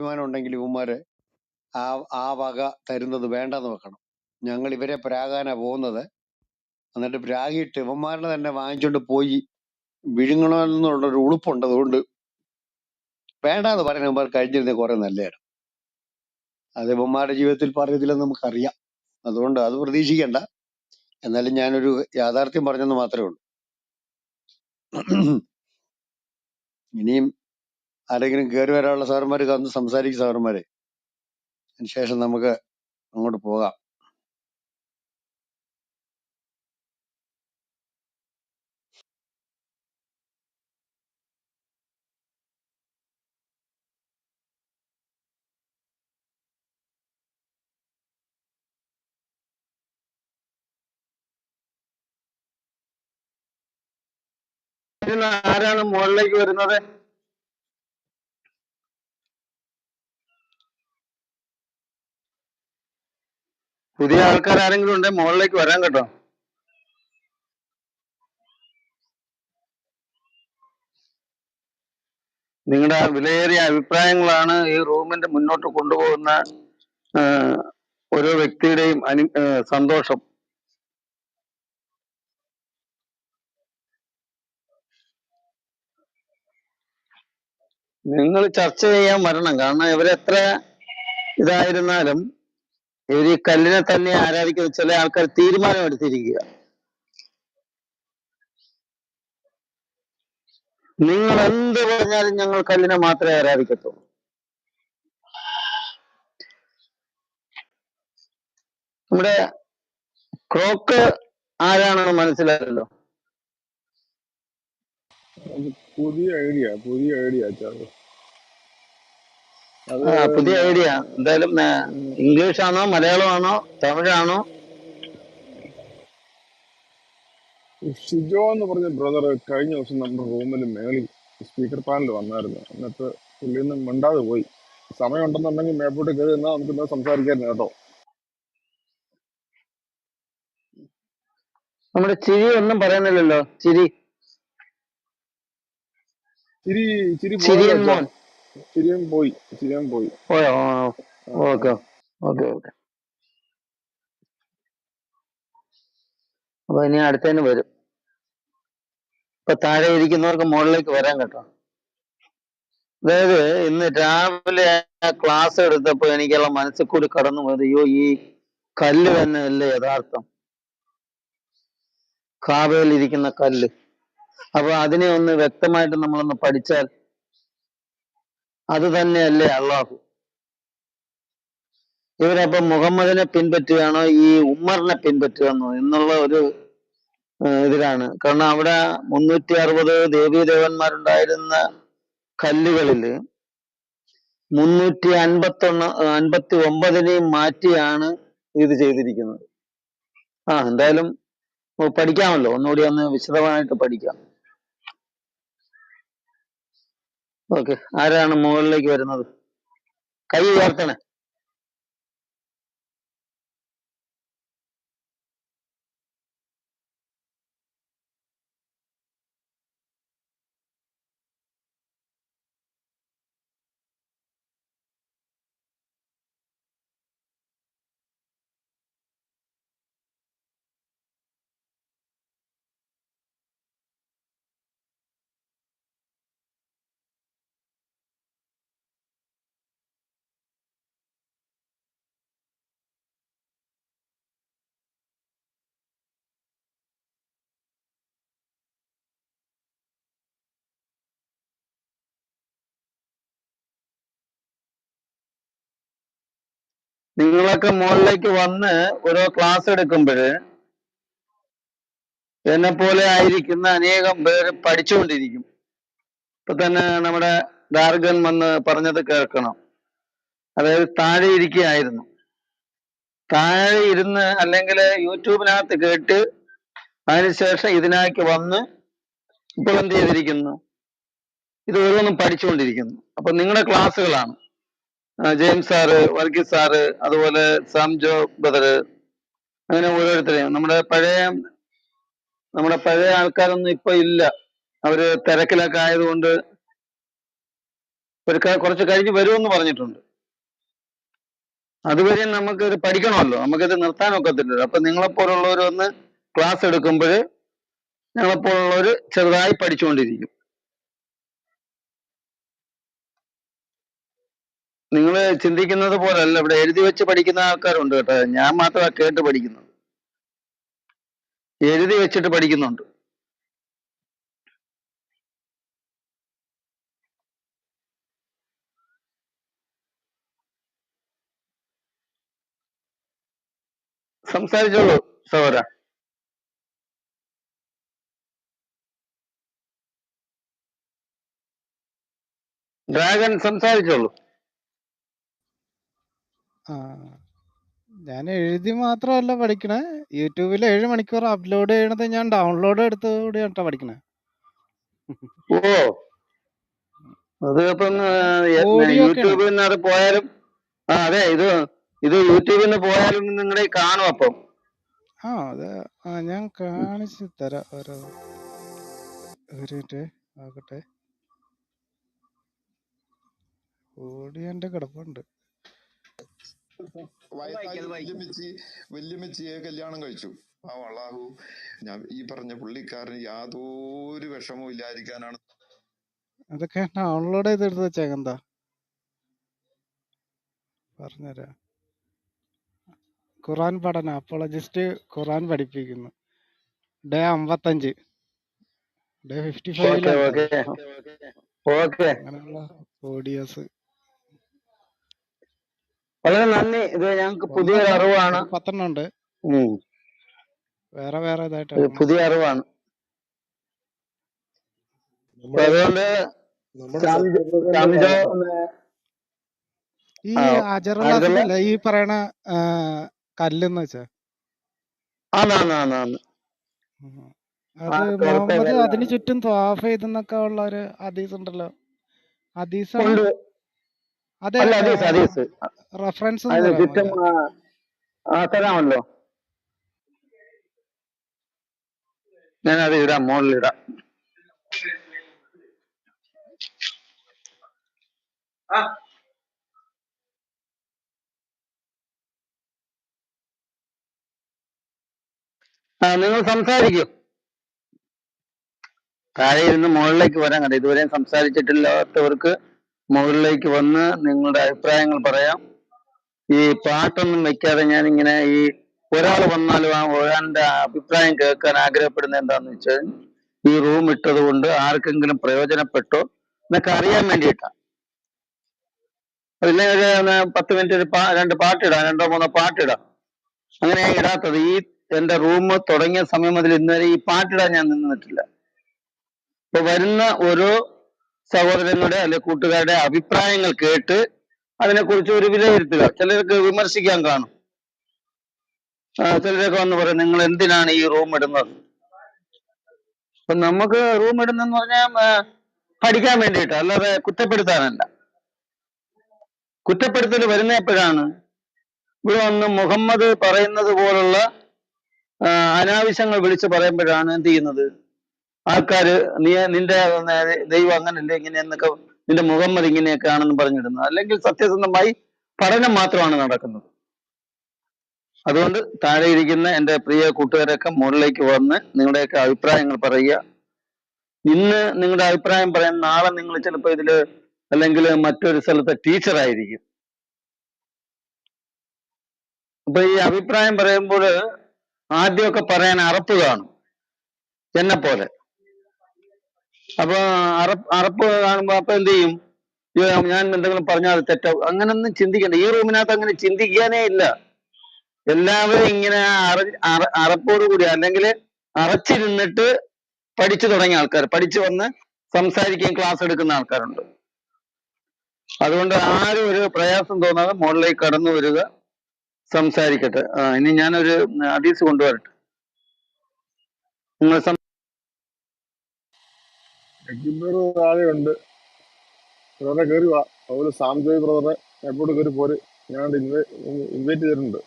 ഉണ്ടെങ്കിൽ ഇവന്മാര് ആ ആ വക തരുന്നത് വേണ്ടെന്ന് വെക്കണം. ഞങ്ങൾ ഇവരെ പ്രാകാനാ പോകുന്നത്. എന്നിട്ട് പ്രാഗിയിട്ട് ഇവന്മാരുടെ തന്നെ വാങ്ങിച്ചോണ്ട് പോയി വിഴുങ്ങണമെന്നുള്ളൊരു ഉളുപ്പുണ്ട്. അതുകൊണ്ട് വേണ്ടാന്ന് പറയുന്ന ഇവന്മാർ കഴിഞ്ഞിരുന്ന കുറെ നല്ലതായിരുന്നു. അത് ഇവന്മാരുടെ ജീവിതത്തിൽ പറയുന്നില്ലെന്ന് നമുക്കറിയാം. അതുകൊണ്ട് അത് പ്രതീക്ഷിക്കണ്ട. എന്നാലും ഞാനൊരു യാഥാർത്ഥ്യം പറഞ്ഞെന്ന് മാത്രമേ ഉള്ളൂ. ഇനിയും ആരെങ്കിലും കയറി വരാനുള്ള സാറന്മാർ കന്ന് സംസാരിക്കും സാറന്മാരെ. അതിനുശേഷം നമുക്ക് അങ്ങോട്ട് പോകാം. ആരാണ് മുകളിലേക്ക് വരുന്നത്? പുതിയ ആൾക്കാർ ആരെങ്കിലും ഉണ്ടെങ്കിൽ മുകളിലേക്ക് വരാൻ കേട്ടോ. നിങ്ങളുടെ വിലയേറിയ അഭിപ്രായങ്ങളാണ് ഈ റൂമിന്റെ മുന്നോട്ട് കൊണ്ടുപോകുന്ന ഓരോ വ്യക്തിയുടെയും സന്തോഷം. നിങ്ങൾ ചർച്ച ചെയ്യാൻ വരണം. കാരണം ഇവരെത്ര ഇതായിരുന്നാലും ഇവർ ഈ കല്ലിനെ തന്നെ ആരാധിക്കുന്ന ചില ആൾക്കാർ തീരുമാനം എടുത്തിരിക്കുക. നിങ്ങൾ എന്ത് പറഞ്ഞാലും ഞങ്ങൾ കല്ലിനെ മാത്രമേ ആരാധിക്കത്തുള്ളൂ. നമ്മുടെ ക്രോക്ക് ആരാണെന്ന് മനസ്സിലായല്ലോ. പുതിയ ഐഡിയ അത് പുതിയ ഐഡിയ. എന്തായാലും ഇംഗ്ലീഷ് ആണോ മലയാളമാണോ തമിഴാണോ? ഷിജോ എന്ന് പറഞ്ഞ ബ്രദർ കഴിഞ്ഞ ദിവസം നമ്മുടെ റൂമിൽ മേളിൽ സ്പീക്കർ പാനൽ വന്നായിരുന്നു. എന്നിട്ട് പുള്ളിയൊന്നും മിണ്ടാതെ പോയി. സമയം ഉണ്ടെന്നുണ്ടെങ്കിൽ മേപ്പോട്ട് കയറി നിന്നാൽ നമുക്ക് ഇന്ന് സംസാരിക്കായിരുന്നു കേട്ടോ. നമ്മുടെ ചിരി ഒന്നും പറയുന്നില്ലല്ലോ. ചിരി ചിരി പോയല്ലോ ചിരിയൻ അച്ഛാ. മോൻ ചിരിയും പോയി. പോയോ? Okay okay okay. അപ്പൊ ഇനി അടുത്തതിന് വരും. ഇപ്പൊ താഴെ ഇരിക്കുന്നവർക്ക് മുകളിലേക്ക് വരാൻ കേട്ടോ. അതായത് ഇന്ന് രാവിലെ ക്ലാസ് എടുത്തപ്പോ എനിക്കുള്ള മനസ്സിൽ കൂടി കടന്നു പോയത്, അയ്യോ ഈ കല്ല് തന്നെയല്ലേ യഥാർത്ഥം, കാവയിൽ ഇരിക്കുന്ന കല്ല്. അപ്പൊ അതിനെ ഒന്ന് വ്യക്തമായിട്ട് നമ്മളൊന്ന് പഠിച്ചാൽ അത് തന്നെയല്ലേ അള്ളാഹു. ഇവരപ്പൊ മുഹമ്മദിനെ പിൻപറ്റുകയാണോ ഈ ഉമ്മറിനെ പിൻപറ്റുകയാണോ എന്നുള്ള ഒരു ഇതിലാണ്. കാരണം അവിടെ 360 ദേവീദേവന്മാരുണ്ടായിരുന്ന കല്ലുകളില് 359 മാറ്റിയാണ് ഇത് ചെയ്തിരിക്കുന്നത്. എന്തായാലും പഠിക്കാമല്ലോ, ഒന്നുകൂടി ഒന്ന് വിശദമായിട്ട് പഠിക്കാം. ഓക്കെ, ആരാണ് മുകളിലേക്ക് വരുന്നത്? കൈ ഉയർത്തണേ. നിങ്ങളൊക്കെ മുകളിലേക്ക് വന്ന് ഓരോ ക്ലാസ് എടുക്കുമ്പോൾ എന്നെ പോലെ ആയിരിക്കുന്ന അനേകം പേര് പഠിച്ചുകൊണ്ടിരിക്കും. ഇപ്പൊ തന്നെ നമ്മുടെ ദാർഗൻ വന്ന് പറഞ്ഞത് കേൾക്കണം. അതായത് താഴെ ഇരിക്കുകയായിരുന്നു, താഴെ ഇരുന്ന് അല്ലെങ്കിൽ യൂട്യൂബിനകത്ത് കേട്ട് അതിനുശേഷം ഇതിനേക്ക് വന്ന് ഇപ്പോൾ എന്ത് ചെയ്തിരിക്കുന്നു, ഇത് ഓരോന്നും പഠിച്ചുകൊണ്ടിരിക്കുന്നു. അപ്പൊ നിങ്ങളുടെ ക്ലാസ്സുകളാണ്. ജെയിംസ് സാറ്, വർഗീസ് സാറ്, അതുപോലെ സംജോ ബ്രദർ, അങ്ങനെ ഓരോരുത്തരെയും നമ്മുടെ പഴയ ആൾക്കാരൊന്നും ഇപ്പൊ ഇല്ല. അവര് തിരക്കിലൊക്കെ ആയതുകൊണ്ട് കുറച്ച് കഴിഞ്ഞ് വരുമെന്ന് പറഞ്ഞിട്ടുണ്ട്. അതുവരെ നമുക്ക് ഇത് പഠിക്കണമല്ലോ, നമുക്കിത് നിർത്താൻ ഒക്കത്തില്ലല്ലോ. അപ്പൊ നിങ്ങളെപ്പോലുള്ളവർ വന്ന് ക്ലാസ് എടുക്കുമ്പോൾ ഞങ്ങളെപ്പോലുള്ളവർ ചെറുതായി പഠിച്ചുകൊണ്ടിരിക്കും. നിങ്ങൾ ചിന്തിക്കുന്നത് പോലല്ല, ഇവിടെ എഴുതി വെച്ച് പഠിക്കുന്ന ആൾക്കാരുണ്ട് കേട്ടോ. ഞാൻ മാത്രമാണ് കേട്ട് പഠിക്കുന്നത്, എഴുതി വെച്ചിട്ട് പഠിക്കുന്നുണ്ട്. സംസാരിച്ചോളൂ സഹോദര. ഡ്രാഗൻ സംസാരിച്ചോളൂ. ആ ഞാൻ എഴുതി മാത്രമല്ല പഠിക്കണേ, യൂട്യൂബിൽ 7 മണിക്കൂർ അപ്ലോഡ് ചെയ്യണത് ഞാൻ ഡൗൺലോഡ് എടുത്തുകൂടിയാട്ടോ പഠിക്കണേ. ഓ, അത് ഇപ്പം ഓഡിയോ ഒക്കെയാണ്. യൂട്യൂബിൽ നിന്ന് അത് പോയാലും അതെ, ഇത് യൂട്യൂബിൽ നിന്ന് പോയാലും നിങ്ങളെ കാണും അപ്പം. അത് ഞാൻ കാണിച്ചു തരാം. ഒരു മിനിറ്റ് ആകട്ടെ. ഓഡിയോ എന്റെ കിടപ്പുണ്ട്. വയസ്സായ വല്യമ്മച്ചിയെ കല്യാണം കഴിച്ചു. ആ അള്ളാഹു ഞാൻ ഈ പറഞ്ഞ പുള്ളിക്കാരന് യാതൊരു വിഷമവും ഇല്ലാതിരിക്കാനാണ്. അതൊക്കെ ഡൗൺലോഡ് ചെയ്തെടുത്ത് വെച്ചേക്കെന്താ പറഞ്ഞുതരാം. ഖുറാൻ പഠനം, അപ്പോളജിസ്റ്റ് ഖുറാൻ പഠിപ്പിക്കുന്നു. ഡേ 55, ഡേ 55 അങ്ങനെയുള്ള ഓഡിയോസ്. വളരെ നന്ദി. ഇത് ഞങ്ങൾക്ക് പുതിയൊരു അറിവാണ്. 10 ഉണ്ട്, വേറെ വേറെ ഇത് പുതിയ അറിവാണ്. അതുകൊണ്ട് ഈ അജറുല്ലാസിലല്ല ഈ പറയണ കല്ലെന്ന് വെച്ചാ അത് മുഹമ്മദ് അതിന് ചുറ്റും ത്വാഫ് ചെയ്തെന്നൊക്കെ ഉള്ള ഒരു ഹദീസ് ഉണ്ടല്ലോ. ഹദീസാണ് അതെ, റെഫറൻസ് തരാമല്ലോ. ഞാനത് ഇടാം, മുകളിലിടാം. നിങ്ങൾ സംസാരിക്കൂ. താഴെ ഇരുന്ന് മുകളിലേക്ക് വരാൻ കണ്ടു. ഇതുവരെ സംസാരിച്ചിട്ടില്ലാത്തവർക്ക് മുകളിലേക്ക് വന്ന് നിങ്ങളുടെ അഭിപ്രായങ്ങൾ പറയാം. ഈ പാട്ടൊന്നും വെക്കാതെ ഞാനിങ്ങനെ ഒരാൾ വന്നാലും ഒരാളുടെ അഭിപ്രായം കേൾക്കാൻ ആഗ്രഹപ്പെടുന്നത് എന്താന്ന് വെച്ചാൽ ഈ റൂം ഇട്ടത് കൊണ്ട് ആർക്കെങ്കിലും പ്രയോജനപ്പെട്ടോ എന്നൊക്കെ അറിയാൻ വേണ്ടിയിട്ടാണ്. അതിലെ ഒരു 10 മിനിറ്റ് 2 പാട്ടിടാം, 2 3 പാട്ടിടാം. അങ്ങനെ ഇടാത്തത്. എന്റെ റൂം തുടങ്ങിയ സമയം മുതൽ ഇന്നുവരെ ഈ പാട്ടിടാൻ ഞാൻ നിന്നിട്ടില്ല. ഇപ്പൊ വരുന്ന ഓരോ സഹോദരങ്ങളുടെ അല്ലെ കൂട്ടുകാരുടെ അഭിപ്രായങ്ങൾ കേട്ട് അതിനെക്കുറിച്ച് ഒരു വിലയിരുത്തുക. ചിലർക്ക് വിമർശിക്കാൻ കാണും, ചിലരൊക്കെ വന്ന് പറയും നിങ്ങൾ എന്തിനാണ് ഈ റൂം ഇടുന്നത്. അപ്പൊ നമുക്ക് റൂം ഇടുന്നെന്ന് പറഞ്ഞാൽ പഠിക്കാൻ വേണ്ടിയിട്ട്, അല്ലാതെ കുറ്റപ്പെടുത്താനല്ല. കുറ്റപ്പെടുത്തൽ വരുന്ന എപ്പോഴാണ്? ഇവിടെ വന്ന് മുഹമ്മദ് പറയുന്നത് പോലുള്ള അനാവശ്യങ്ങൾ വിളിച്ച് പറയുമ്പോഴാണ് എന്ത് ചെയ്യുന്നത് ആൾക്കാര്. നിന്റെ ദൈവം അങ്ങനല്ലേ ഇങ്ങനെയെന്നൊക്കെ, നിന്റെ മുഹമ്മദ് ഇങ്ങനെയൊക്കെയാണെന്ന് പറഞ്ഞിടുന്നത്. അല്ലെങ്കിൽ സത്യസന്ധമായി പഠനം മാത്രമാണ് നടക്കുന്നത്. അതുകൊണ്ട് താഴെ ഇരിക്കുന്ന എൻ്റെ പ്രിയ കൂട്ടുകാരൊക്കെ മുകളിലേക്ക് വന്ന് നിങ്ങളുടെയൊക്കെ അഭിപ്രായങ്ങൾ പറയുക. ഇന്ന് നിങ്ങളുടെ അഭിപ്രായം പറയാൻ നാളെ നിങ്ങൾ ചിലപ്പോൾ ഇതില് അല്ലെങ്കിൽ മറ്റൊരു സ്ഥലത്തെ ടീച്ചറായിരിക്കും. അപ്പൊ ഈ അഭിപ്രായം പറയുമ്പോൾ ആദ്യമൊക്കെ പറയാൻ അറപ്പ് കാണും, എന്നെ പോലെ. അപ്പൊ അറപ്പ് കാണുമ്പോ അപ്പൊ എന്ത് ചെയ്യും? ഞാൻ എന്തെങ്കിലും പറഞ്ഞാൽ അത് തെറ്റാവും, അങ്ങനൊന്നും ചിന്തിക്കണ്ട. ഈ റൂമിനകത്ത് അങ്ങനെ ചിന്തിക്കാനേ ഇല്ല. എല്ലാവരും ഇങ്ങനെ അറപ്പോടുകൂടി അല്ലെങ്കിൽ അറച്ചിരുന്നിട്ട് പഠിച്ചു തുടങ്ങിയ ആൾക്കാർ, പഠിച്ചു വന്ന് സംസാരിക്കുകയും ക്ലാസ് എടുക്കുന്ന ആൾക്കാരുണ്ട്. അതുകൊണ്ട് ആരും ഒരു പ്രയാസം തോന്നാതെ മുകളിലേക്ക് കടന്നു വരിക, സംസാരിക്കട്ടെ. ഇനി ഞാനൊരു ഹദീസ് കൊണ്ടുവരട്ടെ. നിങ്ങൾ താഴെയുണ്ട്. ബ്രദറെ കയറി വാ. അതുപോലെ സാംജോയ് ബ്രദറെ എപ്പോഴും കയറി പോര്. ഞാൻ ഇൻവൈറ്റ് ചെയ്തിട്ടുണ്ട്.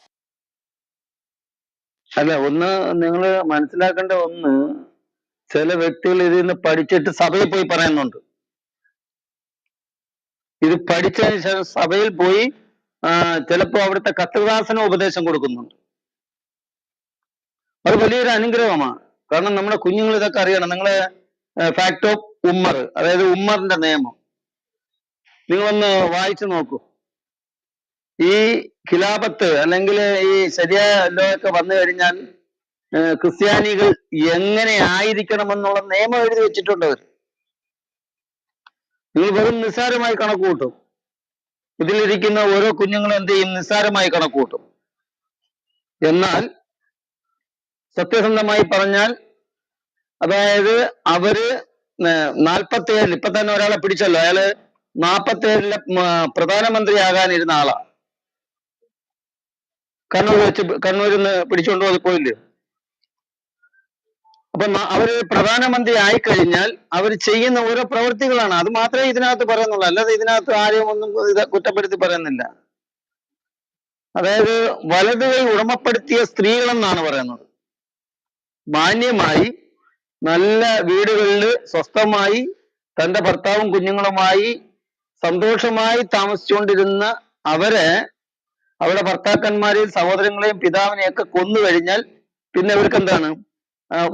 അല്ല, ഒന്ന് നിങ്ങൾ മനസ്സിലാക്കേണ്ട ചില വ്യക്തികൾ ഇതിൽ നിന്ന് പഠിച്ചിട്ട് സഭയിൽ പോയി പറയുന്നുണ്ട്. ഇത് പഠിച്ചതിന് ശേഷം സഭയിൽ പോയി ചിലപ്പോ അവിടുത്തെ കർത്തൃദാസന് ഉപദേശം കൊടുക്കുന്നുണ്ട്. അത് വലിയൊരു അനുഗ്രഹമാണ്. കാരണം നമ്മുടെ കുഞ്ഞുങ്ങൾ ഇതൊക്കെ അറിയണം. നിങ്ങള് ഫാക്ട് ഓഫ് ഉമ്മർ, അതായത് ഉമ്മറിന്റെ നിയമം നിങ്ങളൊന്ന് വായിച്ചു നോക്കൂ. ഈ ഖിലാഫത്ത് അല്ലെങ്കിൽ ഈ ശരിയായ ലോകമൊക്കെ വന്നു കഴിഞ്ഞാൽ ക്രിസ്ത്യാനികൾ എങ്ങനെ ആയിരിക്കണമെന്നുള്ള നിയമം എഴുതി വെച്ചിട്ടുണ്ട് അവർ. നിങ്ങൾ വെറും നിസ്സാരമായി കണക്ക് കൂട്ടും. ഇതിലിരിക്കുന്ന ഓരോ കുഞ്ഞുങ്ങളും എന്ത് ചെയ്യും? നിസ്സാരമായി കണക്ക് കൂട്ടും. എന്നാൽ സത്യസന്ധമായി പറഞ്ഞാൽ, അതായത് അവര് 47 ഇപ്പൊ തന്നെ ഒരാളെ പിടിച്ചല്ലോ, അയാള് 47 പ്രധാനമന്ത്രിയാകാനിരുന്ന ആളാ. കണ്ണൂരിൽ നിന്ന് പിടിച്ചുകൊണ്ട് പോയില്ലേ? അപ്പൊ അവര് പ്രധാനമന്ത്രി ആയിക്കഴിഞ്ഞാൽ അവർ ചെയ്യുന്ന ഓരോ പ്രവൃത്തികളാണ്. അത് മാത്രമേ ഇതിനകത്ത് പറയുന്നുള്ളൂ, അല്ലാതെ ഇതിനകത്ത് ആരെയും ഒന്നും കുറ്റപ്പെടുത്തി പറയുന്നില്ല. അതായത് വലതു കൈ ഉടമപ്പെടുത്തിയ സ്ത്രീകളെന്നാണ് പറയുന്നത്. മാന്യമായി നല്ല വീടുകളിൽ സ്വസ്ഥമായി തന്റെ ഭർത്താവും കുഞ്ഞുങ്ങളുമായി സന്തോഷമായി താമസിച്ചുകൊണ്ടിരുന്ന അവരെ അവരുടെ ഭർത്താക്കന്മാരെയും സഹോദരങ്ങളെയും പിതാവിനെയും ഒക്കെ കൊന്നു കഴിഞ്ഞാൽ പിന്നെ അവർക്ക് എന്താണ്?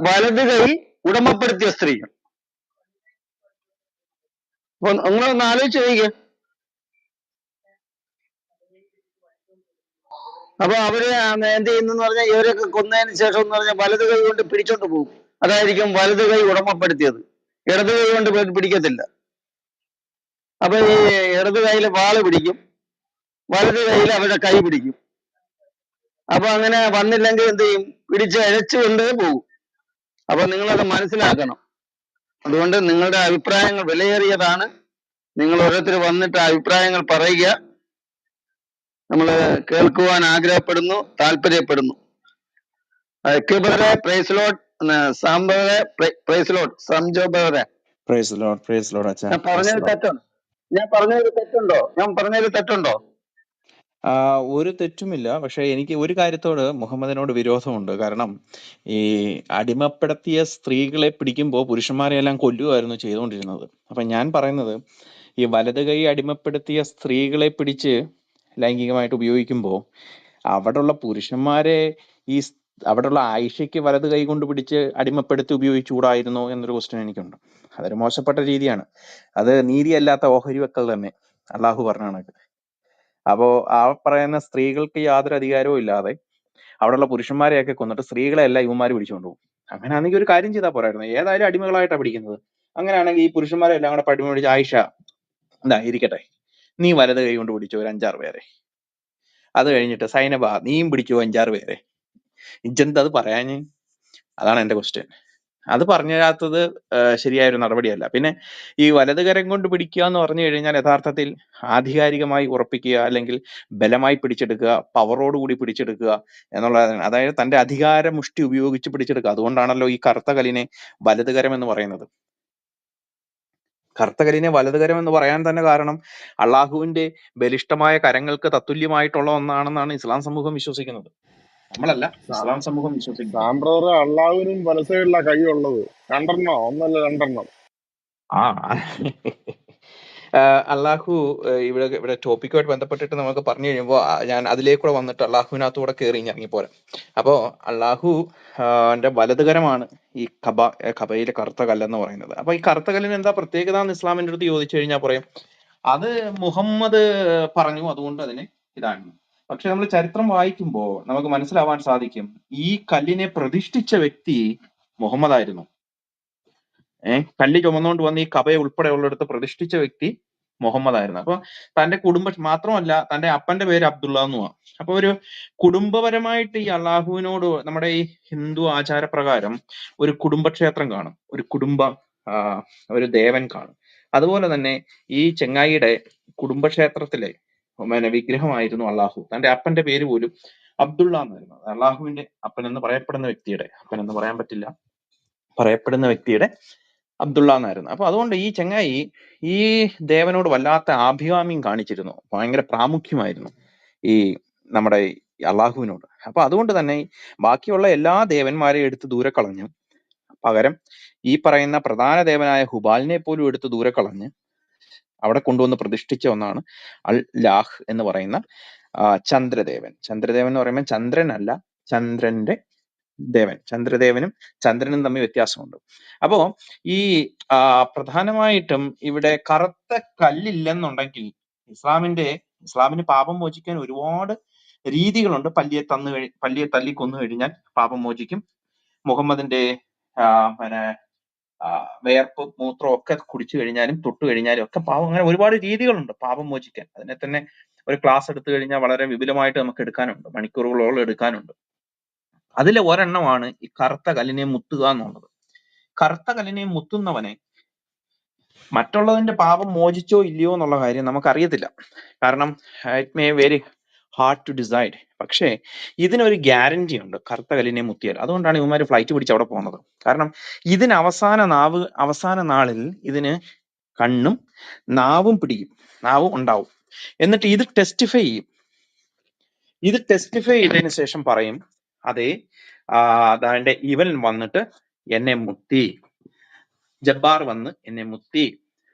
വലതു കൈ ഉടമപ്പെടുത്തിയ സ്ത്രീകൾ. അപ്പൊ നിങ്ങളൊന്ന് ആലോചിച്ച് നോക്കിക്കേ. അപ്പൊ അവര് എന്ത് ചെയ്യുന്നു പറഞ്ഞാൽ, ഇവരൊക്കെ കൊന്നതിന് ശേഷം എന്ന് പറഞ്ഞാൽ വലതു കൈ കൊണ്ട് പിടിച്ചോണ്ട് പോകും. അതായിരിക്കും വലതു കൈ ഉടമപ്പെടുത്തിയത്. ഇടതു കൈ കൊണ്ട് പിടിക്കത്തില്ല. അപ്പൊ ഈ ഇടതു കൈയില് വാള് പിടിക്കും, വലതു കൈയിൽ അവരുടെ കൈ പിടിക്കും. അപ്പൊ അങ്ങനെ വന്നില്ലെങ്കിൽ എന്ത് ചെയ്യും? പിടിച്ച് അഴച്ചുകൊണ്ട് പോകും. അപ്പൊ നിങ്ങളത് മനസ്സിലാക്കണം. അതുകൊണ്ട് നിങ്ങളുടെ അഭിപ്രായങ്ങൾ വിലയേറിയതാണ്. നിങ്ങൾ ഓരോരുത്തർ വന്നിട്ട് അഭിപ്രായങ്ങൾ പറയുക. നമ്മൾ കേൾക്കുവാൻ ആഗ്രഹപ്പെടുന്നു, താല്പര്യപ്പെടുന്നു. Praise lord. സാംബറെ പ്രൈസ് ലോഡ്. സംജോ ബഹറെ പ്രൈസ് ലോഡ് അച്ഛാ. ഞാൻ പറഞ്ഞത് തെറ്റുണ്ടോ? ഞാൻ പറഞ്ഞതിൽ തെറ്റുണ്ടോ? ഒരു തെറ്റുമില്ല. പക്ഷെ എനിക്ക് ഒരു കാര്യത്തോട് മുഹമ്മദിനോട് വിരോധമുണ്ട്. കാരണം ഈ അടിമപ്പെടുത്തിയ സ്ത്രീകളെ പിടിക്കുമ്പോൾ പുരുഷന്മാരെ എല്ലാം കൊല്ലുമായിരുന്നു ചെയ്തുകൊണ്ടിരുന്നത്. അപ്പൊ ഞാൻ പറയുന്നത്, ഈ വലത് കൈ അടിമപ്പെടുത്തിയ സ്ത്രീകളെ പിടിച്ച് ലൈംഗികമായിട്ട് ഉപയോഗിക്കുമ്പോൾ അവിടെയുള്ള പുരുഷന്മാരെ അവിടെയുള്ള ആയിഷയ്ക്ക് വലത് കൈ കൊണ്ട് പിടിച്ച് അടിമപ്പെടുത്തി ഉപയോഗിച്ചുകൂടായിരുന്നോ എന്നൊരു ക്വസ്റ്റ്യൻ എനിക്കുണ്ട്. അതൊരു മോശപ്പെട്ട രീതിയാണ്. അത് നീതിയല്ലാത്ത ഓഹരി വെക്കൽ തന്നെ അള്ളാഹു പറഞ്ഞ കണക്ക്. അപ്പോ ആ പറയുന്ന സ്ത്രീകൾക്ക് യാതൊരു അധികാരവും ഇല്ലാതെ അവിടെയുള്ള പുരുഷന്മാരെയൊക്കെ കൊന്നിട്ട് സ്ത്രീകളെ എല്ലാം ഇവന്മാര് പിടിച്ചുകൊണ്ട് പോകും. അങ്ങനെയാണെങ്കിൽ ഒരു കാര്യം ചെയ്താൽ പോരായിരുന്നു. ഏതായാലും അടിമകളായിട്ടാണ് പിടിക്കുന്നത്. അങ്ങനെയാണെങ്കിൽ ഈ പുരുഷന്മാരെ എല്ലാം കൂടെ അടിമ പിടിച്ച്, ആയിഷ എന്താ ഇരിക്കട്ടെ, നീ വലത് കൈ കൊണ്ട് പിടിച്ചോ ഒരു 5-6 പേരെ. അത് കഴിഞ്ഞിട്ട് സൈനബ നീയും പിടിച്ചോ 5-6 പേരെ. ഇജ്ജെന്താ അത് പറയാഞ്ഞ്? അതാണ് എന്റെ ക്വസ്റ്റ്യൻ. അത് പറഞ്ഞു തരാത്തത് ശരിയായൊരു നടപടിയല്ല. പിന്നെ ഈ വലതുകരം കൊണ്ട് പിടിക്കുക എന്ന് പറഞ്ഞു കഴിഞ്ഞാൽ യഥാർത്ഥത്തിൽ ആധികാരികമായി ഉറപ്പിക്കുക, അല്ലെങ്കിൽ ബലമായി പിടിച്ചെടുക്കുക, പവറോടുകൂടി പിടിച്ചെടുക്കുക എന്നുള്ളതാണ്. അതായത് തന്റെ അധികാര മുഷ്ടി ഉപയോഗിച്ച് പിടിച്ചെടുക്കുക. അതുകൊണ്ടാണല്ലോ ഈ കറുത്ത കല്ലിനെ വലതുകരം എന്ന് പറയുന്നത്. കറുത്ത കല്ലിനെ വലതുകരം എന്ന് പറയാൻ തന്നെ കാരണം അള്ളാഹുവിന്റെ ബലിഷ്ഠമായ കരങ്ങൾക്ക് തത്തുല്യമായിട്ടുള്ള ഒന്നാണെന്നാണ് ഇസ്ലാം സമൂഹം വിശ്വസിക്കുന്നത്. നമ്മളല്ല, ഇസ്ലാം സമൂഹം വിശ്വസിക്കുന്നത്. സാമ്പ്രദായ അള്ളാഹുവിനും വലസൈഡില കൈ ഉള്ളത്. 2 ഒന്നല്ല 2. ആ അള്ളാഹു ഇവിടെ ടോപ്പിക്കുമായിട്ട് ബന്ധപ്പെട്ടിട്ട് നമുക്ക് പറഞ്ഞു കഴിയുമ്പോൾ ഞാൻ അതിലേക്കൂടെ വന്നിട്ട് അള്ളാഹുവിനകത്തൂടെ കയറി ഇറങ്ങിപ്പോരാം. അപ്പോ അള്ളാഹു ന്റെ വലതുകരമാണ് ഈ ഖബയിലെ കറുത്ത കല്ലെന്ന് പറയുന്നത്. അപ്പൊ ഈ കറുത്ത കല്ലിന് എന്താ പ്രത്യേകത എന്ന് ഇസ്ലാമിന്റെ അടുത്ത് ചോദിച്ചു കഴിഞ്ഞാൽ പറയും, അത് മുഹമ്മദ് പറഞ്ഞു, അതുകൊണ്ട് അതിന് ഇതാണ്. പക്ഷെ നമ്മൾ ചരിത്രം വായിക്കുമ്പോൾ നമുക്ക് മനസ്സിലാവാൻ സാധിക്കും, ഈ കല്ലിനെ പ്രതിഷ്ഠിച്ച വ്യക്തി മുഹമ്മദ് ആയിരുന്നു. കല്ല് ചുമന്നുകൊണ്ട് വന്ന് ഈ കബയെ ഉൾപ്പെടെ ഉള്ളിടത്ത് പ്രതിഷ്ഠിച്ച വ്യക്തി മുഹമ്മദ് ആയിരുന്നു. അപ്പൊ തന്റെ കുടുംബം മാത്രമല്ല, തന്റെ അപ്പന്റെ പേര് അബ്ദുള്ള എന്നുമാണ്. അപ്പൊ ഒരു കുടുംബപരമായിട്ട് ഈ അള്ളാഹുവിനോട് നമ്മുടെ ഈ ഹിന്ദു ആചാരപ്രകാരം ഒരു കുടുംബക്ഷേത്രം കാണും, ഒരു ദേവൻ കാണും. അതുപോലെ തന്നെ ഈ ചെങ്ങായിയുടെ കുടുംബക്ഷേത്രത്തിലെ വിഗ്രഹമായിരുന്നു അള്ളാഹു. തന്റെ അപ്പന്റെ പേര് പോലും അബ്ദുള്ള എന്നായിരുന്നു. അള്ളാഹുവിന്റെ അപ്പൻ എന്ന് പറയപ്പെടുന്ന വ്യക്തിയുടെ, അപ്പൻ എന്ന് പറയാൻ പറ്റില്ല, പറയപ്പെടുന്ന വ്യക്തിയുടെ അബ്ദുള്ള എന്നായിരുന്നു. അപ്പൊ അതുകൊണ്ട് ഈ ചെങ്ങായി ഈ ദേവനോട് വല്ലാത്ത ആഭികാമ്യം കാണിച്ചിരുന്നു, ഭയങ്കര പ്രാമുഖ്യമായിരുന്നു ഈ നമ്മുടെ അള്ളാഹുവിനോട്. അപ്പൊ അതുകൊണ്ട് തന്നെ ബാക്കിയുള്ള എല്ലാ ദേവന്മാരെയും എടുത്ത് ദൂരെ കളഞ്ഞു. പകരം ഈ പറയുന്ന പ്രധാന ദേവനായ ഹുബാലിനെ പോലും എടുത്ത് ദൂരെ കളഞ്ഞ് അവിടെ കൊണ്ടുവന്ന് പ്രതിഷ്ഠിച്ച ഒന്നാണ് അൽ ലാഹ് എന്ന് പറയുന്ന ചന്ദ്രദേവൻ. ചന്ദ്രദേവൻ എന്ന് പറയുമ്പോൾ ചന്ദ്രനല്ല, ചന്ദ്രന്റെ ദേവൻ. ചന്ദ്രദേവനും ചന്ദ്രനും തമ്മിൽ വ്യത്യാസമുണ്ട്. അപ്പോ ഈ പ്രധാനമായിട്ടും ഇവിടെ കറുത്ത കല്ലില്ലെന്നുണ്ടെങ്കിൽ ഇസ്ലാമിന് പാപം മോചിക്കാൻ ഒരുപാട് രീതികളുണ്ട്. പല്ലിയെ തല്ലി കൊന്നു കഴിഞ്ഞാൽ പാപം മോചിക്കും. മുഹമ്മദിന്റെ പിന്നെ വേർപ്പ് മൂത്രം ഒക്കെ കുടിച്ചു കഴിഞ്ഞാലും തൊട്ട് കഴിഞ്ഞാലും ഒക്കെ പാപം, അങ്ങനെ ഒരുപാട് രീതികളുണ്ട് പാപം മോചിക്കാൻ. അതിനെ തന്നെ ഒരു ക്ലാസ് എടുത്തു കഴിഞ്ഞാൽ വളരെ വിപുലമായിട്ട് നമുക്ക് എടുക്കാനുണ്ട്, മണിക്കൂറുകളോളം എടുക്കാനുണ്ട്. അതിലെ ഒരെണ്ണമാണ് ഈ കറുത്ത കല്ലിനെ മുത്തുക എന്നുള്ളത്. കറുത്ത കല്ലിനെ മുത്തുന്നവനെ മറ്റുള്ളതിന്റെ പാപം മോചിച്ചോ ഇല്ലയോ എന്നുള്ള കാര്യം നമുക്കറിയത്തില്ല. കാരണം it may very hard to decide. പക്ഷേ ഇതിനൊരു ഗ്യാരണ്ടി ഉണ്ട് കറുത്ത കല്ലിനെ മുത്തിയാൽ. അതുകൊണ്ടാണ് ഇവന്മാർ ഫ്ലൈറ്റ് പിടിച്ച് അവിടെ പോകുന്നത്. കാരണം ഇതിന് അവസാന നാളിൽ ഇതിന് കണ്ണും നാവും പിടിക്കും, നാവും ഉണ്ടാവും. എന്നിട്ട് ഇത് ടെസ്റ്റിഫൈ ചെയ്യും. ഇത് ടെസ്റ്റിഫൈ ചെയ്തതിന് ശേഷം പറയും, അതെ അതാണ്ട് ഇവൻ വന്നിട്ട് എന്നെ മുത്തി, ജബ്ബാർ വന്ന് എന്നെ മുത്തി,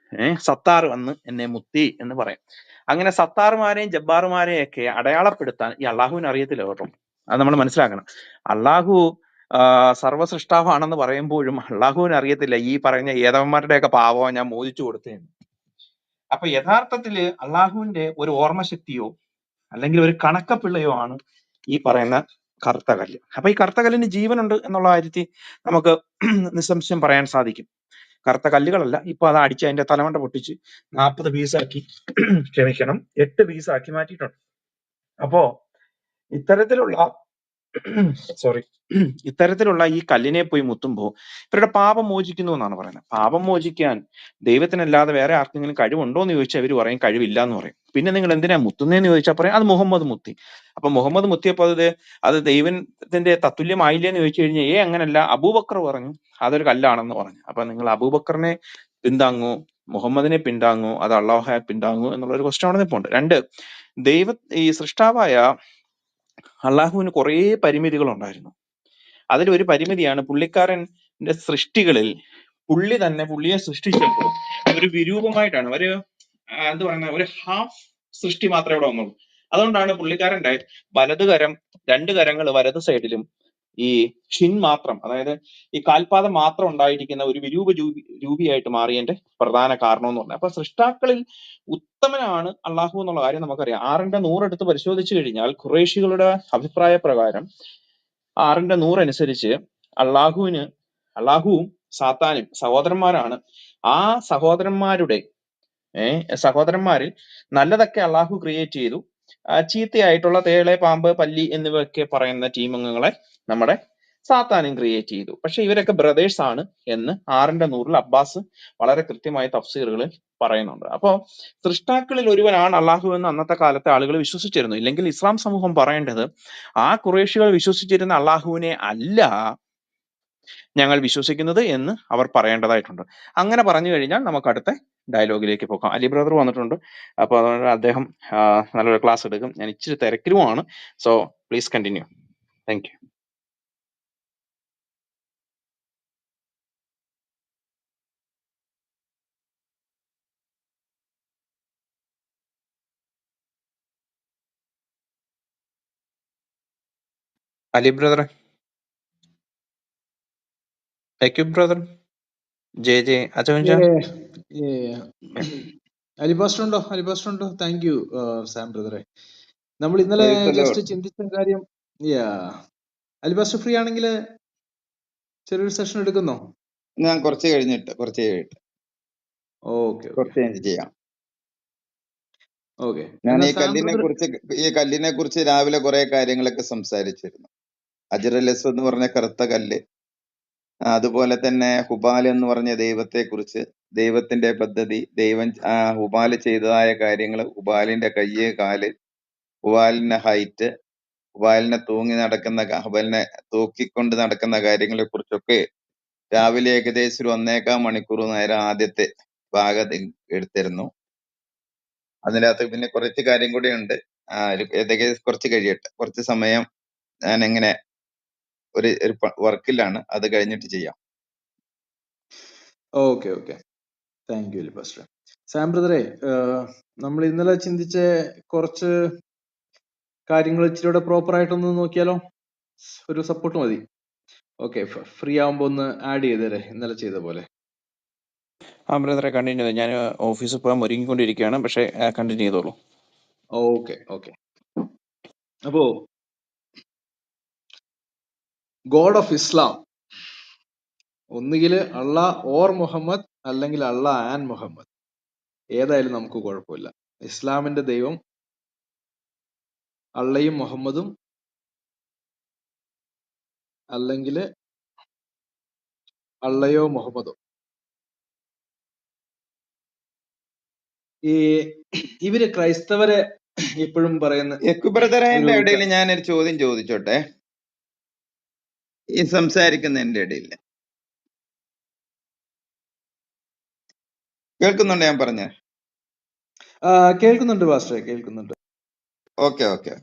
സത്താർ വന്ന് എന്നെ മുത്തി എന്ന് പറയും. അങ്ങനെ സത്താറുമാരെയും ജബ്ബാറുമാരെയും ഒക്കെ അടയാളപ്പെടുത്താൻ ഈ അള്ളാഹുവിന് അറിയത്തില്ല കേട്ടോ. അത് നമ്മൾ മനസ്സിലാക്കണം. അള്ളാഹു സർവ്വസൃഷ്ടാവാണെന്ന് പറയുമ്പോഴും അള്ളാഹുവിന് അറിയത്തില്ല ഈ പറയുന്ന ഏതവന്മാരുടെയൊക്കെ പാവം ഞാൻ മോചിച്ചു കൊടുത്തേന്ന്. അപ്പൊ യഥാർത്ഥത്തില് അള്ളാഹുവിന്റെ ഒരു ഓർമ്മശക്തിയോ അല്ലെങ്കിൽ ഒരു കണക്കപ്പിള്ളയോ ആണ് ഈ പറയുന്ന കറുത്ത കല്ല്. അപ്പൊ ഈ കറുത്ത കല്ലിന് ജീവനുണ്ട് എന്നുള്ള കാര്യത്തിൽ നമുക്ക് നിസ്സംശയം പറയാൻ സാധിക്കും. കറുത്ത കല്ലുകളല്ല, ഇപ്പൊ അത് അടിച്ച് അതിന്റെ തലമണ്ട പൊട്ടിച്ച് 40 പീസാക്കി 8 പീസാക്കി മാറ്റിയിട്ടുണ്ട്. അപ്പോ ഇത്തരത്തിലുള്ള ഈ കല്ലിനെ പോയി മുത്തുമ്പോൾ ഇവരുടെ പാപം മോചിക്കുന്നു എന്നാണ് പറയുന്നത്. പാപം മോചിക്കാൻ ദൈവത്തിനല്ലാതെ വേറെ ആർക്കെങ്കിലും കഴിവുണ്ടോ എന്ന് ചോദിച്ചാൽ ഇവർ പറയും കഴിവില്ല എന്ന് പറയും. പിന്നെ നിങ്ങൾ എന്തിനാ മുത്തുന്നതെന്ന് ചോദിച്ചാൽ പറയും അത് മുഹമ്മദ് മുത്തി. അപ്പൊ മുഹമ്മദ് മുത്തിയപ്പോൾ അത് ദൈവത്തിന്റെ തത്തുല്യമായില്ലേ എന്ന് ചോദിച്ചു കഴിഞ്ഞാൽ അങ്ങനല്ല, അബൂബക്കർ പറഞ്ഞു അതൊരു കല്ലാണെന്ന് പറഞ്ഞു. അപ്പൊ നിങ്ങൾ അബൂബക്കറിനെ പിന്താങ്ങൂ, മുഹമ്മദിനെ പിന്താങ്ങൂ, അത് അള്ളാഹുയെ പിന്താങ്ങൂ എന്നുള്ളൊരു ക്വസ്റ്റ്യൻ അവിടെ നിൽപ്പുണ്ട്. 2, ഈ സൃഷ്ടാവായ അള്ളാഹുവിന് കുറേ പരിമിതികൾ ഉണ്ടായിരുന്നു. അതിലൊരു പരിമിതിയാണ് പുള്ളിക്കാരന്റെ സൃഷ്ടികളിൽ പുള്ളിയെ സൃഷ്ടിച്ചപ്പോൾ ഒരു വിരൂപമായിട്ടാണ്, എന്ത് പറയുന്ന ഒരു ഹാഫ് സൃഷ്ടി മാത്രമേ ഇവിടെ വന്നുള്ളൂ. അതുകൊണ്ടാണ് പുള്ളിക്കാരന്റെ വലതുകരം 2 കരങ്ങൾ വലത് സൈഡിലും ഈ ഷിൻ മാത്രം, അതായത് ഈ കാൽപാദം മാത്രം ഉണ്ടായിരിക്കുന്ന ഒരു വിരൂപ രൂപിയായിട്ട് മാറിയതിന്റെ പ്രധാന കാരണം എന്ന് പറഞ്ഞാൽ. അപ്പൊ സൃഷ്ടാക്കളിൽ ഉത്തമനാണ് അള്ളാഹു എന്നുള്ള കാര്യം നമുക്കറിയാം. 6-100 എടുത്ത് പരിശോധിച്ചു കഴിഞ്ഞാൽ ഖുറൈശികളുടെ അഭിപ്രായ പ്രകാരം 6-100 അനുസരിച്ച് അള്ളാഹുവും സാത്താനും സഹോദരന്മാരാണ്. ആ സഹോദരന്മാരിൽ നല്ലതൊക്കെ അള്ളാഹു ക്രിയേറ്റ് ചെയ്തു, ചീത്തയായിട്ടുള്ള തേളെ, പാമ്പ്, പല്ലി എന്നിവയൊക്കെ പറയുന്ന ടീം അംഗങ്ങളെ നമ്മുടെ സാത്താനും ക്രിയേറ്റ് ചെയ്തു. പക്ഷെ ഇവരൊക്കെ ബ്രദേഴ്സ് ആണ് എന്ന് 6-100 അബ്ബാസ് വളരെ കൃത്യമായി തഫ്സീറുകളിൽ പറയുന്നുണ്ട്. അപ്പോ സൃഷ്ടാക്കളിൽ ഒരുവനാണ് അള്ളാഹു എന്ന് അന്നത്തെ കാലത്തെ ആളുകൾ വിശ്വസിച്ചിരുന്നു. ഇല്ലെങ്കിൽ ഇസ്ലാം സമൂഹം പറയേണ്ടത് ആ ഖുറൈശികൾ വിശ്വസിച്ചിരുന്ന അള്ളാഹുവിനെ അല്ല ഞങ്ങൾ വിശ്വസിക്കുന്നത് എന്ന് അവർ പറയേണ്ടതായിട്ടുണ്ട്. അങ്ങനെ പറഞ്ഞു കഴിഞ്ഞാൽ നമുക്ക് അടുത്ത ഡയലോഗിലേക്ക് പോകാം. അലി ബ്രദർ വന്നിട്ടുണ്ട്. അപ്പൊ അതുകൊണ്ട് അദ്ദേഹം നല്ലൊരു ക്ലാസ് എടുക്കും. ഞാൻ ഇച്ചിരി തിരക്കിലുമാണ്. So please continue. Thank you. Ali brother, brother, ജെ അജോഞ്ച. അലിബാസ്റ്റർ ഉണ്ടോ? താങ്ക് യു സാം ബ്രദറെ. നമ്മൾ ഇന്നലെ ജസ്റ്റ് ചിന്തിച്ച കാര്യം, അലിബാസ്റ്റർ ഫ്രീ ആണെങ്കിൽ ചെറിയൊരു സെഷൻ എടുക്കുന്നോ? ഞാൻ കുറച്ച് കഴിഞ്ഞിട്ട് ഓക്കെ ചെയ്യാം. ഓക്കെ. ഞാൻ ഈ കല്ലിനെ കുറിച്ച് രാവിലെ കുറെ കാര്യങ്ങളൊക്കെ സംസാരിച്ചിരുന്നു. അജറുൽ അസ്വദ് എന്ന് പറഞ്ഞ കറുത്ത കല്ല്, അതുപോലെ തന്നെ ഹുബാൽ എന്ന് പറഞ്ഞ ദൈവത്തെ കുറിച്ച്, ദൈവത്തിന്റെ പദ്ധതി, ദൈവം ഹുബാല് ചെയ്തതായ കാര്യങ്ങൾ, ഹുബാലിന്റെ കയ്യ്, കാല്, ഹുബാലിന്റെ ഹൈറ്റ്, ഹുബാലിനെ ഹുബാലിനെ തൂക്കിക്കൊണ്ട് നടക്കുന്ന കാര്യങ്ങളെ കുറിച്ചൊക്കെ രാവിലെ ഏകദേശം ഒരു 1.25 മണിക്കൂർ നേരം ആദ്യത്തെ ഭാഗം എടുത്തിരുന്നു. അതിനകത്ത് പിന്നെ കുറച്ച് കാര്യം കൂടി ഉണ്ട്. ഏകദേശം കുറച്ച് കഴിയട്ടെ, കുറച്ച് സമയം ഞാൻ എങ്ങനെ ഒരു വർക്കിലാണ്, അത് കഴിഞ്ഞിട്ട് ചെയ്യാം. ഓക്കെ താങ്ക് യു അലിബാസ്റ്റർ. സാം ബ്രദറെ, നമ്മൾ ഇന്നലെ ചിന്തിച്ച കുറച്ച് കാര്യങ്ങൾ ഇച്ചിരി പ്രോപ്പർ ആയിട്ടൊന്ന് നോക്കിയാലോ? ഒരു സപ്പോർട്ട് മതി. ഓക്കെ, ഫ്രീ ആവുമ്പോ ഒന്ന് ആഡ് ചെയ്തേരെ, ഇന്നലെ ചെയ്ത പോലെ. ബ്രദറെ കണ്ടിന്യൂ ചെയ്തു. ഞാൻ ഓഫീസിൽ പോകാൻ ഒരുങ്ങിക്കൊണ്ടിരിക്കുകയാണ്, പക്ഷേ കണ്ടിന്യൂ ചെയ്തോളൂ. Okay okay. അപ്പോ ഗോഡ് ഓഫ് ഇസ്ലാം ഒന്നുകിൽ അള്ളാ ഓർ മുഹമ്മദ്, അല്ലെങ്കിൽ അള്ളാ ആൻഡ് മുഹമ്മദ്, ഏതായാലും നമുക്ക് കുഴപ്പമില്ല. ഇസ്ലാമിന്റെ ദൈവം അള്ളയും മുഹമ്മദും, അല്ലെങ്കിൽ അള്ളയോ മുഹമ്മദോ. ഈ ഇവര് ക്രൈസ്തവരെ എപ്പോഴും പറയുന്ന ബ്രദറിന്റെ ഒരു ഇടയിൽ ഞാനൊരു ചോദ്യം ചോദിച്ചോട്ടെ, ഈ സംസാരിക്കുന്നതിന്റെ ഇടയിൽ കേൾക്കുന്നുണ്ട് ഞാൻ പറഞ്ഞ? കേൾക്കുന്നുണ്ട് പാസ്റ്ററെ, കേൾക്കുന്നുണ്ട്. Okay okay.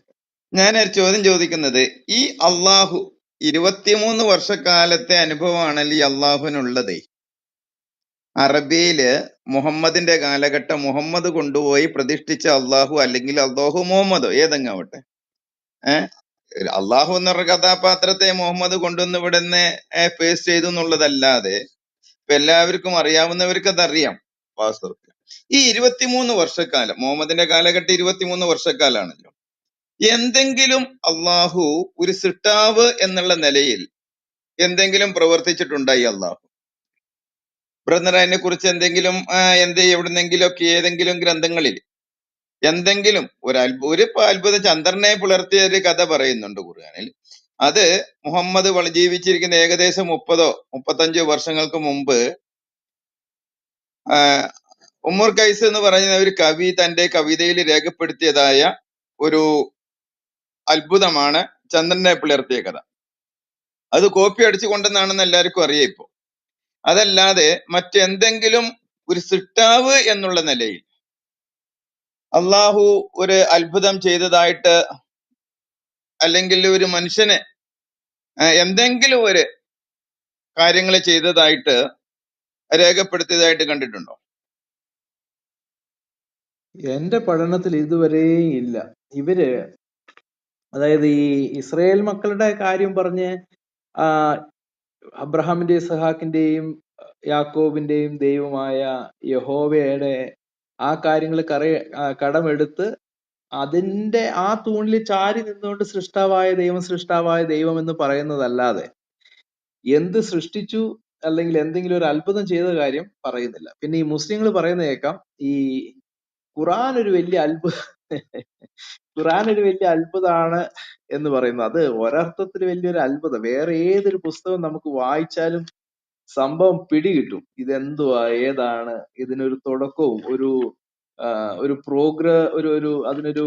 ഞാനൊരു ചോദ്യം ചോദിക്കുന്നത്, ഈ അള്ളാഹു 23 വർഷക്കാലത്തെ അനുഭവമാണല്ലോ ഈ അള്ളാഹുവിനുള്ളത്. അറബിയില് മുഹമ്മദിന്റെ കാലഘട്ടം മുഹമ്മദ് കൊണ്ടുപോയി പ്രതിഷ്ഠിച്ച അള്ളാഹു, അല്ലെങ്കിൽ അള്ളാഹു മുഹമ്മദോ ഏതെങ്ങാവട്ടെ. അള്ളാഹു എന്ന കഥാപാത്രത്തെ മുഹമ്മദ് കൊണ്ടുവന്ന് ഇവിടുന്ന് പേസ്റ്റ് ചെയ്തു എന്നുള്ളതല്ലാതെ ഇപ്പൊ എല്ലാവർക്കും അറിയാവുന്നവർക്ക് അതറിയാം വാസ്തവത്തിൽ. ഈ 23 വർഷക്കാലം, മുഹമ്മദിന്റെ കാലഘട്ടം 23 വർഷക്കാലാണല്ലോ. എന്തെങ്കിലും അള്ളാഹു ഒരു സൃഷ്ടാവ് എന്നുള്ള നിലയിൽ എന്തെങ്കിലും പ്രവർത്തിച്ചിട്ടുണ്ടായി അള്ളാഹു? ബ്രദർ അതിനെ കുറിച്ച് എന്തെങ്കിലും എവിടുന്നെങ്കിലും ഒക്കെ ഏതെങ്കിലും ഗ്രന്ഥങ്ങളിൽ എന്തെങ്കിലും ഒരു അത്ഭുത ചന്ദ്രനെ പുലർത്തിയ ഒരു കഥ പറയുന്നുണ്ട് ഖുർആനിൽ. അത് മുഹമ്മദ് ജീവിച്ചിരിക്കുന്ന ഏകദേശം 30-35 വർഷങ്ങൾക്ക് മുമ്പ് ഉമ്മർ കൈസ് എന്ന് പറയുന്ന ഒരു കവി തന്റെ കവിതയിൽ രേഖപ്പെടുത്തിയതായ ഒരു അത്ഭുതമാണ് ചന്ദ്രനെ പുലർത്തിയ കഥ. അത് കോപ്പി അടിച്ചു കൊണ്ടെന്നാണെന്ന് എല്ലാവർക്കും അറിയാം ഇപ്പോ. അതല്ലാതെ മറ്റെന്തെങ്കിലും ഒരു സൃഷ്ടാവ് എന്നുള്ള നിലയിൽ അള്ളാഹു ഒരു അത്ഭുതം ചെയ്തതായിട്ട്, അല്ലെങ്കിൽ ഒരു മനുഷ്യന് എന്തെങ്കിലും ഒരു കാര്യങ്ങൾ ചെയ്തതായിട്ട് രേഖപ്പെടുത്തിയതായിട്ട് കണ്ടിട്ടുണ്ടോ? എന്റെ പഠനത്തിൽ ഇതുവരെയും ഇല്ല. ഇവര്, അതായത് ഈ ഇസ്രായേൽ മക്കളുടെ കാര്യം പറഞ്ഞ് അബ്രഹാമിന്റെയും ഇസ്ഹാക്കിന്റെയും യാക്കോബിന്റെയും ദൈവമായ യഹോവയുടെ ആ കാര്യങ്ങൾ കടമെടുത്ത് അതിന്റെ ആ തൂണിൽ ചാരി നിന്നുകൊണ്ട് സൃഷ്ടാവായ ദൈവം എന്ന് പറയുന്നതല്ലാതെ എന്ത് സൃഷ്ടിച്ചു അല്ലെങ്കിൽ എന്തെങ്കിലും ഒരു അത്ഭുതം ചെയ്ത കാര്യം പറയുന്നില്ല. പിന്നെ ഈ മുസ്ലിങ്ങൾ പറയുന്ന കേൾക്കാം, ഈ ഖുറാൻ ഒരു വലിയ അത്ഭുതമാണ് എന്ന് പറയുന്നത്. അത് ഒരർത്ഥത്തിൽ വലിയൊരു അത്ഭുതം. വേറെ ഏതൊരു പുസ്തകം നമുക്ക് വായിച്ചാലും സംഭവം പിടികിട്ടും. ഇതെന്തുവാ, ഏതാണ്, ഇതിനൊരു തുടക്കവും ഒരു അതിനൊരു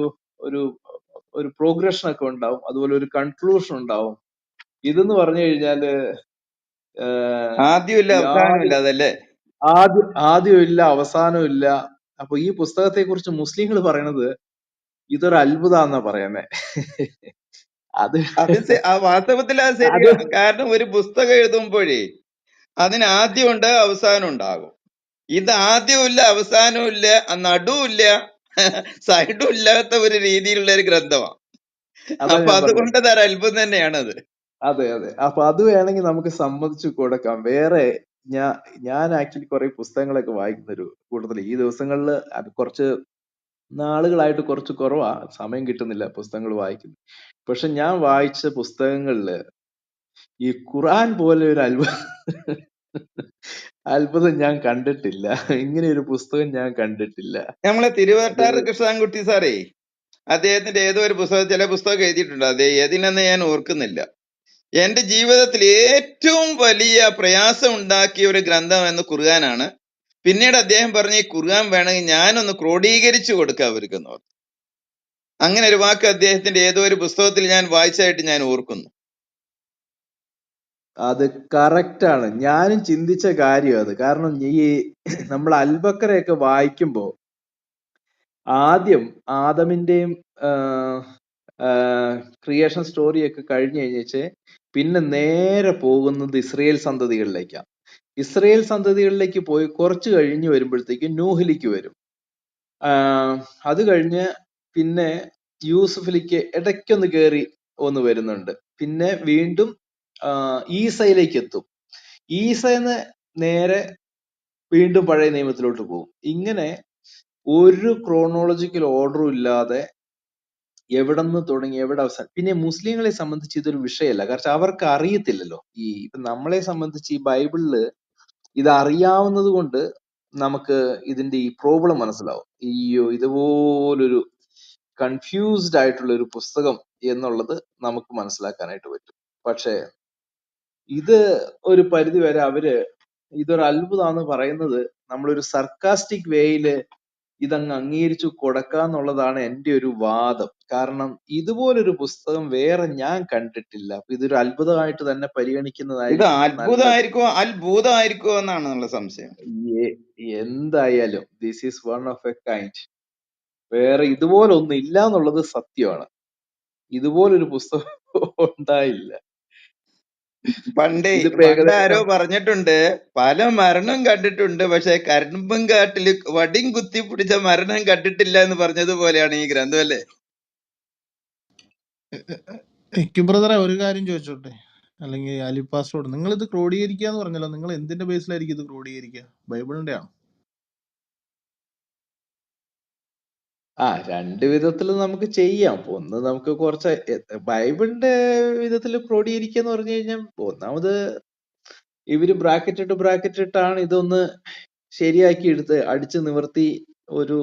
ഒരു പ്രോഗ്രഷൻ ഒക്കെ ഉണ്ടാവും, അതുപോലെ ഒരു കൺക്ലൂഷൻ ഉണ്ടാവും. ഇതെന്ന് പറഞ്ഞു കഴിഞ്ഞാല് ആദ്യമില്ല അവസാനമില്ല, അതല്ലേ? ആദ്യവും ഇല്ല, അവസാനവും ഇല്ല. അപ്പൊ ഈ പുസ്തകത്തെ കുറിച്ച് മുസ്ലിങ്ങൾ പറയണത് ഇതൊരു അത്ഭുതാന്നാ പറയുന്നേ. അത് വാസ്തവത്തിൽ അത് ശരിയാണ്. കാരണം ഒരു പുസ്തകം എഴുതുമ്പോഴേ അതിന് ആദ്യമുണ്ട്, അവസാനം ഉണ്ടാകും. ഇത് ആദ്യമില്ല, അവസാനവും ഇല്ല, നടുവില്ല, സൈഡും ഇല്ലാത്ത ഒരു രീതിയിലുള്ള ഒരു ഗ്രന്ഥമാണ്. അപ്പൊ അതുകൊണ്ട് ഒരു അത്ഭുതം തന്നെയാണത്. അതെ അതെ. അപ്പൊ അത് വേണമെങ്കിൽ നമുക്ക് സമ്മതിച്ചു കൊടുക്കാം. വേറെ ഞാൻ ആക്ച്വലി കുറെ പുസ്തകങ്ങളൊക്കെ വായിക്കുന്ന ഒരു കൂട്ടത്തില് ഈ ദിവസങ്ങളിൽ കുറച്ച് നാളുകളായിട്ട് കുറച്ച് കുറവാ, സമയം കിട്ടുന്നില്ല പുസ്തകങ്ങൾ വായിക്കുന്നത്. പക്ഷെ ഞാൻ വായിച്ച പുസ്തകങ്ങളില് ഈ ഖുർആൻ പോലെ ഒരു അത്ഭുതം ഞാൻ കണ്ടിട്ടില്ല. ഇങ്ങനെ ഒരു പുസ്തകം ഞാൻ കണ്ടിട്ടില്ല. നമ്മളെ തിരുവട്ടാറ് കൃഷ്ണൻകുട്ടി സാറേ, അദ്ദേഹത്തിന്റെ ഏതോ ഒരു പുസ്തകം, ചില പുസ്തകം എഴുതിയിട്ടുണ്ട്, അതേ ഏതിനെന്ന് ഞാൻ ഓർക്കുന്നില്ല. എന്റെ ജീവിതത്തിൽ ഏറ്റവും വലിയ പ്രയാസം ഉണ്ടാക്കിയ ഒരു ഗ്രന്ഥം എന്ന് ഖുർആനാണ്. പിന്നീട് അദ്ദേഹം പറഞ്ഞ ഈ ഖുർആൻ വേണമെങ്കിൽ ഞാനൊന്ന് ക്രോഡീകരിച്ചു കൊടുക്കാം അവർക്കെന്ന് പറഞ്ഞു. അങ്ങനെ ഒരു വാക്ക് അദ്ദേഹത്തിന്റെ ഏതോ ഒരു പുസ്തകത്തിൽ ഞാൻ വായിച്ചായിട്ട് ഞാൻ ഓർക്കുന്നു. അത് കറക്റ്റ് ആണ്. ഞാനും ചിന്തിച്ച കാര്യം അത്. കാരണം ഈ നമ്മൾ അൽബക്കറയൊക്കെ വായിക്കുമ്പോ ആദ്യം ആദമിന്റെയും ക്രിയേഷൻ സ്റ്റോറി ഒക്കെ കഴിഞ്ഞ് കഴിഞ്ഞേച്ച് പിന്നെ നേരെ പോകുന്നത് ഇസ്രയേൽ സന്തതികളിലേക്കാണ്. ഇസ്രയേൽ സന്തതികളിലേക്ക് പോയി കുറച്ച് കഴിഞ്ഞ് വരുമ്പോഴത്തേക്ക് നൂഹിലേക്ക് വരും. അത് കഴിഞ്ഞ് പിന്നെ യൂസുഫിലേക്ക് ഇടയ്ക്കൊന്ന് കയറി ഒന്ന് വരുന്നുണ്ട്. പിന്നെ വീണ്ടും ഈസയിലേക്ക് എത്തും. ഈസന്ന് നേരെ വീണ്ടും പഴയ നിയമത്തിലോട്ട് പോകും. ഇങ്ങനെ ഒരു ക്രോണോളജിക്കൽ ഓർഡറും ഇല്ലാതെ എവിടെ നിന്ന് തുടങ്ങി എവിടെ അവസാനം. പിന്നെ മുസ്ലിങ്ങളെ സംബന്ധിച്ച് ഇതൊരു വിഷയമല്ല, കാരണം അവർക്ക് അറിയത്തില്ലല്ലോ. ഇപ്പൊ നമ്മളെ സംബന്ധിച്ച് ഈ ബൈബിളില് ഇത് അറിയാവുന്നത് കൊണ്ട് നമുക്ക് ഇതിന്റെ ഈ പ്രോബ്ലം മനസ്സിലാവും. ഇതുപോലൊരു കൺഫ്യൂസ്ഡ് ആയിട്ടുള്ള ഒരു പുസ്തകം എന്നുള്ളത് നമുക്ക് മനസ്സിലാക്കാനായിട്ട് പറ്റും. പക്ഷെ ഇത് ഒരു പരിധി വരെ അവര് ഇതൊരു അത്ഭുതമാണെന്ന് പറയുന്നത് നമ്മളൊരു സർക്കാസ്റ്റിക് വേയില് ഇതങ്ങ് അംഗീകരിച്ചു കൊടുക്കാന്നുള്ളതാണ് എന്റെ ഒരു വാദം. കാരണം ഇതുപോലൊരു പുസ്തകം വേറെ ഞാൻ കണ്ടിട്ടില്ല. അപ്പൊ ഇതൊരു അത്ഭുതമായിട്ട് തന്നെ ഇത് പരിഗണിക്കുന്നതായിരിക്കും നല്ലത്. അത്ഭുതമായിരിക്കോ എന്നാണ് എന്നുള്ള സംശയം. എന്തായാലും this is one of A kind. വേറെ ഇതുപോലൊന്നും ഇല്ല എന്നുള്ളത് സത്യമാണ്. ഇതുപോലൊരു പുസ്തകം ഉണ്ടായില്ല. പണ്ട് ഇതിപ്പോ ആരോ ഏകദേശം പറഞ്ഞിട്ടുണ്ട്, പല മരണം കണ്ടിട്ടുണ്ട്, പക്ഷെ കരിമ്പും കാട്ടില് വടിയും കുത്തി പിടിച്ച മരണം കണ്ടിട്ടില്ല എന്ന് പറഞ്ഞതുപോലെയാണ് ഈ ഗ്രന്ഥം, അല്ലേ? ബ്രദറെ ഒരു കാര്യം ചോദിച്ചോട്ടെ, അല്ലെങ്കിൽ അലിപ്പാസ്റ്റോട്, നിങ്ങൾ ഇത് ക്രോഡീകരിക്കുക എന്ന് പറഞ്ഞല്ലോ, നിങ്ങൾ എന്തിന്റെ ബേസിലായിരിക്കും ഇത് ക്രോഡീകരിക്കുക? ബൈബിളിന്റെ ആണോ? രണ്ട് വിധത്തിൽ നമുക്ക് ചെയ്യാം. ഒന്ന് നമുക്ക് കുറച്ച് ബൈബിളിന്റെ വിധത്തിൽ ക്രോഡീകരിക്കുക എന്ന് പറഞ്ഞു കഴിഞ്ഞാൽ, ഒന്നാമത് ഇവര് ബ്രാക്കറ്റ് ഇട്ടാണ് ഇതൊന്ന് ശരിയാക്കി എടുത്ത് അടിച്ചു നിവർത്തി ഒരു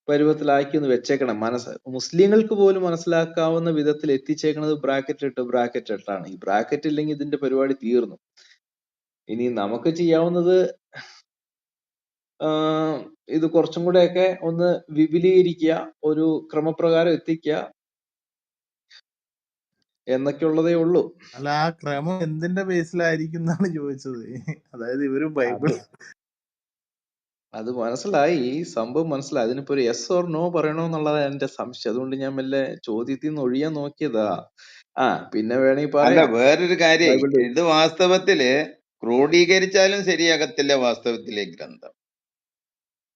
പരുവത്തിലാക്കി ഒന്ന് വെച്ചേക്കണം. മുസ്ലിങ്ങൾക്ക് പോലും മനസ്സിലാക്കാവുന്ന വിധത്തിൽ എത്തിച്ചേക്കണത് ബ്രാക്കറ്റ് ഇട്ടാണ്. ഈ ബ്രാക്കറ്റ് ഇല്ലെങ്കിൽ ഇതിന്റെ പരിപാടി തീർന്നു. ഇനി നമുക്ക് ചെയ്യാവുന്നത് ഇത് കുറച്ചും കൂടെയൊക്കെ ഒന്ന് വിപുലീകരിക്കുക, ഒരു ക്രമപ്രകാരം എത്തിക്കുക എന്നൊക്കെയുള്ളതേ ഉള്ളൂ. അല്ല, ആ ക്രമം എന്തിന്റെ ബേസിലായിരിക്കും എന്നാണ് ചോദിച്ചത്. അതായത് ഇവര് ബൈബിൾ അത് മനസ്സിലായി, ഈ സംഭവം മനസ്സിലായി. അതിനിപ്പോ ഒരു യെസ് ഓർ നോ പറയണോന്നുള്ളതാണ് എന്റെ സംശയം. അതുകൊണ്ട് ഞാൻ മെല്ലെ ചോദ്യത്തിൽ നിന്ന് ഒഴിയാൻ നോക്കിയതാ. പിന്നെ വേണമെങ്കിൽ അല്ല, പറയാം. വേറൊരു കാര്യം, ബൈബിളിൽ ഇത് വാസ്തവത്തില് ക്രോഡീകരിച്ചാലും ശരിയാകത്തില്ല വാസ്തവത്തിലെ ഗ്രന്ഥം.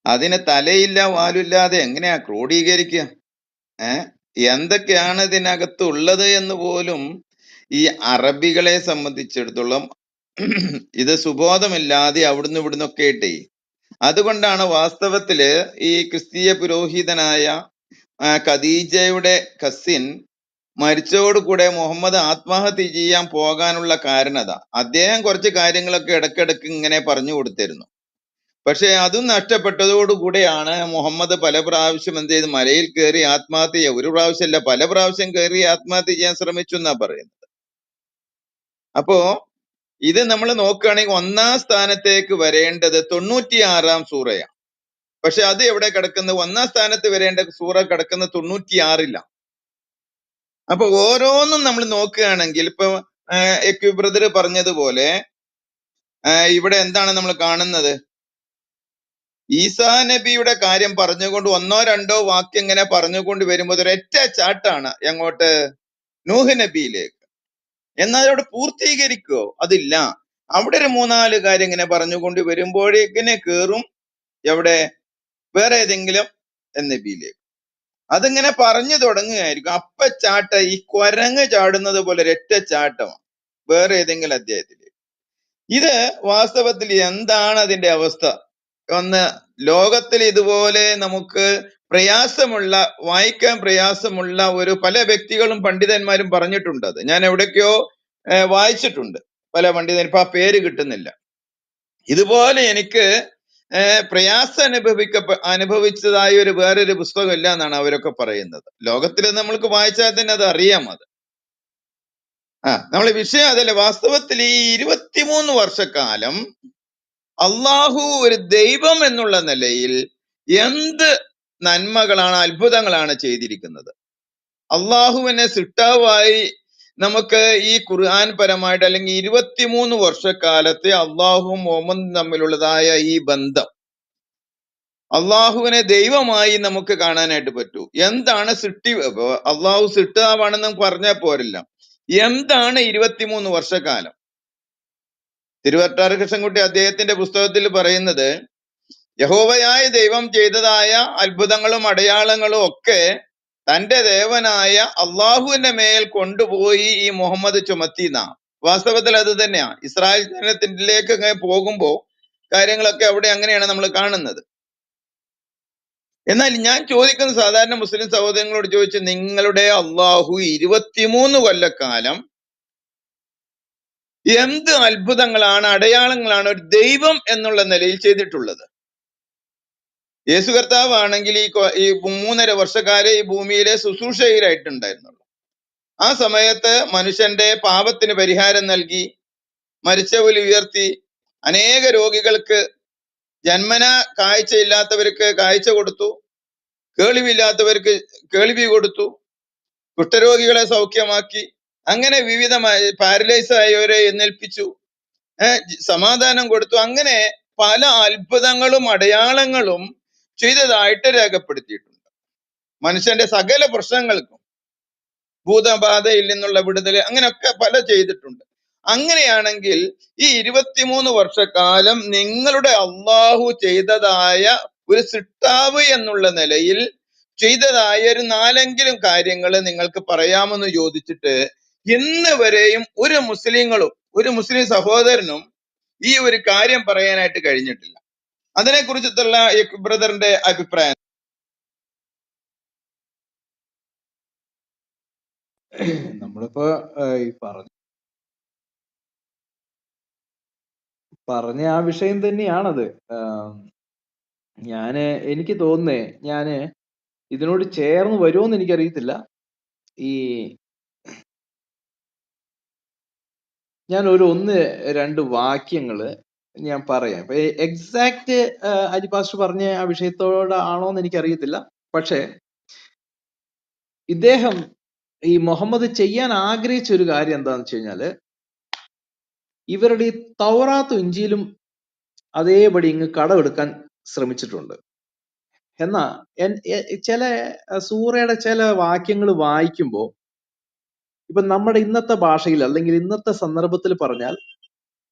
അതിന് തലയില്ല വാലില്ലാതെ എങ്ങനെയാ ക്രോഡീകരിക്കുക? എന്തൊക്കെയാണ് ഇതിനകത്ത് ഉള്ളത് എന്ന് പോലും ഈ അറബികളെ സംബന്ധിച്ചിടത്തോളം ഇത് സുബോധമില്ലാതെ അവിടുന്ന് ഇവിടുന്നൊക്കെ ഇട്ടേ. അതുകൊണ്ടാണ് വാസ്തവത്തില് ഈ ക്രിസ്തീയ പുരോഹിതനായ ഖദീജയുടെ കസിൻ മരിച്ചതോടുകൂടെ മുഹമ്മദ് ആത്മഹത്യ ചെയ്യാൻ പോകാനുള്ള കാരണത അദ്ദേഹം കുറച്ച് കാര്യങ്ങളൊക്കെ ഇടയ്ക്കിടയ്ക്ക് ഇങ്ങനെ പറഞ്ഞു കൊടുത്തിരുന്നു. പക്ഷെ അതും നഷ്ടപ്പെട്ടതോടുകൂടെയാണ് മുഹമ്മദ് പല പ്രാവശ്യം എന്ത് ചെയ്ത് മലയിൽ കയറി ആത്മഹത്യ ചെയ്യുക. ഒരു പ്രാവശ്യമല്ല, പല പ്രാവശ്യം കയറി ആത്മഹത്യ ചെയ്യാൻ ശ്രമിച്ചു എന്നാ പറയുന്നത്. അപ്പോ ഇത് നമ്മൾ നോക്കുകയാണെങ്കിൽ 1-ാം സ്ഥാനത്തേക്ക് വരേണ്ടത് 96-ാം സൂറയാണ്. പക്ഷെ അത് എവിടെ കിടക്കുന്നത്? 1-ാം സ്ഥാനത്ത് വരേണ്ട സൂറ കിടക്കുന്നത് 96-ലാണ്. അപ്പൊ ഓരോന്നും നമ്മൾ നോക്കുകയാണെങ്കിൽ ഇപ്പൊ എക്യു ബ്രദർ പറഞ്ഞതുപോലെ ഇവിടെ എന്താണ് നമ്മൾ കാണുന്നത്? ഈസാ നബിയുടെ കാര്യം പറഞ്ഞുകൊണ്ട് 1-2 വാക്യം ഇങ്ങനെ പറഞ്ഞുകൊണ്ട് വരുമ്പോൾ ഒരൊറ്റ ചാട്ടാണ് എങ്ങോട്ട്? നൂഹ് നബിയിലേക്ക്. എന്നാൽ അവിടെ പൂർത്തീകരിക്കുവോ? അതില്ല. അവിടെ ഒരു 3-4 കാര്യം ഇങ്ങനെ പറഞ്ഞുകൊണ്ട് വരുമ്പോഴേക്കിനെ കേറും എവിടെ? വേറെ ഏതെങ്കിലും നബിയിലേക്ക്. അതിങ്ങനെ പറഞ്ഞു തുടങ്ങുകയായിരിക്കും. അപ്പ ചാട്ട ഈ കുരങ്ങ് ചാടുന്നത് പോലെ ഒരൊറ്റ ചാട്ടമാണ് വേറെ ഏതെങ്കിലും അധ്യായത്തിലേക്ക്. ഇത് വാസ്തവത്തിൽ എന്താണ് അതിന്റെ അവസ്ഥ? ഒന്ന്, ലോകത്തിൽ ഇതുപോലെ നമുക്ക് പ്രയാസമുള്ള, വായിക്കാൻ പ്രയാസമുള്ള ഒരു പല വ്യക്തികളും പണ്ഡിതന്മാരും പറഞ്ഞിട്ടുണ്ട്. അത് ഞാൻ എവിടേക്കോ വായിച്ചിട്ടുണ്ട്. പല പണ്ഡിതൻ, ഇപ്പൊ ആ പേര് കിട്ടുന്നില്ല. ഇതുപോലെ എനിക്ക് പ്രയാസം അനുഭവിച്ചതായ ഒരു വേറൊരു പുസ്തകം ഇല്ല എന്നാണ് അവരൊക്കെ പറയുന്നത്. ലോകത്തിൽ നമ്മൾക്ക് വായിച്ചാൽ തന്നെ അത് അറിയാം. അത് നമ്മളെ വിഷയം അതല്ല. വാസ്തവത്തിൽ ഈ 23 വർഷക്കാലം അള്ളാഹു ഒരു ദൈവം എന്നുള്ള നിലയിൽ എന്ത് നന്മകളാണ്, അത്ഭുതങ്ങളാണ് ചെയ്തിരിക്കുന്നത്. അള്ളാഹുവിനെ സിട്ടാവായി നമുക്ക് ഈ ഖുർആൻ പരമായിട്ട്, അല്ലെങ്കിൽ 23 വർഷക്കാലത്തെ അള്ളാഹുവും മുഹമ്മദും തമ്മിലുള്ളതായ ഈ ബന്ധം, അള്ളാഹുവിനെ ദൈവമായി നമുക്ക് കാണാനായിട്ട് പറ്റൂ. എന്താണ് അള്ളാഹു സിട്ടാവാണെന്ന് പറഞ്ഞാൽ പോരല്ല. എന്താണ് 23 വർഷക്കാലം? തിരുവട്ടാർ കൃഷ്ണൻകുട്ടി അദ്ദേഹത്തിന്റെ പുസ്തകത്തിൽ പറയുന്നത്, യഹോവയായ ദൈവം ചെയ്തതായ അത്ഭുതങ്ങളും അടയാളങ്ങളും ഒക്കെ തന്റെ ദേവനായ അള്ളാഹുവിന്റെ മേൽ കൊണ്ടുപോയി ഈ മുഹമ്മദ് ചുമത്തിന. വാസ്തവത്തിൽ അത് തന്നെയാ. ഇസ്രായേൽ ജനത്തിലേക്ക് പോകുമ്പോ കാര്യങ്ങളൊക്കെ അവിടെ അങ്ങനെയാണ് നമ്മൾ കാണുന്നത്. എന്നാൽ ഞാൻ ചോദിക്കുന്ന സാധാരണ മുസ്ലിം സഹോദരങ്ങളോട് ചോദിച്ചു, നിങ്ങളുടെ അള്ളാഹു 23 കൊല്ലക്കാലം എന്ത് അത്ഭുതങ്ങളാണ്, അടയാളങ്ങളാണ് ഒരു ദൈവം എന്നുള്ള നിലയിൽ ചെയ്തിട്ടുള്ളത്? യേശു കർത്താവ് ആണെങ്കിൽ ഈ 3.5 വർഷക്കാലം ഈ ഭൂമിയിലെ ശുശ്രൂഷകരായിട്ടുണ്ടായിരുന്നുള്ളൂ. ആ സമയത്ത് മനുഷ്യന്റെ പാപത്തിന് പരിഹാരം നൽകി, മരിച്ചവരെ ഉയർത്തി, അനേക രോഗികൾക്ക്, ജന്മന കാഴ്ചയില്ലാത്തവർക്ക് കാഴ്ച കൊടുത്തു, കേൾവിയില്ലാത്തവർക്ക് കേൾവി കൊടുത്തു, കുഷ്ഠരോഗികളെ സൗഖ്യമാക്കി, അങ്ങനെ വിവിധമായ പാരലൈസ് ആയവരെ എഴുന്നേൽപ്പിച്ചു, സമാധാനം കൊടുത്തു. അങ്ങനെ പല അത്ഭുതങ്ങളും അടയാളങ്ങളും ചെയ്തതായിട്ട് രേഖപ്പെടുത്തിയിട്ടുണ്ട്. മനുഷ്യന്റെ സകല പ്രശ്നങ്ങൾക്കും, ഭൂതബാധയിൽ നിന്നുള്ള വിടുതല്, അങ്ങനെയൊക്കെ പല ചെയ്തിട്ടുണ്ട്. അങ്ങനെയാണെങ്കിൽ ഈ 23 വർഷക്കാലം നിങ്ങളുടെ അള്ളാഹു ചെയ്തതായ ഒരു സൃഷ്ടാവ് എന്നുള്ള നിലയിൽ ചെയ്തതായ ഒരു 4 കാര്യങ്ങൾ നിങ്ങൾക്ക് പറയാമെന്ന് ചോദിച്ചിട്ട് ഇന്ന് വരെയും ഒരു മുസ്ലിങ്ങളും ഒരു മുസ്ലിം സഹോദരനും ഈ ഒരു കാര്യം പറയാനായിട്ട് കഴിഞ്ഞിട്ടില്ല. അതിനെ കുറിച്ചിട്ടുള്ള ബ്രദറിന്റെ അഭിപ്രായം? നമ്മളിപ്പോ ഈ പറഞ്ഞ ആ വിഷയം തന്നെയാണത്. എനിക്ക് തോന്നുന്നേ ഇതിനോട് ചേർന്ന് വരുമോന്ന് എനിക്കറിയത്തില്ല. ഈ ഞാൻ ഒരു 1-2 വാക്യങ്ങള് ഞാൻ പറയാം. ഇപ്പൊ എക്സാക്ട് അജിപാസ്റ്റർ പറഞ്ഞ ആ വിഷയത്തോട് ആണോന്ന് എനിക്കറിയത്തില്ല. പക്ഷെ ഇദ്ദേഹം ഈ മുഹമ്മദ് ചെയ്യാൻ ആഗ്രഹിച്ച ഒരു കാര്യം എന്താന്ന് വെച്ച് കഴിഞ്ഞാല്, ഇവരുടെ ഈ തൗറാത്തും ഇഞ്ചിയിലും അതേപടി ഇങ്ങ് കടമെടുക്കാൻ ശ്രമിച്ചിട്ടുണ്ട്. എന്നാ ചില സൂറയുടെ ചില വാക്യങ്ങൾ വായിക്കുമ്പോ, ഇപ്പൊ നമ്മുടെ ഇന്നത്തെ ഭാഷയിൽ അല്ലെങ്കിൽ ഇന്നത്തെ സന്ദർഭത്തിൽ പറഞ്ഞാൽ,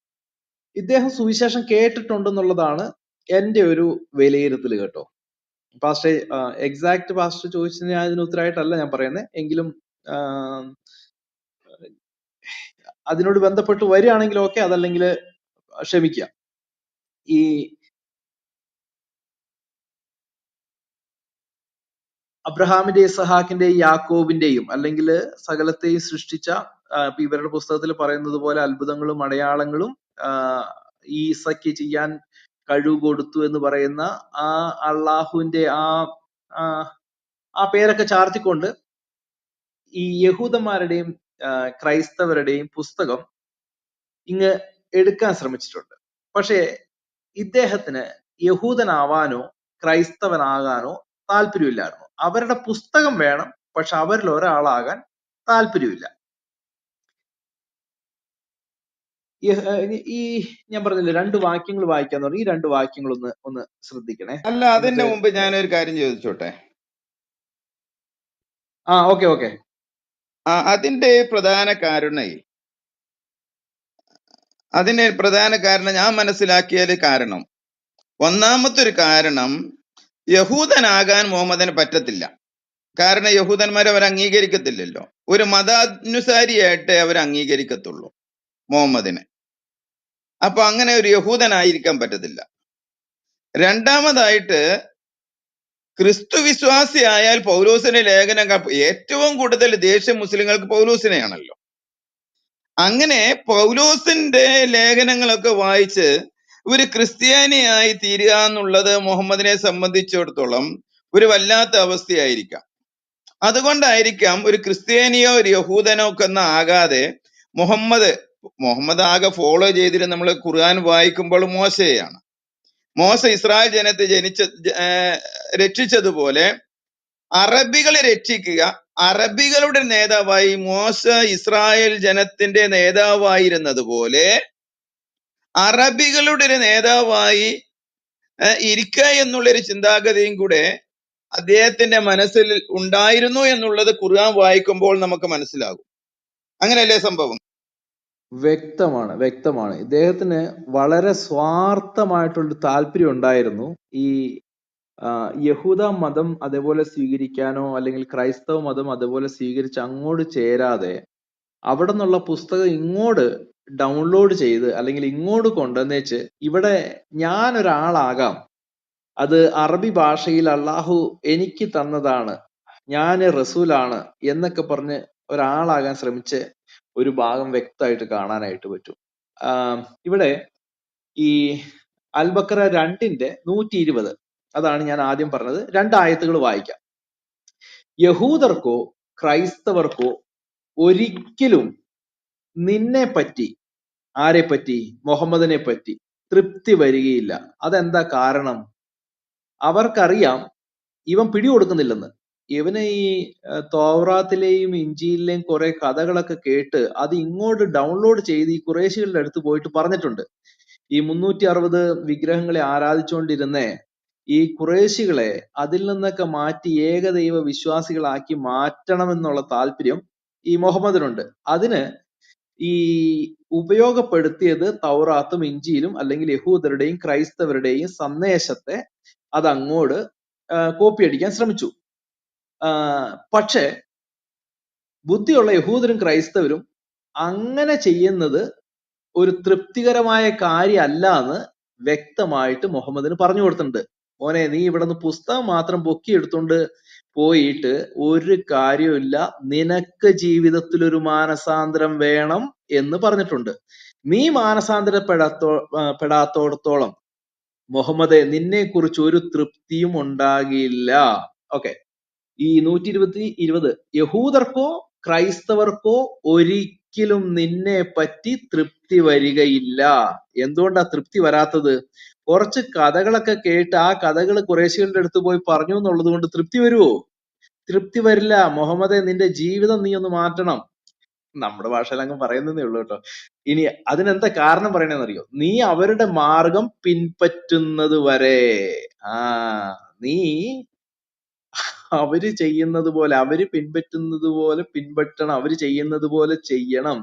ഇദ്ദേഹം സുവിശേഷം കേട്ടിട്ടുണ്ടെന്നുള്ളതാണ് എന്റെ ഒരു വിലയിരുത്തൽ കേട്ടോ. പാസ്റ്റർ എക്സാക്ട് പാസ്റ്റർ ചോദിച്ചതിന് ഞാൻ ഇതിന് ഉത്തരമായിട്ടല്ല ഞാൻ പറയുന്നത്, എങ്കിലും അതിനോട് ബന്ധപ്പെട്ട് വരികയാണെങ്കിൽ ഓക്കെ, അതല്ലെങ്കിൽ ക്ഷമിക്കുക. ഈ അബ്രഹാമിന്റെയും ഇസഹാക്കിന്റെയും യാക്കോബിന്റെയും അല്ലെങ്കിൽ സകലത്തെയും സൃഷ്ടിച്ച ഇപ്പൊ ഇവരുടെ പുസ്തകത്തിൽ പറയുന്നത് പോലെ അത്ഭുതങ്ങളും അടയാളങ്ങളും ഈസയ്ക്ക് ചെയ്യാൻ കഴിവ് കൊടുത്തു എന്ന് പറയുന്ന ആ അള്ളാഹുവിന്റെ ആ പേരൊക്കെ ചാർത്തിക്കൊണ്ട് ഈ യഹൂദന്മാരുടെയും ക്രൈസ്തവരുടെയും പുസ്തകം ഇങ്ങ് എടുക്കാൻ ശ്രമിച്ചിട്ടുണ്ട്. പക്ഷേ ഇദ്ദേഹത്തിന് യഹൂദനാവാനോ ക്രൈസ്തവനാകാനോ താല്പര്യമില്ലായിരുന്നു. അവരുടെ പുസ്തകം വേണം, പക്ഷെ അവരിൽ ഒരാളാകാൻ താല്പര്യമില്ല. ഈ ഞാൻ പറഞ്ഞില്ലേ 2 വാക്യങ്ങൾ വായിക്കാൻ തുടങ്ങി. ഈ 2 വാക്യങ്ങൾ ഒന്ന് ശ്രദ്ധിക്കണേ. അല്ല, അതിന്റെ മുമ്പ് ഞാനൊരു കാര്യം ചോദിച്ചോട്ടെ? ഓക്കെ. അതിന്റെ പ്രധാന കാരണം ഞാൻ മനസ്സിലാക്കിയത്, കാരണം ഒന്നാമത്തെ ഒരു കാരണം, യഹൂദനാകാൻ മുഹമ്മദിന് പറ്റത്തില്ല. കാരണം യഹൂദന്മാരെ അവർ അംഗീകരിക്കത്തില്ലല്ലോ. ഒരു മതാനുസാരിയായിട്ട് അവർ അംഗീകരിക്കത്തുള്ളൂ മുഹമ്മദിനെ. അപ്പൊ അങ്ങനെ ഒരു യഹൂദനായിരിക്കാൻ പറ്റത്തില്ല. രണ്ടാമതായിട്ട്, ക്രിസ്തു വിശ്വാസിയായാൽ പൗലോസിന്റെ ലേഖനം ഏറ്റവും കൂടുതൽ ദേഷ്യം മുസ്ലിങ്ങൾക്ക് പൗലോസിനെയാണല്ലോ. അങ്ങനെ പൗലോസിന്റെ ലേഖനങ്ങളൊക്കെ വായിച്ച് ഒരു ക്രിസ്ത്യാനിയായി തീരുക എന്നുള്ളത് മുഹമ്മദിനെ സംബന്ധിച്ചിടത്തോളം ഒരു വല്ലാത്ത അവസ്ഥയായിരിക്കാം. അതുകൊണ്ടായിരിക്കാം ഒരു ക്രിസ്ത്യാനിയോ ഒരു യഹൂദനോ ഒക്കെ ആകാതെ മുഹമ്മദ് ആകെ ഫോളോ ചെയ്തിട്ട് നമ്മൾ ഖുർആൻ വായിക്കുമ്പോൾ മോശയാണ്. മോശ ഇസ്രായേൽ ജനത്തെ രക്ഷിച്ചതുപോലെ അറബികളെ രക്ഷിക്കുക. അറബികളുടെ നേതാവായി മോശ ഇസ്രായേൽ ജനത്തിന്റെ നേതാവായിരുന്നത് പോലെ അറബികളുടെ ഒരു നേതാവായി ഇരിക്കുക എന്നുള്ളൊരു ചിന്താഗതിയും കൂടെ അദ്ദേഹത്തിന്റെ മനസ്സിൽ ഉണ്ടായിരുന്നു എന്നുള്ളത് ഖുർആൻ വായിക്കുമ്പോൾ നമുക്ക് മനസ്സിലാകും. അങ്ങനെയല്ലേ സംഭവം? വ്യക്തമാണ്, വ്യക്തമാണ്. ഇദ്ദേഹത്തിന് വളരെ സ്വാർത്ഥമായിട്ടുള്ളൊരു താല്പര്യം ഉണ്ടായിരുന്നു. ഈ യഹൂദ മതം അതേപോലെ സ്വീകരിക്കാനോ അല്ലെങ്കിൽ ക്രൈസ്തവ മതം അതേപോലെ സ്വീകരിച്ച് അങ്ങോട്ട് ചേരാതെ അവിടെ നിന്നുള്ള പുസ്തകം ഇങ്ങോട്ട് ഡൗൺലോഡ് ചെയ്ത് അല്ലെങ്കിൽ ഇങ്ങോട്ട് കൊണ്ടുവന്നേച്ച് ഇവിടെ ഞാനൊരാളാകാം, അത് അറബി ഭാഷയിൽ അള്ളാഹു എനിക്ക് തന്നതാണ്, ഞാൻ റസൂലാണ് എന്നൊക്കെ പറഞ്ഞ് ഒരാളാകാൻ ശ്രമിച്ച് ഒരു ഭാഗം വ്യക്തമായിട്ട് കാണാനായിട്ട് പറ്റും. ഇവിടെ ഈ അൽബക്കറ 2:120 അതാണ് ഞാൻ ആദ്യം പറഞ്ഞത്. 2 ആയത്തുകൾ വായിക്കാം. യഹൂദർക്കോ ക്രൈസ്തവർക്കോ ഒരിക്കലും നിന്നെ പറ്റി, ആരെ പറ്റി? മുഹമ്മദിനെ പറ്റി തൃപ്തി വരികയില്ല. അതെന്താ കാരണം? അവർക്കറിയാം ഇവൻ പിടികൊടുക്കുന്നില്ലെന്ന്. ഇവന് ഈ തൗറാത്തിലെയും ഇഞ്ചിയിലെയും കുറെ കഥകളൊക്കെ കേട്ട് അത് ഇങ്ങോട്ട് ഡൗൺലോഡ് ചെയ്ത് ഈ ഖുറേശികളുടെ അടുത്ത് പോയിട്ട് പറഞ്ഞിട്ടുണ്ട്. ഈ 360 വിഗ്രഹങ്ങളെ ആരാധിച്ചുകൊണ്ടിരുന്ന ഈ ഖുറേശികളെ അതിൽ നിന്നൊക്കെ മാറ്റി ഏകദൈവ വിശ്വാസികളാക്കി മാറ്റണമെന്നുള്ള താല്പര്യം ഈ മുഹമ്മദിനുണ്ട്. അതിന് ഈ ഉപയോഗപ്പെടുത്തിയത് തൗറാത്തും ഇഞ്ചിയിലും അല്ലെങ്കിൽ യഹൂദരുടെയും ക്രൈസ്തവരുടെയും സന്ദേശത്തെ അത് അങ്ങോട്ട് കോപ്പി അടിക്കാൻ ശ്രമിച്ചു. പക്ഷെ ബുദ്ധിയുള്ള യഹൂദരും ക്രൈസ്തവരും അങ്ങനെ ചെയ്യുന്നത് ഒരു തൃപ്തികരമായ കാര്യമല്ല എന്ന് വ്യക്തമായിട്ട് മുഹമ്മദിന് പറഞ്ഞു കൊടുത്തിട്ടുണ്ട്. മോനെ, നീ ഇവിടെ നിന്ന് പുസ്തകം മാത്രം പൊക്കി എടുത്തോണ്ട് പോയിട്ട് ഒരു കാര്യമില്ല, നിനക്ക് ജീവിതത്തിൽ ഒരു മാനസാന്തരം വേണം എന്ന് പറഞ്ഞിട്ടുണ്ട്. നീ മാനസാന്തരപ്പെടാത്തോടത്തോളം മുഹമ്മദെ നിന്നെ കുറിച്ച് ഒരു തൃപ്തിയും ഉണ്ടാകില്ല. ഓക്കെ, ഈ 120 യഹൂദർക്കോ ക്രൈസ്തവർക്കോ ഒരിക്കലും നിന്നെ പറ്റി തൃപ്തി വരികയില്ല. എന്തുകൊണ്ടാ തൃപ്തി വരാത്തത്? കുറച്ച് കഥകളൊക്കെ കേട്ട് ആ കഥകൾ ഖുറേശികളുടെ അടുത്ത് പോയി പറഞ്ഞു എന്നുള്ളത് കൊണ്ട് തൃപ്തി വരുവോ? തൃപ്തി വരില്ല. മുഹമ്മദെ നിന്റെ ജീവിതം നീ ഒന്ന് മാറ്റണം. നമ്മുടെ ഭാഷയിൽ അങ്ങ് പറയുന്നതേ ഉള്ളൂ കേട്ടോ. ഇനി അതിനെന്താ കാരണം പറയണെന്നറിയോ? നീ അവരുടെ മാർഗം പിൻപറ്റുന്നത് വരെ. നീ അവര് ചെയ്യുന്നത് പോലെ, അവര് പിൻപറ്റുന്നത് പോലെ പിൻപറ്റണം, അവര് ചെയ്യുന്നത് പോലെ ചെയ്യണം.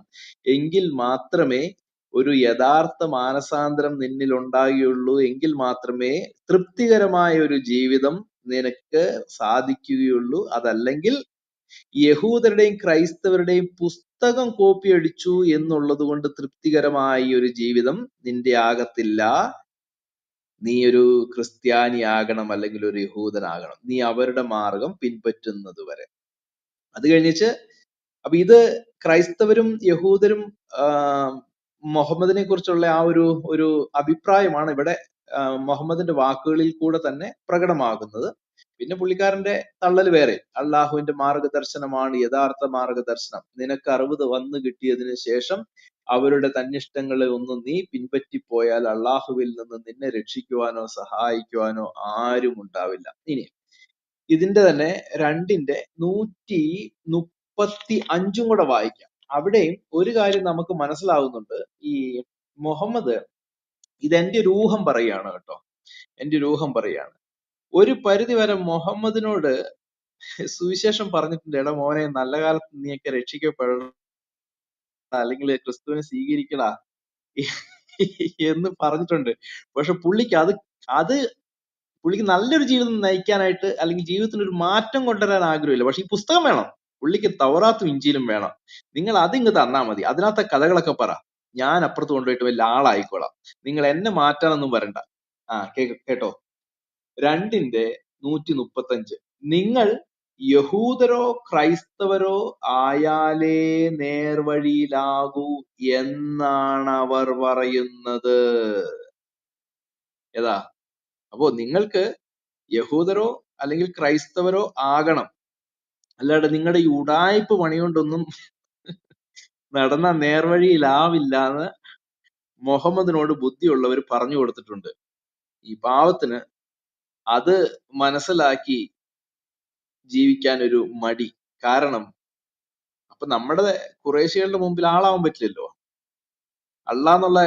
എങ്കിൽ മാത്രമേ ഒരു യഥാർത്ഥ മാനസാന്തരം നിന്നിൽ ഉണ്ടാകുകയുള്ളൂ. എങ്കിൽ മാത്രമേ തൃപ്തികരമായ ഒരു ജീവിതം നിനക്ക് സാധിക്കുകയുള്ളൂ. അതല്ലെങ്കിൽ യഹൂദരുടെയും ക്രൈസ്തവരുടെയും പുസ്തകം കോപ്പി അടിച്ചു എന്നുള്ളത് കൊണ്ട് തൃപ്തികരമായ ഒരു ജീവിതം നിന്റെ ആകത്തില്ല. നീ ഒരു ക്രിസ്ത്യാനിയാകണം അല്ലെങ്കിൽ ഒരു യഹൂദനാകണം, നീ അവരുടെ മാർഗം പിൻപറ്റുന്നത് വരെ. അത് കഴിഞ്ഞിട്ട് അപ്പൊ ഇത് ക്രൈസ്തവരും യഹൂദരും മുഹമ്മദിനെ കുറിച്ചുള്ള ആ ഒരു അഭിപ്രായമാണ് ഇവിടെ മുഹമ്മദിന്റെ വാക്കുകളിൽ കൂടെ തന്നെ പ്രകടമാകുന്നത്. പിന്നെ പുള്ളിക്കാരന്റെ തള്ളൽ വേറെ. അള്ളാഹുവിന്റെ മാർഗദർശനമാണ് യഥാർത്ഥ മാർഗദർശനം. നിനക്ക് അറിവ് വന്നു കിട്ടിയതിന് ശേഷം അവരുടെ തന്നിഷ്ടങ്ങളെ ഒന്നും നീ പിൻപറ്റിപ്പോയാൽ അള്ളാഹുവിൽ നിന്ന് നിന്നെ രക്ഷിക്കുവാനോ സഹായിക്കുവാനോ ആരും ഉണ്ടാവില്ല. ഇനി ഇതിന്റെ തന്നെ 2:135 കൂടെ വായിക്കാം. അവിടെയും ഒരു കാര്യം നമുക്ക് മനസ്സിലാവുന്നുണ്ട്. ഈ മുഹമ്മദ്, ഇതെന്റെ ഒരു ഊഹം പറയാണ് കേട്ടോ, എന്റെ ഒരു ഊഹം പറയാണ്. ഒരു പരിധി വരെ മുഹമ്മദിനോട് സുവിശേഷം പറഞ്ഞിട്ടുണ്ട്, എടാ മോനെ നല്ല കാലത്ത് നീയൊക്കെ രക്ഷിക്കപ്പെടണം, അല്ലെങ്കിൽ ക്രിസ്തുവിനെ സ്വീകരിക്കടാ എന്ന് പറഞ്ഞിട്ടുണ്ട്. പക്ഷെ പുള്ളിക്ക് പുള്ളിക്ക് നല്ലൊരു ജീവിതം നയിക്കാനായിട്ട് അല്ലെങ്കിൽ ജീവിതത്തിന് ഒരു മാറ്റം കൊണ്ടുവരാൻ ആഗ്രഹമില്ല. പക്ഷെ ഈ പുസ്തകം വേണം പുള്ളിക്ക്. തൗറാത്തും ഇഞ്ചിയിലും വേണം. നിങ്ങൾ അതിങ്ങ് തന്നാ മതി. അതിനകത്തെ കഥകളൊക്കെ പറ, ഞാൻ അപ്പുറത്ത് കൊണ്ടുപോയിട്ട് വലിയ ആളായിക്കോളാം, നിങ്ങൾ എന്നെ മാറ്റാനൊന്നും വരണ്ട. കേട്ടോ, 2:135 നിങ്ങൾ യഹൂദരോ ക്രൈസ്തവരോ ആയാലേ നേർവഴിയിലാകൂ എന്നാണ് അവർ പറയുന്നത്. ഏതാ? അപ്പോ നിങ്ങൾക്ക് യഹൂദരോ അല്ലെങ്കിൽ ക്രൈസ്തവരോ ആകണം, അല്ലാണ്ട് നിങ്ങളുടെ ഈ ഉടായ്പ പണി കൊണ്ടൊന്നും നടന്ന നേർവഴിയിലാവില്ല എന്ന് മുഹമ്മദിനോട് ബുദ്ധിയുള്ളവർ പറഞ്ഞു കൊടുത്തിട്ടുണ്ട്. ഈ പാവത്തിന് അത് മനസ്സിലാക്കി ജീവിക്കാൻ ഒരു മടി. കാരണം അപ്പൊ നമ്മുടെ ഖുറേശികളുടെ മുമ്പിൽ ആളാവാൻ പറ്റില്ലല്ലോ. അള്ളാന്നുള്ള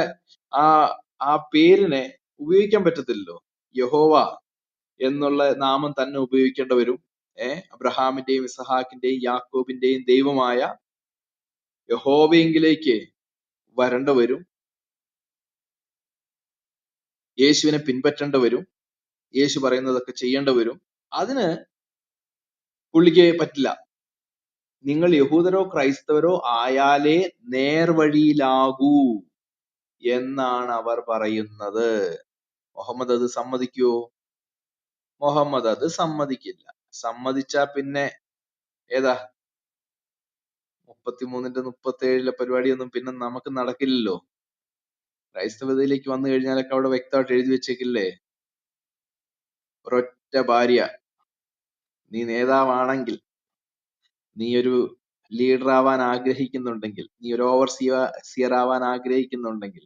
ആ പേരിനെ ഉപയോഗിക്കാൻ പറ്റത്തില്ലല്ലോ. യഹോവ എന്നുള്ള നാമം തന്നെ ഉപയോഗിക്കേണ്ടി വരും. അബ്രഹാമിന്റെയും ഇസഹാക്കിന്റെയും യാക്കോബിന്റെയും ദൈവമായ യഹോവയെങ്കിലേക്ക് വരേണ്ട വരും, യേശുവിനെ പിൻപറ്റേണ്ട വരും, യേശു പറയുന്നതൊക്കെ ചെയ്യേണ്ട വരും. അതിന് പുള്ളിക്ക് പറ്റില്ല. നിങ്ങൾ യഹൂദരോ ക്രൈസ്തവരോ ആയാലേ നേർവഴിയിലാകൂ എന്നാണ് അവർ പറയുന്നത്. മുഹമ്മദ് അത് സമ്മതിക്കുവോ? മുഹമ്മദ് അത് സമ്മതിക്കില്ല. സമ്മതിച്ചാ പിന്നെ ഏതാ 33-37 പരിപാടിയൊന്നും പിന്നെ നമുക്ക് നടക്കില്ലല്ലോ. ക്രൈസ്തവതയിലേക്ക് വന്നു കഴിഞ്ഞാലൊക്കെ അവിടെ വ്യക്തമായിട്ട് എഴുതി വെച്ചേക്കില്ലേ, ഒരൊറ്റ ഭാര്യ. നീ നേതാവാണെങ്കിൽ, നീ ഒരു ലീഡർ ആവാൻ ആഗ്രഹിക്കുന്നുണ്ടെങ്കിൽ, നീ ഒരു ഓവർസിയർ ആവാൻ ആഗ്രഹിക്കുന്നുണ്ടെങ്കിൽ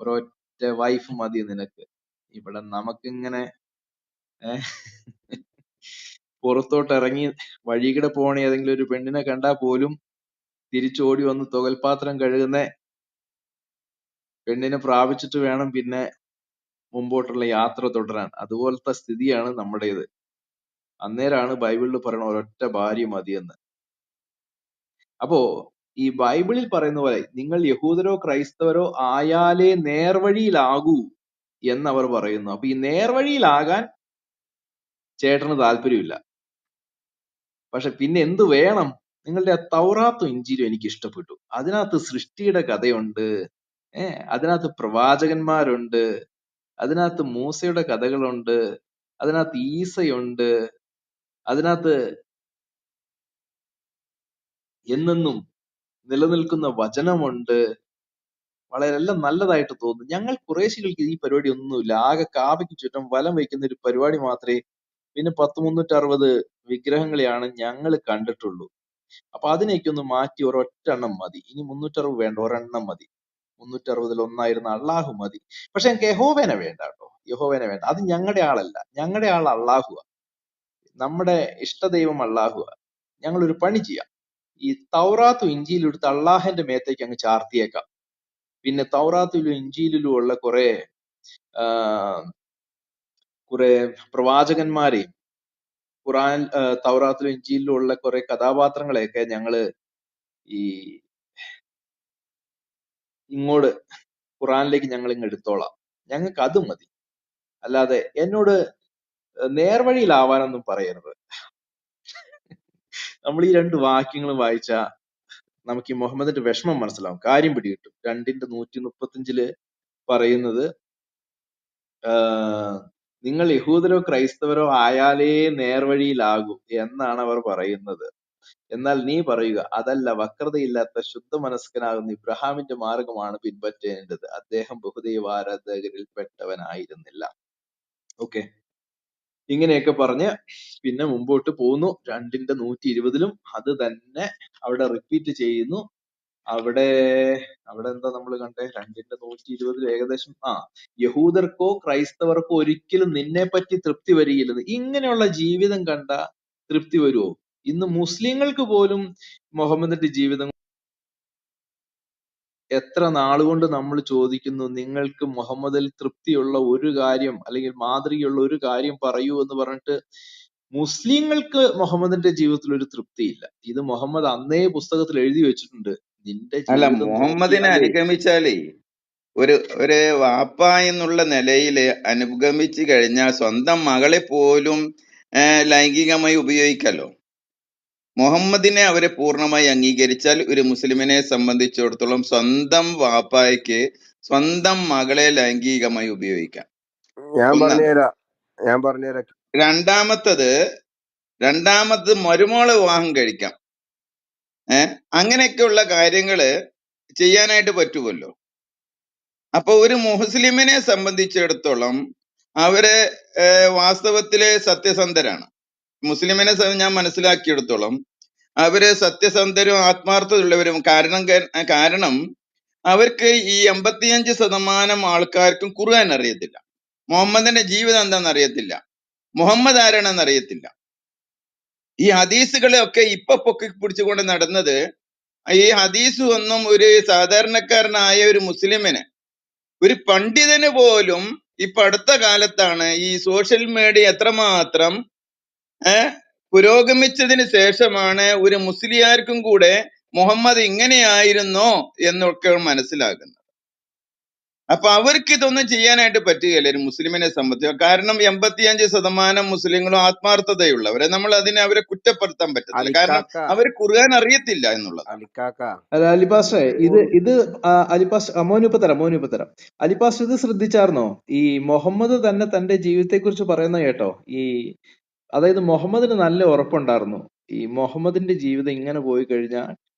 ഒരൊറ്റ വൈഫ് മതി നിനക്ക്. ഇവിടെ നമുക്കിങ്ങനെ പുറത്തോട്ട് ഇറങ്ങി വഴികിടെ പോണ ഏതെങ്കിലും ഒരു പെണ്ണിനെ കണ്ടാ പോലും തിരിച്ചോടി വന്ന് തുകൽപാത്രം കഴുകുന്ന പെണ്ണിനെ പ്രാപിച്ചിട്ട് വേണം പിന്നെ മുമ്പോട്ടുള്ള യാത്ര തുടരാൻ. അതുപോലത്തെ സ്ഥിതിയാണ് നമ്മുടേത്. അന്നേരാണ് ബൈബിളിൽ പറയണ ഒരൊറ്റ ഭാര്യ മതിയെന്ന്. അപ്പോ ഈ ബൈബിളിൽ പറയുന്ന പോലെ നിങ്ങൾ യഹൂദരോ ക്രൈസ്തവരോ ആയാലേ നേർവഴിയിലാകൂ എന്നവർ പറയുന്നു. അപ്പൊ ഈ നേർവഴിയിലാകാൻ ചേട്ടന് താല്പര്യമില്ല. പക്ഷെ പിന്നെ എന്ത് വേണം? നിങ്ങളുടെ ആ തൗറാത്തും ഇഞ്ചിയിലും എനിക്ക് ഇഷ്ടപ്പെട്ടു. അതിനകത്ത് സൃഷ്ടിയുടെ കഥയുണ്ട്, അതിനകത്ത് പ്രവാചകന്മാരുണ്ട്, അതിനകത്ത് മൂസയുടെ കഥകളുണ്ട്, അതിനകത്ത് ഈസയുണ്ട്, അതിനകത്ത് എന്നെന്നും നിലനിൽക്കുന്ന വചനമുണ്ട്. വളരെ എല്ലാം നല്ലതായിട്ട് തോന്നുന്നു. ഞങ്ങൾ കുറേശികൾക്ക് ഈ പരിപാടി ഒന്നുമില്ല. ആകെ കാവയ്ക്ക് ചുറ്റും വലം വയ്ക്കുന്ന ഒരു പരിപാടി മാത്രമേ, പിന്നെ 10-360 വിഗ്രഹങ്ങളെയാണ് ഞങ്ങൾ കണ്ടിട്ടുള്ളൂ. അപ്പൊ അതിനെയൊക്കെ ഒന്ന് മാറ്റി ഒരൊറ്റ എണ്ണം മതി. ഇനി 360 വേണ്ട, ഒരെണ്ണം മതി. 360-ൽ ഒന്നായിരുന്ന അള്ളാഹു മതി. പക്ഷെ ഞങ്ങൾക്ക് യഹോവേനെ വേണ്ട കേട്ടോ, യഹോവേനെ വേണ്ട. അത് ഞങ്ങളുടെ ആളല്ല, ഞങ്ങളുടെ ആൾ അള്ളാഹുവാ. നമ്മുടെ ഇഷ്ടദൈവം അള്ളാഹുവാ. ഞങ്ങളൊരു പണി ചെയ്യാം, ഈ തൗറാത്തും ഇഞ്ചിയിലും എടുത്ത് അള്ളാഹിന്റെ മേത്തേക്ക് അങ്ങ് ചാർത്തിയേക്കാം. പിന്നെ തൗറാത്തിലും ഇഞ്ചിയിലും ഉള്ള കുറെ പ്രവാചകന്മാരെയും ഖുറാൻ തൗറാത്തിലും ഇഞ്ചിയിലും ഉള്ള കുറെ കഥാപാത്രങ്ങളെയൊക്കെ ഞങ്ങള് ഈ ഇങ്ങോട്ട് ഖുറാനിലേക്ക് ഞങ്ങൾ ഇങ്ങ് എടുത്തോളാം. ഞങ്ങൾക്ക് അത് മതി. അല്ലാതെ എന്നോട് നേർവഴിയിലാവാനൊന്നും പറയരുത്. നമ്മൾ ഈ 2 വാക്യങ്ങളും വായിച്ചാ നമുക്ക് ഈ മുഹമ്മദിന്റെ വിഷമം മനസ്സിലാവും, കാര്യം പിടികിട്ടും. 2:135 പറയുന്നത് നിങ്ങൾ യഹൂദരോ ക്രൈസ്തവരോ ആയാലേ നേർവഴിയിലാകൂ എന്നാണ് അവർ പറയുന്നത്. എന്നാൽ നീ പറയുക, അതല്ല, വക്രതയില്ലാത്ത ശുദ്ധ മനസ്കനാകുന്ന ഇബ്രാഹാമിന്റെ മാർഗമാണ് പിൻപറ്റേണ്ടത്. അദ്ദേഹം ബഹുദൈവ ആരാധകരിൽ പെട്ടവനായിരുന്നില്ല. ഓക്കെ, ഇങ്ങനെയൊക്കെ പറഞ്ഞ് പിന്നെ മുമ്പോട്ട് പോകുന്നു. 2:120 അത് തന്നെ അവിടെ റിപ്പീറ്റ് ചെയ്യുന്നു. അവിടെ എന്താ നമ്മൾ കണ്ടേ? 2:120 ഏകദേശം യഹൂദർക്കോ ക്രൈസ്തവർക്കോ ഒരിക്കലും നിന്നെ പറ്റി തൃപ്തി വരികയില്ലെന്ന്. ഇങ്ങനെയുള്ള ജീവിതം കണ്ട തൃപ്തി വരുമോ? ഇന്ന് മുസ്ലിങ്ങൾക്ക് പോലും മുഹമ്മദിന്റെ ജീവിതം എത്ര നാളുകൊണ്ട് നമ്മൾ ചോദിക്കുന്നു, നിങ്ങൾക്ക് മുഹമ്മദിൽ തൃപ്തിയുള്ള ഒരു കാര്യം അല്ലെങ്കിൽ മാതൃകയുള്ള ഒരു കാര്യം പറയൂ എന്ന് പറഞ്ഞിട്ട് മുസ്ലിങ്ങൾക്ക് മുഹമ്മദിന്റെ ജീവിതത്തിൽ ഒരു തൃപ്തിയില്ല. ഇത് മുഹമ്മദ് അന്നേ പുസ്തകത്തിൽ എഴുതി വെച്ചിട്ടുണ്ട്. നിന്റെ അല്ല, ജീവിതം മുഹമ്മദിനെ നോക്കിയാലേ അനുഗമിച്ചാലേ ഒരു വാപ്പ എന്നുള്ള നിലയിൽ അനുഗമിച്ചു കഴിഞ്ഞാൽ സ്വന്തം മകളെ പോലും ലൈംഗികമായി ഉപയോഗിക്കാലോ. മുഹമ്മദിനെ അവരെ പൂർണ്ണമായി അംഗീകരിച്ചാൽ ഒരു മുസ്ലിമിനെ സംബന്ധിച്ചിടത്തോളം സ്വന്തം വാപ്പായ്ക്ക് സ്വന്തം മകളെ ലൈംഗികമായി ഉപയോഗിക്കാം. ഞാൻ പറഞ്ഞുതരാം. രണ്ടാമത് മരുമോളെ വിവാഹം കഴിക്കാം. അങ്ങനെയൊക്കെയുള്ള കാര്യങ്ങള് ചെയ്യാനായിട്ട് പറ്റുമല്ലോ. അപ്പൊ ഒരു മുസ്ലിമിനെ സംബന്ധിച്ചിടത്തോളം അവര് വാസ്തവത്തില് സത്യസന്ധരാണ്. മുസ്ലിമിനെ ഞാൻ മനസ്സിലാക്കിയെടുത്തോളം അവര് സത്യസന്ധരും ആത്മാർത്ഥതയുള്ളവരും. കാരണം അവർക്ക് ഈ 85% ആൾക്കാർക്കും ഖുർആൻ അറിയത്തില്ല, മുഹമ്മദിന്റെ ജീവിതം എന്താണെന്ന് അറിയത്തില്ല, മുഹമ്മദ് ആരാണെന്ന് അറിയത്തില്ല. ഈ ഹദീസുകളെയൊക്കെ ഇപ്പൊ പൊക്കി പിടിച്ചുകൊണ്ട് നടന്നത്, ഈ ഹദീസ് ഒന്നും ഒരു സാധാരണക്കാരനായ ഒരു മുസ്ലിമിന്, ഒരു പണ്ഡിതന് പോലും ഇപ്പൊ അടുത്ത കാലത്താണ് ഈ സോഷ്യൽ മീഡിയ എത്രമാത്രം പുരോഗമിച്ചതിന് ശേഷമാണ് ഒരു മുസ്ലിയാർക്കും കൂടെ മുഹമ്മദ് ഇങ്ങനെയായിരുന്നോ എന്നൊക്കെ മനസ്സിലാകുന്നത്. അപ്പൊ അവർക്ക് ഇതൊന്നും ചെയ്യാനായിട്ട് പറ്റുകയില്ല ഒരു മുസ്ലിമിനെ സംബന്ധിച്ച്. കാരണം 85% മുസ്ലിങ്ങളും ആത്മാർത്ഥതയുള്ളവരെ നമ്മൾ അവരെ കുറ്റപ്പെടുത്താൻ പറ്റത്തില്ല. കാരണം അലിക്കാക്ക അവർ ഖുർആൻ അറിയത്തില്ല എന്നുള്ളതാണ്. അലിക്കാക്ക അല്ല അലിപാസ്റ്റേ, ഇത് ഇരുന്നൂറ് ഇത് അലിപാസ് മോനിപ്പ തരാം. അലിപാസ് ഇത് ശ്രദ്ധിച്ചായിരുന്നോ? ഈ മുഹമ്മദ് തന്നെ തന്റെ ജീവിതത്തെ കുറിച്ച് പറയുന്ന കേട്ടോ. അതായത് മുഹമ്മദിന് നല്ല ഉറപ്പുണ്ടായിരുന്നു, ഈ മുഹമ്മദിന്റെ ജീവിതം ഇങ്ങനെ പോയി കഴിഞ്ഞാൽ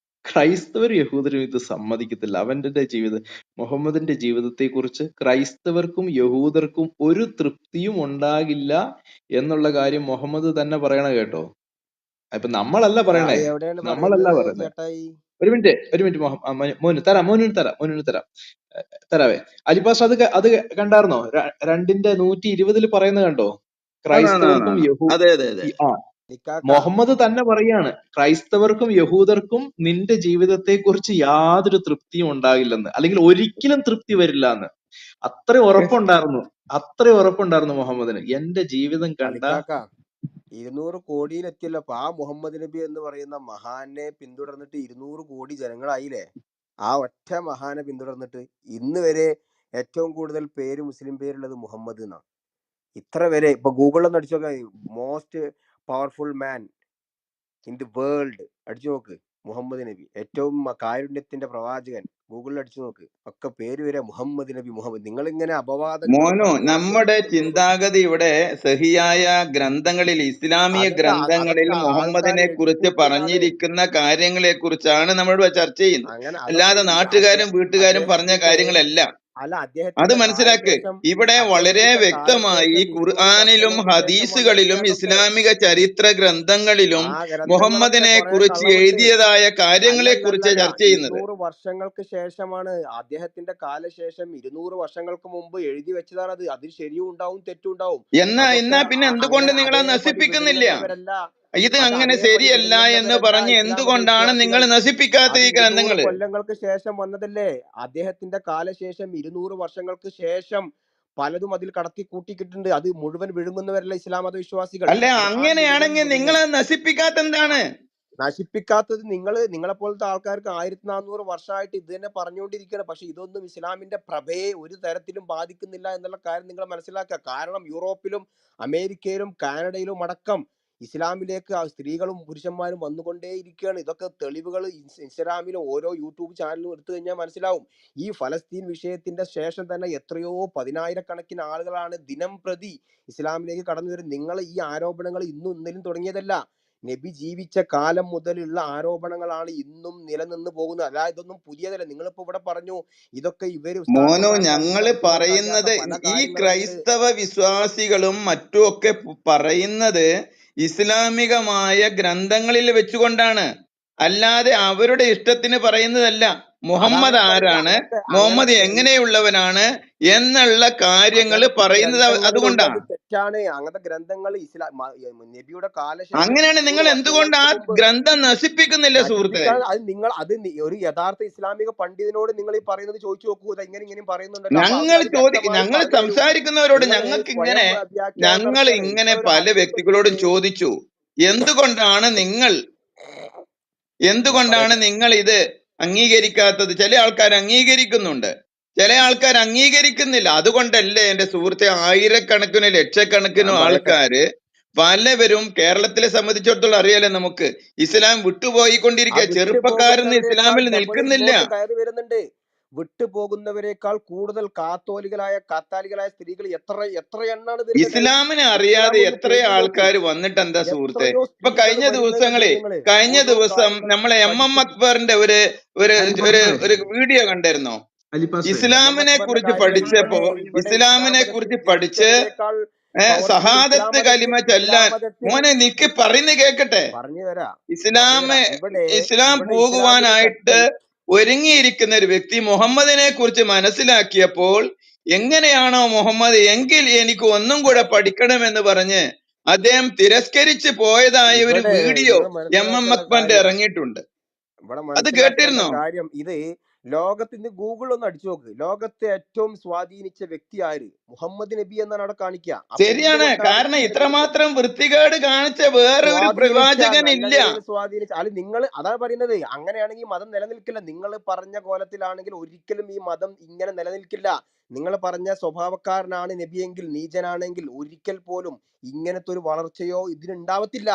ക്രൈസ്തവരും യഹൂദരും ഇത് സമ്മതിക്കത്തില്ല. അവന്റെ ജീവിതം, മുഹമ്മദിന്റെ ജീവിതത്തെ കുറിച്ച് ക്രൈസ്തവർക്കും യഹൂദർക്കും ഒരു തൃപ്തിയും ഉണ്ടാകില്ല എന്നുള്ള കാര്യം മുഹമ്മദ് തന്നെ പറയണ കേട്ടോ. ഇപ്പൊ നമ്മളല്ല പറയണേ, എവിടെയാണ് നമ്മളല്ല പറയുന്നത് പറയുന്നത്. ചേട്ടായി? ഒരു മിനിറ്റ് മോന് തരാവേ. അലിപ്പാസ് അത് കണ്ടായിരുന്നോ? 2:120 പറയുന്നത് കണ്ടോ? ക്രൈസ്തവർക്കും അതെ അതെ അതെ. അലിക്കാക്ക മുഹമ്മദ് തന്നെ പറയാണ്, ക്രൈസ്തവർക്കും യഹൂദർക്കും നിന്റെ ജീവിതത്തെ കുറിച്ച് യാതൊരു തൃപ്തിയും ഉണ്ടാകില്ലെന്ന്, അല്ലെങ്കിൽ ഒരിക്കലും തൃപ്തി വരില്ല എന്ന്. അത്ര ഉറപ്പുണ്ടായിരുന്നു മുഹമ്മദിന്. എന്റെ ജീവിതം കണ്ട അലിക്കാക്ക 200 കോടിയിലെത്തിയല്ലോ. അപ്പൊ ആ മുഹമ്മദ് നബി എന്ന് പറയുന്ന മഹാനെ പിന്തുടർന്നിട്ട് 200 കോടി ജനങ്ങളായില്ലേ? ആ ഒറ്റ മഹാനെ പിന്തുടർന്നിട്ട് ഇന്ന് വരെ ഏറ്റവും കൂടുതൽ പേര് മുസ്ലിം പേരുള്ളത് മുഹമ്മദ് എന്നാണ്. ഇത്ര വരെ ഇപ്പൊ ഗൂഗിളിൽ അടിച്ചു നോക്ക, most powerful man in the world അടിച്ചു നോക്ക്, മുഹമ്മദ് നബി ഏറ്റവും കാരുണ്യത്തിന്റെ പ്രവാചകൻ, ഗൂഗിളിൽ അടിച്ചു നോക്ക്, ഒക്കെ പേര് വരെ മുഹമ്മദ് നബി. നിങ്ങൾ ഇങ്ങനെ അപവാദങ്ങൾ മോനു, നമ്മുടെ ചിന്താഗതി ഇവിടെ സഹിയായ ഗ്രന്ഥങ്ങളിൽ, ഇസ്ലാമിക ഗ്രന്ഥങ്ങളിൽ മുഹമ്മദിനെ കുറിച്ച് പറഞ്ഞിരിക്കുന്ന കാര്യങ്ങളെ കുറിച്ചാണ് നമ്മളിവിടെ ചർച്ച ചെയ്യുന്നത്. അങ്ങനെ അല്ലാതെ നാട്ടുകാരും വീട്ടുകാരും പറഞ്ഞ കാര്യങ്ങളല്ല. അല്ല, അത് അദ്ദേഹത്തിന്റെ മനസ്സിലാക്ക്. കാലശേഷം ഇവിടെ വളരെ വ്യക്തമായി 200 ഖുർആനിലും വർഷങ്ങൾക്ക് ശേഷം വന്ന ഹദീസുകളിലും ഇദ്ദേഹത്തൊക്കെ ഇസ്ലാമിക ചരിത്ര ഗ്രന്ഥങ്ങളിലും ആ ഗ്രന്ഥങ്ങളൊക്കെ മുഹമ്മദിനെ കുറെ കുറിച്ച് കള്ളമുണ്ട്. എഴുതിയതായ കാര്യങ്ങളെ കുറിച്ച് അല്ലല്ലല്ല, ചർച്ച ചെയ്യുന്നത്. 200 വർഷങ്ങൾക്ക് ശേഷമാണ് അദ്ദേഹത്തിന്റെ കാലശേഷം. 200 വർഷങ്ങൾക്ക് മുമ്പ് എഴുതി വെച്ചതാണ് അത്. അതിൽ ശരിയും ഉണ്ടാവും തെറ്റും ഉണ്ടാവും. എന്നാ പിന്നെ എന്തുകൊണ്ട് നിങ്ങൾ അത് അതേപടി നശിപ്പിക്കുന്നില്ല? വിടുന്നവരല്ല. ഇത് അത് അങ്ങനെ അതേപടി ശരിയല്ല എന്ന് വിടുന്നവരല്ല പറഞ്ഞ് ഇസ്ലാം മത എന്തുകൊണ്ടാണ് നിങ്ങൾ വിശ്വാസികൾ. നശിപ്പിക്കാത്ത അത് ഈ 200 ഗ്രന്ഥങ്ങള്? കൊല്ലങ്ങൾക്ക് ശേഷം വന്നതല്ലേ? അദ്ദേഹത്തിന്റെ കാലശേഷം 200 വർഷങ്ങൾക്ക് ശേഷം പലതും അതിൽ കടത്തി കൂട്ടിക്കിട്ടുണ്ട്. അത് മുഴുവൻ വിഴുങ്ങുന്നവരല്ല ഇസ്ലാം മത വിശ്വാസികൾ. അല്ല, ഖുർആൻ മുഴുവൻ അങ്ങനെയാണെങ്കിൽ വിഴുങ്ങും. നിങ്ങൾ നശിപ്പിക്കാത്ത എന്താണ്? നശിപ്പിക്കാത്തത് നിങ്ങളെ പോലത്തെ ആൾക്കാർക്ക് 1400 വർഷമായിട്ട് ഇത് തന്നെ പറഞ്ഞുകൊണ്ടിരിക്കുകയാണ്. പക്ഷെ ഇതൊന്നും ഇസ്ലാമിന്റെ പ്രഭയെ ഒരു തരത്തിലും ബാധിക്കുന്നില്ല എന്നുള്ള കാര്യം നിങ്ങൾ മനസ്സിലാക്കുക. കാരണം യൂറോപ്പിലും അമേരിക്കയിലും കാനഡയിലും അടക്കം ഇസ്ലാമിലേക്ക് സ്ത്രീകളും പുരുഷന്മാരും വന്നുകൊണ്ടേയിരിക്കുകയാണ്. ഇതൊക്കെ തെളിവുകൾ ഇൻസ്റ്റാഗ്രാമിലും ഓരോ യൂട്യൂബ് ചാനലും എടുത്തു കഴിഞ്ഞാൽ മനസ്സിലാവും. ഈ ഫലസ്തീൻ വിഷയത്തിന്റെ ശേഷം തന്നെ എത്രയോ 10,000-കണക്കിന് ആളുകളാണ് ദിനം പ്രതി ഇസ്ലാമിലേക്ക് കടന്നു വരുന്നത്. നിങ്ങൾ ഈ ആരോപണങ്ങൾ ഇന്നും ഇന്നലും തുടങ്ങിയതല്ല. നബി ജീവിച്ച കാലം മുതലുള്ള ആരോപണങ്ങളാണ് ഇന്നും നിലനിന്ന് പോകുന്നത്. അല്ലാതെ ഇതൊന്നും പുതിയതല്ല. നിങ്ങളിപ്പോ ഇവിടെ പറഞ്ഞു ഇതൊക്കെ ഇവര് മോനോ, ഉസ്താക്കന്മാർ ഞങ്ങള് പഠിപ്പിച്ചവർക്കൊന്നും പറയുന്നത് അറിയാത്ത പല ഈ കാര്യങ്ങളുണ്ട്. ക്രൈസ്തവ വിശ്വാസികളും മറ്റും ഒക്കെ പറയുന്നത് ഇസ്ലാമികമായ ഗ്രന്ഥങ്ങളിൽ വെച്ചുകൊണ്ടാണ്, അല്ലാതെ അവരുടെ ഇഷ്ടത്തിന് പറയുന്നതല്ല. മുഹമ്മദ് അതാണ് ഞാൻ പറയുന്നത്. ആരാണ്, അങ്ങനെ മുഹമ്മദ് എങ്ങനെയുള്ളവനാണ് എന്നുള്ള കാര്യങ്ങൾ പറയുന്നത് ഗ്രന്ഥങ്ങളിലുള്ളത് അതുകൊണ്ടാണ്. തെറ്റാണ്. അങ്ങനത്തെ ഗ്രന്ഥങ്ങൾ നബിയുടെ കാലശേഷം അങ്ങനെയാണ് 200 നിങ്ങൾ എന്തുകൊണ്ട് ആ വർഷങ്ങൾക്ക് മുമ്പ് ഗ്രന്ഥം നശിപ്പിക്കുന്നില്ല സുഹൃത്തെ? നശിപ്പിക്കാൻ അത് ഒരു യഥാർത്ഥ ഇസ്ലാമിക പണ്ഡിതനോട് നിങ്ങൾ ഈ പറയുന്നത് ചോദിച്ചു നോക്കൂ. ഇത് ഇങ്ങനെയും പറയുന്നുണ്ടല്ലോ. അപ്പൊ ഞങ്ങൾ അവരത് വ്യക്തമായി ഞങ്ങൾ പറഞ്ഞു തരും. സംസാരിക്കുന്നവരോട് നിങ്ങൾ സ്വയം വ്യാഖ്യാനം ഞങ്ങൾ നടത്തുകയാണ്. ഇങ്ങനെ നിങ്ങളൊരു പല ഹദീസ് വ്യക്തികളോടും എടുത്തിട്ട് ചോദിച്ചു, എന്തുകൊണ്ടാണ് നിങ്ങൾ ഇത് അംഗീകരിക്കാത്തത്? ചില ആൾക്കാർ അംഗീകരിക്കുന്നുണ്ട്, ചില ആൾക്കാർ അംഗീകരിക്കുന്നില്ല. അതുകൊണ്ടല്ലേ എന്റെ സുഹൃത്തെ ആയിരക്കണക്കിന് ലക്ഷക്കണക്കിനും ഞാൻ പറയട്ടെ. ആൾക്കാര് പലവരും കേരളത്തിലെ സംബന്ധിച്ചിടത്തോളം അറിയാലോ, നമുക്ക് ഇസ്ലാം വിട്ടുപോയിക്കൊണ്ടിരിക്കുക. ചെറുപ്പക്കാരൊന്നും വിട്ടുപോകുന്നവരെക്കാൾ ഇസ്ലാമിൽ ഡബിൾ നിൽക്കുന്നില്ല. ഇങ്ങോട്ട് കയറി വരുന്നുണ്ട്. വിട്ടുപോകുന്നവരെക്കാൾ കൂടുതൽ കാത്താലികളായ സ്ത്രീകൾ എത്ര എണ്ണാണ് വരുന്നത്? ഇസ്ലാമിനെ ഇൻസ്റ്റാഗ്രാം അറിയാതെ ഒന്ന് എത്ര തെരഞ്ഞു നോക്ക്. ആൾക്കാർ വന്നിട്ട് എന്താ സുഹൃത്തെ? എത്രയോ ഇപ്പൊ സ്ത്രീകൾ വരുന്നത് കണ്ടില്ലേ നിങ്ങള്? കഴിഞ്ഞ ഓരോ ദിവസം കാര്യങ്ങളും നമ്മളെ MM പഠിച്ചിട്ട്. അക്ബറിന്റെ ഒരു ഒരു ഒരു ഒരു വീഡിയോ കണ്ടിരുന്നോ? ഇസ്ലാമിനെ അക്ബറിന്റെ കുറിച്ച് കാര്യമല്ല. പഠിച്ചപ്പോ, ഇവിടെ ഇസ്ലാം ഇസ്ലാമിനെ മതത്തിൽ കുറിച്ച് പഠിച്ച് ജനിച്ചവരെക്കാൾ പവർഫുൾ സഹാദത്ത് കലിമ ഇസ്ലാം ചൊല്ലാൻ, മതത്തിൽ മോനെ നിക്ക് പറയുന്നത് കേക്കട്ടെ. പറഞ്ഞു തരാം. ഇസ്ലാം ഇവിടെ ഇസ്ലാമിക പോകുവാനായിട്ട് ശക്തി ഒരുങ്ങിയിരിക്കുന്ന ഒരു വ്യക്തി മുഹമ്മദിനെ കുറിച്ച് മനസ്സിലാക്കിയപ്പോൾ, എങ്ങനെയാണോ മുഹമ്മദ് എങ്കിൽ എനിക്ക് ഒന്നും കൂടെ പഠിക്കണമെന്ന് പറഞ്ഞ് അദ്ദേഹം തിരസ്കരിച്ച് പോയതായ ഒരു ഇവിടെ വീഡിയോ നിങ്ങൾ MM മനസ്സിലാക്കേണ്ട അക്ബറിന്റെ കാര്യം ഇറങ്ങിയിട്ടുണ്ട്. ഇവിടെ അത് മനസ്സിലാക്കേണ്ട കേട്ടിരുന്നോ? കാര്യം ഇത് ലോകത്ത് ഇന്ന് ഗൂഗിൾ ഒന്ന് അടിച്ചു നോക്ക്, ലോകത്തെ ഏറ്റവും സ്വാധീനിച്ച വ്യക്തി ആര്? മുഹമ്മദ് നബി എന്നാണ് അവിടെ കാണിക്കുക. അപ്പൊ ശരിയാണ്. എന്തുകൊണ്ടാണ് കാരണം ഇങ്ങനെ നിങ്ങൾ ഇത്രമാത്രം വൃത്തികേട് കാണിച്ച വേറെ ഒരു സ്വാധീനിച്ച പ്രവാചകൻ നല്ല ഇല്ല. നിലയിൽ സ്വാധീനിച്ച അല്ല നിങ്ങൾ അതാണ് പറയുന്നത്. അങ്ങനെയാണെങ്കിൽ മതം നിലനിൽക്കില്ല. നിങ്ങൾ പറഞ്ഞ കോലത്തിലാണെങ്കിൽ ഒരിക്കലും ഈ മതം ഇങ്ങനെ നിലനിൽക്കില്ല. നിങ്ങൾ പറഞ്ഞ സ്വഭാവക്കാരനാണ് നബിയെങ്കിൽ, നീചനാണെങ്കിൽ ഒരിക്കൽ പോലും ഇങ്ങനത്തെ ഒരു വളർച്ചയോ ഇതിനുണ്ടാവത്തില്ല.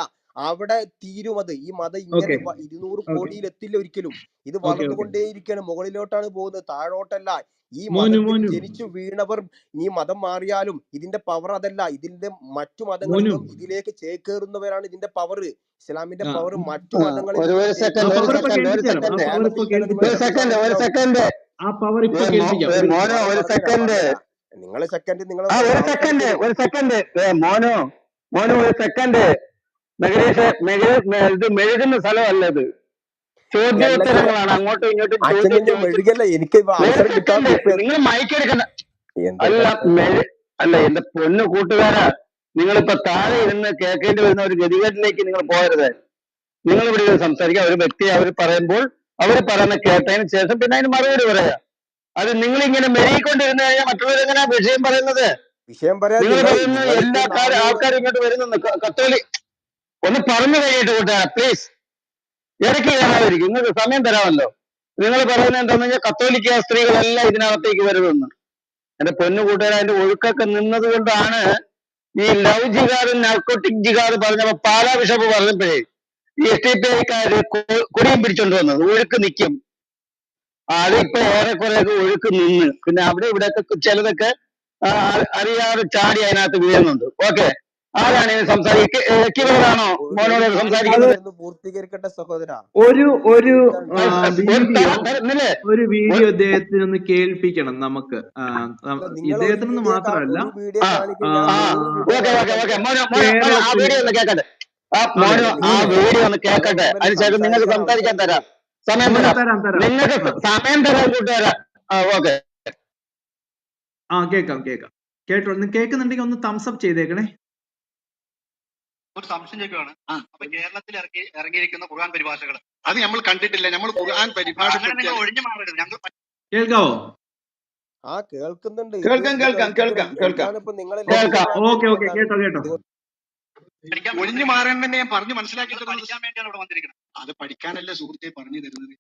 അവിടെ തീരുമത്. ഈ മതം ഇങ്ങനെ ഓക്കെ 200 ഓക്കെ കോടിയിൽ എത്തില്ല ഒരിക്കലും. ഇത് ഓക്കെ ഓക്കെ വളർന്നുകൊണ്ടേയിരിക്കുകയാണ്, മുകളിലോട്ടാണ് പോകുന്നത്, താഴോട്ടല്ല. ഈ മോനു മതത്തിൽ മോനു ജനിച്ചു വീണവർ ഈ മതം മാറിയാലും ഇതിന്റെ പവർ അതല്ല. ഇതിന്റെ മറ്റു മതങ്ങളിൽ മോനു നിന്നും ഇതിലേക്ക് ചേക്കേറുന്നവരാണ് ഇതിന്റെ പവർ. ഇസ്ലാമിന്റെ ആ പവർ മറ്റു ആ, മതങ്ങളിൽ ഒരു നിന്നും ഒരു ആ സെക്കൻഡ് ഒരു പവർ ഇപ്പൊ ചേക്കേറുന്നവരാണ്. സെക്കൻഡ് ഒരു കേൾപ്പിച്ചു തരാം. ആ സെക്കൻഡ് പവർ ഇപ്പൊ കേരളത്തിൽ തന്നെ നിങ്ങൾ കേൾപ്പിച്ചു ഒരു തരാം. ശ്രദ്ധിച്ചാൽ സെക്കൻഡ് ഒരു മനസ്സിലാവും. സെക്കൻഡ് ആ പവർ ഇപ്പൊ കേൾപ്പിക്കാം. ഒരു മിനിറ്റ്. മോനോ ഒരു പറഞ്ഞുതരാം. സെക്കൻഡ് നിങ്ങൾ സെക്കൻഡ് നിങ്ങൾ ആ ഒരു സെക്കൻഡ് സംസാരിച്ചോളൂ. ഒരു സെക്കൻഡ് മോനു ഒരു സെക്കൻഡ് മെഗരീഷ് ഇത് മെഴുകുന്ന സ്ഥലമല്ല ഇത്. അല്ലല്ല ചോദ്യോത്തരങ്ങളാണ്, അങ്ങോട്ടും ഇങ്ങോട്ടും അച്ഛൻ ചോദ്യം ഞാൻ ചോദിച്ചു. മെഴുകല്ല, എനിക്ക് ഒരു അവസരം സെക്കൻഡ് കിട്ടാത്ത ഇപ്പൊ നിങ്ങൾ മയക്കെടുക്കണ്ട. എന്തൊരു അല്ല കഷ്ടം. അല്ല എന്റെ പൊന്നു കൂട്ടുകാരാ, നിങ്ങളിപ്പോ താഴെ ഇരുന്ന് കേൾക്കേണ്ടി വരുന്ന ഒരു ഗതികേട്ടിലേക്ക് നിങ്ങൾ പോകരുത്. നിങ്ങൾ ഇവിടെ ഇരുന്ന് സംസാരിക്കുക. ഒരു വ്യക്തി അവർ പറയുമ്പോൾ അവർ പറയുന്ന കേട്ടതിന് ശേഷം പിന്നെ അതിന് മറുപടി പറയാ. അത് നിങ്ങൾ ഇങ്ങനെ മെഴുകിക്കൊണ്ടിരുന്നു കഴിഞ്ഞാൽ മറ്റുള്ളവരെങ്ങനെ വിഷയം പറയുന്നത്? വിഷയം പറയാം. നിങ്ങൾ പറയുന്ന നിങ്ങളിപ്പോ എല്ലാ 400 ആൾക്കാരും ഇങ്ങോട്ട് വരുന്നു. കത്തോലി ഒന്ന് പറഞ്ഞു കഴിഞ്ഞിട്ട് കൂട്ടുകാരാ പ്ലീസ്, ഇടയ്ക്ക് കയറാതിരിക്കും. നിങ്ങൾക്ക് സമയം തരാമല്ലോ. നിങ്ങൾ പറയുന്നത് എന്താണെന്ന് വെച്ചാൽ കത്തോലിക്ക സ്ത്രീകളെല്ലാം ഇതിനകത്തേക്ക് വരുമെന്ന്. എന്റെ പൊന്നു കൂട്ടുകാർ, അതിന്റെ ഒഴുക്കൊക്കെ നിന്നത് കൊണ്ടാണ് ഈ ലവ് ജിഹാദും നാർക്കോട്ടിക് ജിഹാദ് പറഞ്ഞപ്പോ പാലാ ബിഷപ്പ് പറഞ്ഞപ്പോഴേ ഈ SDPIക്കാര് കൊടിയും പിടിച്ചോണ്ട് വന്നത്. ഒഴുക്ക് നിൽക്കും. അതിപ്പോ ഏറെക്കുറെ ഒക്കെ ഒഴുക്ക് നിന്ന്, പിന്നെ അവിടെ ഇവിടെയൊക്കെ ചിലതൊക്കെ അറിയാതെ ചാടി അതിനകത്ത് വീഴുന്നുണ്ട്. ഓക്കെ, ആരാണ് ഇത് കിബറാണോ മോനോട് സംസാരിക്കുന്നത്? ഞാനൊന്ന് പൂർത്തീകരിക്കട്ടെ സഹോദര, ഒരു ഒന്ന് ഒരു പൂർത്തീകരിക്കാനുണ്ട്. ഒരു വീഡിയോ ഇദ്ദേഹത്തിന് ഒന്ന് കേൾപ്പിക്കണം നമുക്ക്. അല്ല, നിങ്ങൾ ഒരു ഇദ്ദേഹത്തിനൊന്ന് മാത്രമല്ല, വീഡിയോ കാണിക്കും, ഞാൻ 100 വീഡിയോ ഓക്കെ ഓക്കെ കാണിക്കാം. ഓക്കെ മോനോ ആ കേരളത്തിൽ വീഡിയോ ഒന്ന് കേക്കട്ടെ. അതെ മോനോ ആ നിങ്ങൾ വീഡിയോ ഒന്ന് ഞങ്ങൾ കേക്കട്ടെ. തമ്മിൽ അതിനുശേഷം നിങ്ങൾക്ക് സംസാരിക്കാൻ സംസാരിക്കാൻ അവസരം തരാം, തരൂ. സമയം മോനു തരാം. തരാം. നിങ്ങൾക്ക് ആ സമയം തരാൻ കൂട്ടുകാരാ. ഓക്കെ. ആ കേൾക്കാം കേട്ടോ. കേൾക്കുന്നുണ്ടെങ്കിൽ ഒന്ന് തംസ് അപ്പ് ചെയ്തേക്കണേ. ഒരു സംശയം ചോദിക്കുകയാണ്. അപ്പൊ കേരളത്തിൽ ഇറങ്ങിയിരിക്കുന്ന ഖുർആൻ പരിഭാഷകൾ അത് നമ്മൾ കണ്ടിട്ടില്ല. നമ്മൾ ഖുർആൻ പരിഭാഷ ഒഴിഞ്ഞു മാറരുത്. ഞങ്ങൾ കേൾക്കാവോ? കേൾക്കുന്നുണ്ട്. കേൾക്കാം. എന്താണിപ്പോ നിങ്ങൾ കേൾക്കാം. ഓക്കെ കേട്ടോ. ഒഴിഞ്ഞു മാറാൻ തന്നെ ഞാൻ പറഞ്ഞു മനസ്സിലാക്കി പഠിക്കാൻ വേണ്ടിയാണ് ഇവിടെ വന്നിരിക്കുന്നത്. അത് പഠിക്കാനല്ല സുഹൃത്തെ പറഞ്ഞു തരുന്നത്.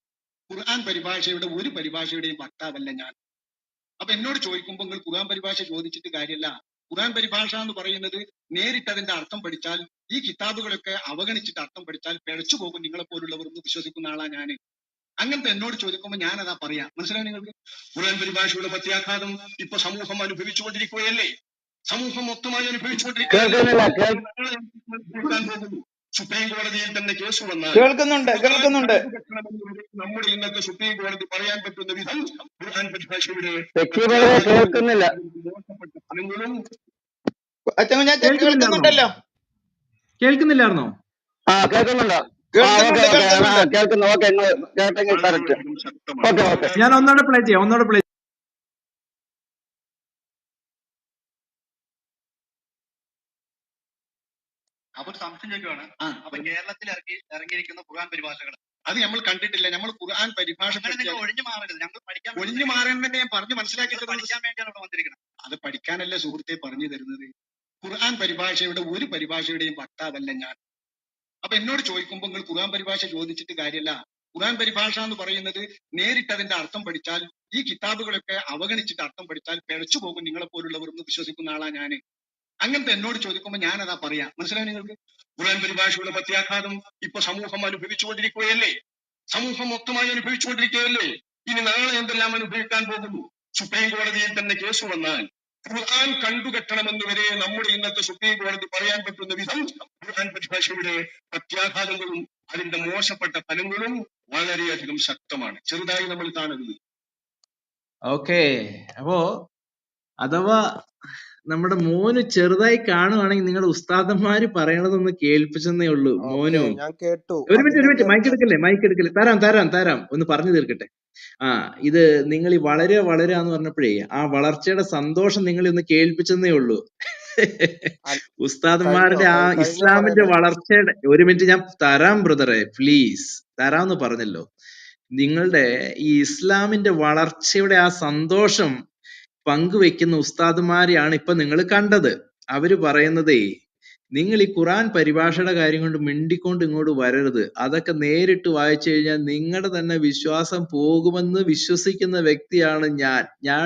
ഖുർആൻ പരിഭാഷയുടെ ഒരു പരിഭാഷയുടെയും വക്താവല്ല ഞാൻ. അപ്പൊ എന്നോട് ചോദിക്കുമ്പോൾ നിങ്ങൾ ഖുർആൻ പരിഭാഷ ചോദിച്ചിട്ട് കാര്യമല്ല. ഖുർആൻ പരിഭാഷ എന്ന് പറയുന്നത് നേരിട്ട് അതിന്റെ അർത്ഥം പഠിച്ചാൽ, ഈ കിതാബുകളൊക്കെ അവഗണിച്ചിട്ട് അർത്ഥം പഠിച്ചാൽ പിഴച്ചു പോകും നിങ്ങളെ പോലുള്ളവർ എന്ന് വിശ്വസിക്കുന്ന ആളാ ഞാൻ. അങ്ങനത്തെ എന്നോട് ചോദിക്കുമ്പോൾ ഞാനതാ പറയാ. മനസ്സിലായി നിങ്ങൾക്ക്? ഖുർആൻ പരിഭാഷയുടെ പ്രത്യാഘാതം ഇപ്പൊ സമൂഹം അനുഭവിച്ചുകൊണ്ടിരിക്കുകയല്ലേ? സമൂഹം മൊത്തമായി അനുഭവിച്ചുകൊണ്ടിരിക്കുകയല്ലേ? സുപ്രീം കോടതിയിൽ തന്നെ കേസ് വന്നാൽ കേൾക്കുന്നുണ്ട്. നമ്മുടെ ഇന്നത്തെ സുപ്രീം കോടതി പറയാൻ പറ്റുന്ന വിധം ഖുർആൻ പരിഭാഷയുടെ കേൾക്കുന്നില്ല. അച്ഛൻ ഞാൻ കേൾക്കുന്നുണ്ടല്ലോ. കേൾക്കുന്നില്ലായിരുന്നോ? കേൾക്കുന്നുണ്ടോ? കേൾക്കുന്നുണ്ട്. കേൾക്കുന്നു. ഓക്കെ, കേട്ടെങ്കിൽ കറക്റ്റ്. ഓക്കെ. ഞാൻ ഒന്നോടെ പ്ലേ ചെയ്യാം. അപ്പൊ സംശയം ചോദിക്കുകയാണ്. അപ്പൊ കേരളത്തിൽ ഇറങ്ങിയിരിക്കുന്ന ഖുർആൻ പരിഭാഷകൾ അത് നമ്മൾ കണ്ടിട്ടില്ല. നമ്മൾ ഖുർആൻ പരിഭാഷ ഒഴിഞ്ഞു മാറരുത്. ഞങ്ങൾ ഒഴിഞ്ഞു മാറാൻ തന്നെ ഞാൻ പറഞ്ഞു മനസ്സിലാക്കി പഠിക്കാൻ വേണ്ടിയാണ് ഇവിടെ വന്നിരിക്കുന്നത്. അത് പഠിക്കാനല്ല സുഹൃത്തെ പറഞ്ഞു തരുന്നത്. ഖുർആൻ പരിഭാഷയുടെ ഒരു പരിഭാഷയുടെയും വക്താവല്ല ഞാൻ. അപ്പൊ എന്നോട് ചോദിക്കുമ്പോൾ നിങ്ങൾ ഖുർആൻ പരിഭാഷ ചോദിച്ചിട്ട് കാര്യമല്ല. ഖുർആൻ പരിഭാഷ എന്ന് പറയുന്നത് നേരിട്ട് അതിന്റെ അർത്ഥം പഠിച്ചാൽ, ഈ കിതാബുകളൊക്കെ അവഗണിച്ചിട്ട് അർത്ഥം പഠിച്ചാൽ പിഴച്ചു പോകും നിങ്ങളെ പോലുള്ളവർ എന്ന് വിശ്വസിക്കുന്ന ആളാ ഞാൻ. അങ്ങനത്തെ എന്നോട് ചോദിക്കുമ്പോൾ ഞാനതാ പറയാ. മനസ്സിലായി നിങ്ങൾക്ക്? ഖുർആൻ പരിഭാഷയുടെ പ്രത്യാഘാതം ഇപ്പൊ സമൂഹം അനുഭവിച്ചുകൊണ്ടിരിക്കുകയല്ലേ? സമൂഹം മൊത്തമായി അനുഭവിച്ചുകൊണ്ടിരിക്കുകയല്ലേ? ഇനി നാളെ എന്തെല്ലാം അനുഭവിക്കാൻ പോകുന്നു? സുപ്രീം കോടതിയിൽ തന്നെ കേസ് വന്നാൽ ഖുർആൻ കണ്ടുകെട്ടണമെന്ന് വരെ നമ്മുടെ ഇന്നത്തെ സുപ്രീം കോടതി പറയാൻ പറ്റുന്ന വിധം ഖുർആൻ പരിഭാഷയുടെ പ്രത്യാഘാതങ്ങളും അതിന്റെ മോശപ്പെട്ട ഫലങ്ങളും വളരെയധികം ശക്തമാണ്. ചെറുതായി നമ്മൾ കാണുന്നത്. ഓക്കെ, അപ്പോ അഥവാ നമ്മുടെ മോന് ചെറുതായി കാണുവാണെങ്കിൽ നിങ്ങളുടെ ഉസ്താദന്മാര് പറയണതൊന്ന് കേൾപ്പിച്ചെന്നേ ഉള്ളൂ. മോനു ഞാൻ കേട്ടു. ഒരു മിനിറ്റ് മൈക്ക് എടുക്കല്ലേ. തരാം ഒന്ന് പറഞ്ഞു തീർക്കട്ടെ. ഇത് നിങ്ങൾ ഈ വളരെ എന്ന് പറഞ്ഞപ്പോഴേ ആ വളർച്ചയുടെ സന്തോഷം നിങ്ങൾ ഒന്ന് കേൾപ്പിച്ചെന്നേ ഉള്ളൂ. ഉസ്താദന്മാരുടെ ആ ഇസ്ലാമിന്റെ വളർച്ചയുടെ ഒരു മിനിറ്റ് ഞാൻ തരാം ബ്രദറെ, പ്ലീസ് തരാന്ന് പറഞ്ഞല്ലോ. നിങ്ങളുടെ ഈ ഇസ്ലാമിന്റെ വളർച്ചയുടെ ആ സന്തോഷം പങ്കുവെക്കുന്ന ഉസ്താദുമാരെയാണ് ഇപ്പൊ നിങ്ങൾ കണ്ടത്. അവര് പറയുന്നതേ, നിങ്ങൾ ഈ ഖുറാൻ പരിഭാഷയുടെ കാര്യം കൊണ്ട് മിണ്ടിക്കൊണ്ട് ഇങ്ങോട്ട് വരരുത്. അതൊക്കെ നേരിട്ട് വായിച്ചു കഴിഞ്ഞാൽ നിങ്ങളുടെ തന്നെ വിശ്വാസം പോകുമെന്ന് വിശ്വസിക്കുന്ന വ്യക്തിയാണ് ഞാൻ.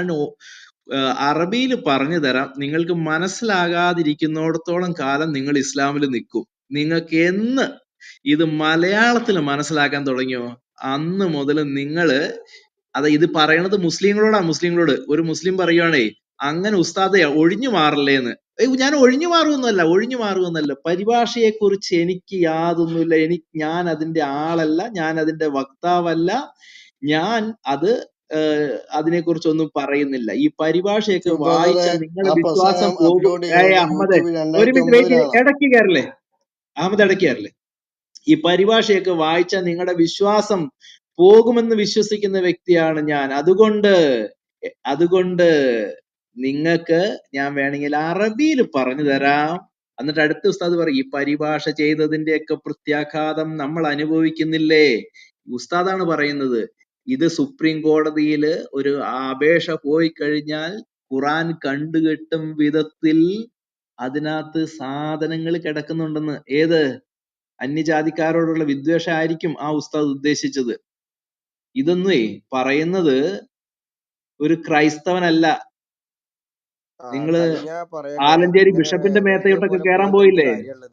അറബിയിൽ പറഞ്ഞു തരാം. നിങ്ങൾക്ക് മനസ്സിലാകാതിരിക്കുന്നിടത്തോളം കാലം നിങ്ങൾ ഇസ്ലാമിൽ നിൽക്കും. നിങ്ങൾക്ക് എന്ന് ഇത് മലയാളത്തിൽ മനസ്സിലാക്കാൻ തുടങ്ങിയോ അന്ന് മുതൽ നിങ്ങള് ഇത് പറയണത് മുസ്ലിങ്ങളോട് ഒരു മുസ്ലിം പറയുവാണേ, അങ്ങനെ ഉസ്താദെ ഒഴിഞ്ഞു മാറല്ലേന്ന്. ഞാൻ ഒഴിഞ്ഞു മാറുമെന്നല്ല, പരിഭാഷയെ കുറിച്ച് എനിക്ക് യാതൊന്നുമില്ല. ഞാൻ അതിന്റെ ആളല്ല, ഞാൻ അതിന്റെ വക്താവല്ല, ഞാൻ അതിനെക്കുറിച്ചൊന്നും പറയുന്നില്ല. ഈ പരിഭാഷയൊക്കെ ബ്രദറെ, വായിച്ചാൽ നിങ്ങളുടെ ആ വിശ്വാസം പ്രസംഗം പോകും. അപ്ലോഡ് ചെയ്തത് അഹമ്മദ് യൂട്യൂബിൽ ഒരു മിനിറ്റ് വെയിറ്റ് 2009 ചെയ്ത്, ഇടയ്ക്ക് കയറല്ലേ അഹമ്മദ്, ഇടയ്ക്ക് കയറല്ലേ. ഈ പരിഭാഷയൊക്കെ വായിച്ചാൽ നിങ്ങളുടെ വിശ്വാസം പോകുമെന്ന് വിശ്വസിക്കുന്ന വ്യക്തിയാണ് ഞാൻ. അതുകൊണ്ട് നിങ്ങൾക്ക് ഞാൻ വേണമെങ്കിൽ അറബിയിൽ പറഞ്ഞു തരാം. എന്നിട്ട് അടുത്ത ഉസ്താദ് പറയും, ഈ പരിഭാഷ ചെയ്തതിന്റെയൊക്കെ പ്രത്യാഘാതം നമ്മൾ അനുഭവിക്കുന്നില്ലേ. ഉസ്താദാണ് പറയുന്നത്. ഇത് സുപ്രീം കോടതിയിൽ ഒരു അപേക്ഷ പോയി കഴിഞ്ഞാൽ ഖുറാൻ കണ്ടുകെട്ടും വിധത്തിൽ അതിനകത്ത് സാധനങ്ങൾ കിടക്കുന്നുണ്ടെന്ന്. ഏത് അന്യജാതിക്കാരോടുള്ള വിദ്വേഷമായിരിക്കും ആ ഉസ്താദ് ഉദ്ദേശിച്ചത്. ഇതൊന്നേ പറയുന്നത് ഒരു ക്രൈസ്തവനല്ല. നിങ്ങള് കഴിഞ്ഞ പറയട്ടെ, ആലഞ്ചേരി ഇങ്ങനെ ബിഷപ്പിന്റെ മേത്തോട്ടൊക്കെ ഇതേപോലെ കയറാൻ പോയിട്ട് എന്ത് പോയില്ലേ? കാര്യമുള്ളത്?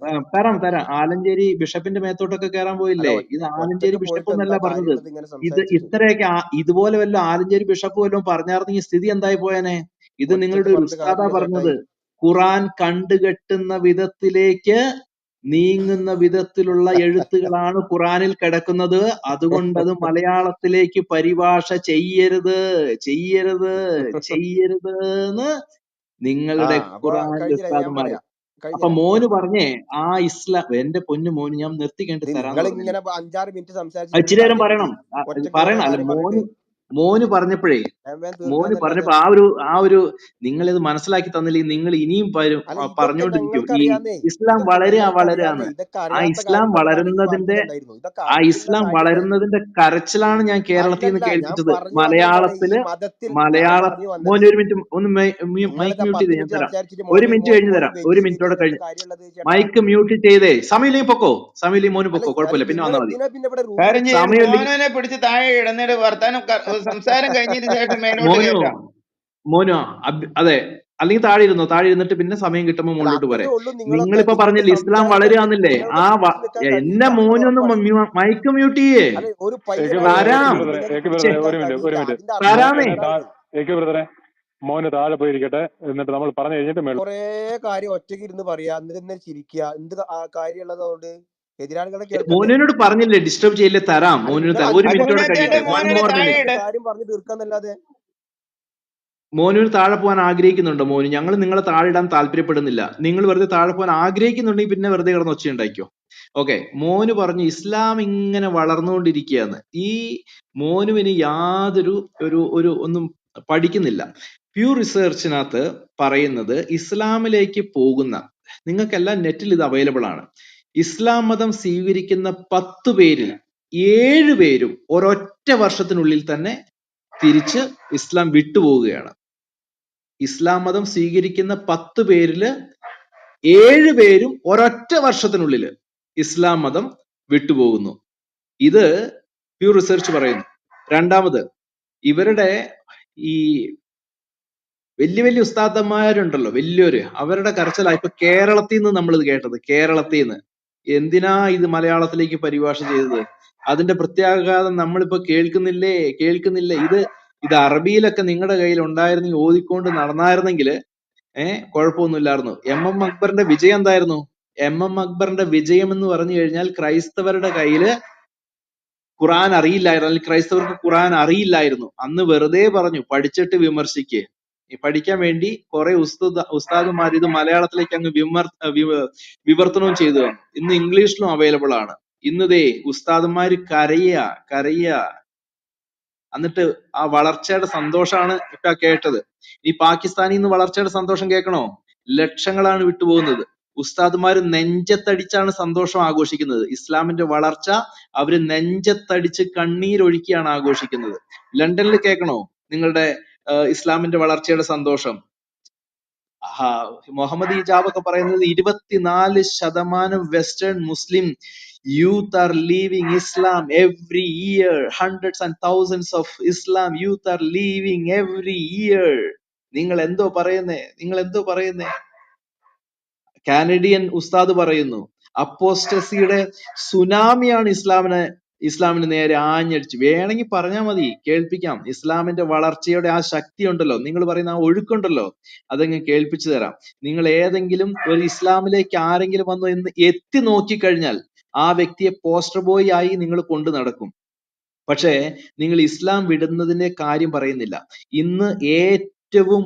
തരാം. ആലഞ്ചേരി ബിഷപ്പിന്റെ മേത്തോട്ടൊക്കെ കയറാൻ അല്ല, പോയില്ലേ? ഇത് ആലഞ്ചേരി ഒറ്റക്ക് ബിഷപ്പ് പോയിട്ട് എന്നല്ല എന്താ പറഞ്ഞത്. കാര്യമുള്ളത് ഇങ്ങനെ സംസാരിച്ചിട്ട്? ഇത്രയൊക്കെ ഇതുപോലെ വല്ല ആലഞ്ചേരി ബിഷപ്പ് വല്ലതും പറഞ്ഞായിരുന്നെങ്കിൽ സ്ഥിതി എന്തായി പോയനെ? ഇത് ഒറ്റക്ക് നിങ്ങളുടെ ഒരു പറഞ്ഞിട്ട് ഉസ്താദാ കാര്യമില്ല പറഞ്ഞത്. ചേട്ടായി. ഖുറാൻ കണ്ടുകെട്ടുന്ന വിധത്തിലേക്ക് നീങ്ങുന്ന വിധത്തിലുള്ള എഴുത്തുകളാണ് ഖുറാനിൽ കിടക്കുന്നത്. അതുകൊണ്ട് അത് മലയാളത്തിലേക്ക് പരിഭാഷ ചെയ്യരുത് എന്ന് നിങ്ങളുടെ അപ്പൊ ഖുറാനിലെ കഴിഞ്ഞില്ല, ഞാൻ ഉസ്താദുമാര്. പറയാം. അപ്പൊ കഴിഞ്ഞില്ല, മോന് ഞാൻ പറയാം. പറഞ്ഞേ, ആ ഇസ്ലാം, എന്റെ പൊന്നു മോന്, ഞാൻ നിർത്തിക്കേണ്ടി ഇത് തരാന്ന് നിങ്ങൾ പറഞ്ഞില്ലേ. ഇങ്ങനെ 5-6 മിനിറ്റ് സംസാരിച്ചിട്ട് എന്ത് ഇച്ചിരി നേരം കാര്യമുള്ളത്? പറയണം. ഒറ്റക്ക് കുറെ പറയണം. അല്ല, കാര്യം പറഞ്ഞിട്ട് മോന് പറഞ്ഞപ്പോഴേ വേഗം വേഗം തീർക്കാന്നല്ലാതെ. ആ ഒരു നിങ്ങൾ ഇത് മനസ്സിലാക്കി തന്നില്ലെങ്കിൽ നിങ്ങൾ ഇനിയും അല്ല, ഇതൊക്കെ പറഞ്ഞുകൊണ്ടിരിക്കും. ഞങ്ങൾക്ക് ഈ അറിയാന്നേ, ഇസ്ലാം ഇതൊക്കെ ഞങ്ങൾക്ക് അറിയാന്നേ. വളരാന്ന്. ഇതൊക്കെ ആ അറിയാത്ത ഇസ്ലാം കാര്യങ്ങളൊന്നും അനീഷ് വളരുന്നതിന്റെ പറഞ്ഞിട്ടുണ്ടായിരുന്നു. ഇതൊക്കെ അറിയുന്ന കാര്യങ്ങളായിരുന്നു. കരച്ചിലാണ് ഞാൻ കേരളത്തിൽ നിന്ന് അല്ലല്ല, ഞാൻ കേൾപ്പിച്ചത്. പറഞ്ഞു വന്നെന്താണ്, ഈ മലയാളത്തില് മതത്തിൽ ഞാൻ മലയാളം പറഞ്ഞു മോന് വന്നത്. ഒരു മിനിറ്റ് ഒന്ന് മൈക്ക് നിങ്ങളിതാ മ്യൂട്ട് 10 ചെയ്ത് ഞാൻ മിനിറ്റ് തരാം. സംസാരിച്ചിട്ട് ഒരു മിനിറ്റ് കഴിഞ്ഞ് തരാം. ഒരു വെയിറ്റ് മിനിറ്റോടെ ചെയ്തിട്ട് എന്താ കഴിഞ്ഞ് കാര്യമുള്ളത് ചേട്ടാ? മൈക്ക് മ്യൂട്ട് ചെയ്തേ. സമയം പൊക്കോ, മോന് അല്ല, പൊക്കോ, കുഴപ്പമില്ല, പിന്നെ നിങ്ങൾ വന്നാൽ മതി. എന്തിനാ പിന്നെ ഇവിടെ റൂം കാര്യം ചെയ്യ്, വെച്ചിട്ട്? സമയം മോനെ പിടിച്ച് താഴെ ഇടുന്നിട്ട് സംസാരം കഴിഞ്ഞതിന് ശേഷം മേലോട്ട് മോനു കയറ്റാം. മോനു അതെ, അല്ലെങ്കിൽ താഴെ ഇരുന്നിട്ട് പിന്നെ സമയം കിട്ടുമ്പോൾ അല്ല, മുകളിലോട്ട് അത്രേ പോരെ. ഉള്ളൂ. നിങ്ങളൊക്കെ നിങ്ങളിപ്പോ നിങ്ങൾക്ക് പറഞ്ഞില്ലേ ഇസ്ലാം സംസാരിക്കാൻ വളരുന്നില്ലേ? നിങ്ങളുടെ പിടിച്ചു നിൽക്കാൻ എന്നെ കഴിയില്ല, അത് ഉറപ്പാണ്. മോനൊന്ന് മൈക്ക് മ്യൂട്ട് ചെയ്യേ. അല്ല, ഒരു ഏക പയ്യനായ ബ്രദറെ, എനിക്ക് തരാം. നിങ്ങൾക്ക് ഏക പിടിച്ചു ബ്രദറെ, നിൽക്കാൻ ഒരു കഴിയില്ല. മിനിറ്റ്. അതിന്റെ അർത്ഥം തരാമേ. അതാണ്. ഏക ബ്രദറെ, മോന് താഴെ പോയിരിക്കട്ടെ, എന്നിട്ട് നമ്മൾ പറഞ്ഞു കഴിഞ്ഞിട്ട് മേളിൽ. കൊറേ കാര്യം ഒറ്റയ്ക്ക് ഇരുന്ന് പറയാ, എന്നിട്ട് തന്നെ ചിരിക്കുക. എന്ത് കാര്യമുള്ളത് കൊണ്ട് എതിരാളികളെ കേൾക്കണ്ടേ? മോനോട് പറഞ്ഞില്ലേ ഡിസ്റ്റർബ് ചെയ്യില്ലേ? തരാം. അല്ല, മോനു നിങ്ങൾ തരാം. ഒരു 5 മിനിറ്റോടെ മിനിറ്റ് കുഞ്ഞാറ്റേന്റെ കഴിയട്ടെ. നിങ്ങൾ വൺ മോനെ മോർ ഇങ്ങനെ താഴെ മിനിറ്റ്. ഇട്. കാര്യം പറഞ്ഞു തീർക്കാന്നല്ലാതെ. മോനു താഴെ പോകാൻ ആഗ്രഹിക്കുന്നുണ്ടോ? ഞങ്ങൾ നിങ്ങളെ താഴെ ഇടാൻ താല്പര്യപ്പെടുന്നില്ല. നിങ്ങൾ വെറുതെ താഴെ പോകാൻ ആഗ്രഹിക്കുന്നുണ്ടെങ്കിൽ പിന്നെ വെറുതെ കിടന്ന് ഒച്ച ഉണ്ടാക്കിയോ. ഓക്കെ. മോന് പറഞ്ഞു ഇസ്ലാം ഇങ്ങനെ വളർന്നുകൊണ്ടിരിക്കുകയാണ്. ഈ മോനുവിന് യാതൊരു ഒന്നും പഠിക്കുന്നില്ല. പ്യൂർ റിസർച്ചിനകത്ത് പറയുന്നത് ഇസ്ലാമിലേക്ക് പോകുന്ന, നിങ്ങൾക്കെല്ലാം നെറ്റിൽ ഇത് അവൈലബിൾ ആണ്. ഇസ്ലാം മതം സ്വീകരിക്കുന്ന 10 പേരിൽ 7 പേരും ഒരൊറ്റ വർഷത്തിനുള്ളിൽ തന്നെ തിരിച്ച് ഇസ്ലാം വിട്ടുപോവുകയാണ്. ഇസ്ലാം മതം സ്വീകരിക്കുന്ന 10 പേരില് 7 പേരും ഒരൊറ്റ വർഷത്തിനുള്ളിൽ ഇസ്ലാം മതം വിട്ടുപോകുന്നു. ഇത് പ്യൂർ റിസർച്ച് പറയുന്നു. രണ്ടാമത്, ഇവരുടെ ഈ വലിയ ഉസ്താദന്മാരുണ്ടല്ലോ, വലിയൊരു, അവരുടെ കരച്ചിലാ ഇപ്പൊ കേരളത്തിൽ നിന്ന് നമ്മൾ ഇത് കേട്ടത്. കേരളത്തിൽ നിന്ന് എന്തിനാ ഇത് മലയാളത്തിലേക്ക് പരിഭാഷ ചെയ്തത്? അതിന്റെ പ്രത്യാഘാതം നമ്മളിപ്പോ കേൾക്കുന്നില്ലേ? ഇത് അറബിയിലൊക്കെ നിങ്ങളുടെ കയ്യിൽ ഉണ്ടായിരുന്നെങ്കിൽ ഓതിക്കൊണ്ട് നടന്നായിരുന്നെങ്കിൽ കുഴപ്പമൊന്നുമില്ലായിരുന്നു. അക്ബറിന്റെ വിജയം എന്തായിരുന്നു? അക്ബറിന്റെ വിജയം എന്ന് പറഞ്ഞു കഴിഞ്ഞാൽ ക്രൈസ്തവരുടെ കയ്യില് ഖുറാൻ അറിയില്ലായിരുന്നു, അല്ലെങ്കിൽ ക്രൈസ്തവർക്ക് ഖുറാൻ അറിയില്ലായിരുന്നു. അന്ന് വെറുതെ പറഞ്ഞു പഠിച്ചിട്ട് വിമർശിക്ക്. പഠിക്കാൻ വേണ്ടി കുറെ ഉസ്താദുമാർ ഇത് മലയാളത്തിലേക്ക് അങ്ങ് വിവർത്തനവും ചെയ്തു തന്നു. ഇന്ന് ഇംഗ്ലീഷിലും അവൈലബിൾ ആണ്. ഇന്നതേ ഉസ്താദുമാര് കരയുക. എന്നിട്ട് ആ വളർച്ചയുടെ സന്തോഷമാണ് ഇപ്പൊ കേട്ടത്. ഈ പാകിസ്ഥാനിൽ നിന്ന് വളർച്ചയുടെ സന്തോഷം കേൾക്കണോ? ലക്ഷങ്ങളാണ് വിട്ടുപോകുന്നത്. ഉസ്താദുമാര് നെഞ്ചത്തടിച്ചാണ് സന്തോഷം ആഘോഷിക്കുന്നത്. ഇസ്ലാമിന്റെ വളർച്ച അവര് നെഞ്ചത്തടിച്ച് കണ്ണീരൊഴുക്കിയാണ് ആഘോഷിക്കുന്നത്. ലണ്ടനിൽ കേൾക്കണോ നിങ്ങളുടെ ഇസ്ലാമിന്റെ വളർച്ചയുടെ സന്തോഷം? മുഹമ്മദ് ഇജാബ് ഒക്കെ പറയുന്നത് 24% western Muslim youth are leaving Islam every year. Hundreds and thousands of Islam youth are leaving every year. നിങ്ങൾ എന്തോ പറയുന്നേ? കാനഡിയൻ ഉസ്താദ് പറയുന്നു അപ്പോസ്റ്റസിയുടെ സുനാമിയാണ് ഇസ്ലാമിന് നേരെ ആഞ്ഞടിച്ചു. വേണമെങ്കിൽ പറഞ്ഞാൽ മതി, കേൾപ്പിക്കാം. ഇസ്ലാമിന്റെ വളർച്ചയുടെ ആ ശക്തി ഉണ്ടല്ലോ, നിങ്ങൾ പറയുന്ന ആ ഒഴുക്കുണ്ടല്ലോ, അതങ്ങ് കേൾപ്പിച്ചു തരാം. നിങ്ങൾ ഏതെങ്കിലും ഒരു ഇസ്ലാമിലേക്ക് ആരെങ്കിലും വന്നു എന്ന് എത്തി നോക്കിക്കഴിഞ്ഞാൽ ആ വ്യക്തിയെ പോസ്റ്റർ ബോയ് ആയി നിങ്ങൾ കൊണ്ടു നടക്കും. പക്ഷേ നിങ്ങൾ ഇസ്ലാം വിടുന്നതിന്റെ കാര്യം പറയുന്നില്ല. ഇന്ന് ഏറ്റവും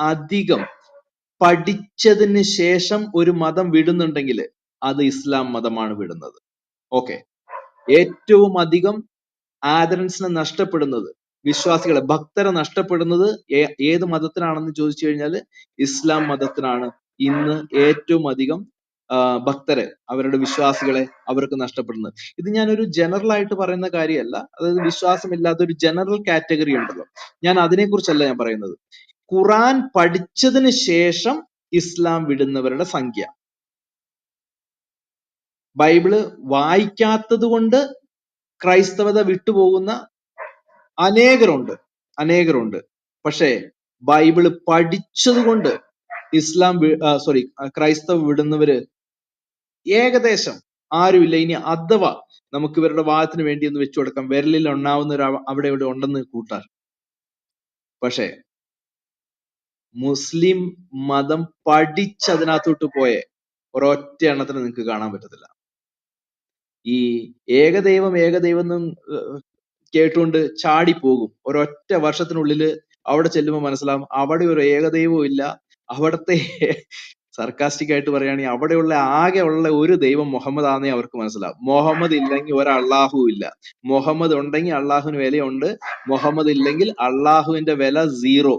അധികം പഠിച്ചതിന് ശേഷം ഒരു മതം വിടുന്നുണ്ടെങ്കിൽ അത് ഇസ്ലാം മതമാണ് വിടുന്നത്. ഓക്കെ, ഏറ്റവും അധികം ആദരൻസിനെ നഷ്ടപ്പെടുന്നത്, വിശ്വാസികളെ, ഭക്തരെ നഷ്ടപ്പെടുന്നത് ഏത് മതത്തിനാണെന്ന് ചോദിച്ചു കഴിഞ്ഞാൽ ഇസ്ലാം മതത്തിനാണ്. ഇന്ന് ഏറ്റവും അധികം ഭക്തരെ, അവരുടെ വിശ്വാസികളെ അവർക്ക് നഷ്ടപ്പെടുന്നത്. ഇത് ഞാനൊരു ജനറൽ ആയിട്ട് പറയുന്ന കാര്യമല്ല. അതായത് വിശ്വാസമില്ലാത്ത ഒരു ജനറൽ കാറ്റഗറി ഉണ്ടല്ലോ, ഞാൻ അതിനെക്കുറിച്ചല്ല ഞാൻ പറയുന്നത്. ഖുറാൻ പഠിച്ചതിന് ശേഷം ഇസ്ലാം വിടുന്നവരുടെ സംഖ്യ, ബൈബിള് വായിക്കാത്തത് കൊണ്ട് ക്രൈസ്തവത വിട്ടുപോകുന്ന അനേകരുണ്ട്. പക്ഷേ ബൈബിള് പഠിച്ചത് കൊണ്ട് ക്രൈസ്തവ വിടുന്നവര് ഏകദേശം ആരുമില്ല. ഇനി അഥവാ നമുക്ക് ഇവരുടെ വാദത്തിന് വേണ്ടി ഒന്ന് വെച്ചു കൊടുക്കാം, വിരലിൽ എണ്ണാവുന്ന അവിടെ ഇവിടെ ഉണ്ടെന്ന് കൂട്ടാൻ. പക്ഷേ മുസ്ലിം മതം പഠിച്ചതിനകത്തോട്ട് പോയ ഒരൊറ്റ എണ്ണത്തിന് നിങ്ങൾക്ക് കാണാൻ പറ്റത്തില്ല. ഈ ഏകദൈവം എന്നും കേട്ടുകൊണ്ട് ചാടിപ്പോകും. ഒരൊറ്റ വർഷത്തിനുള്ളിൽ അവിടെ ചെല്ലുമ്പോൾ മനസ്സിലാവും അവിടെ ഒരു ഏകദൈവവും ഇല്ല. അവിടത്തെ സർക്കാസ്റ്റിക് ആയിട്ട് പറയുകയാണെങ്കിൽ അവിടെയുള്ള ആകെ ഉള്ള ഒരു ദൈവം മുഹമ്മദ് ആണെന്നേ അവർക്ക് മനസ്സിലാവും. മുഹമ്മദ് ഇല്ലെങ്കിൽ ഒരു അള്ളാഹു ഇല്ല. മുഹമ്മദ് ഉണ്ടെങ്കിൽ അള്ളാഹുവിന് വിലയുണ്ട്. മുഹമ്മദ് ഇല്ലെങ്കിൽ അള്ളാഹുവിന്റെ വില 0.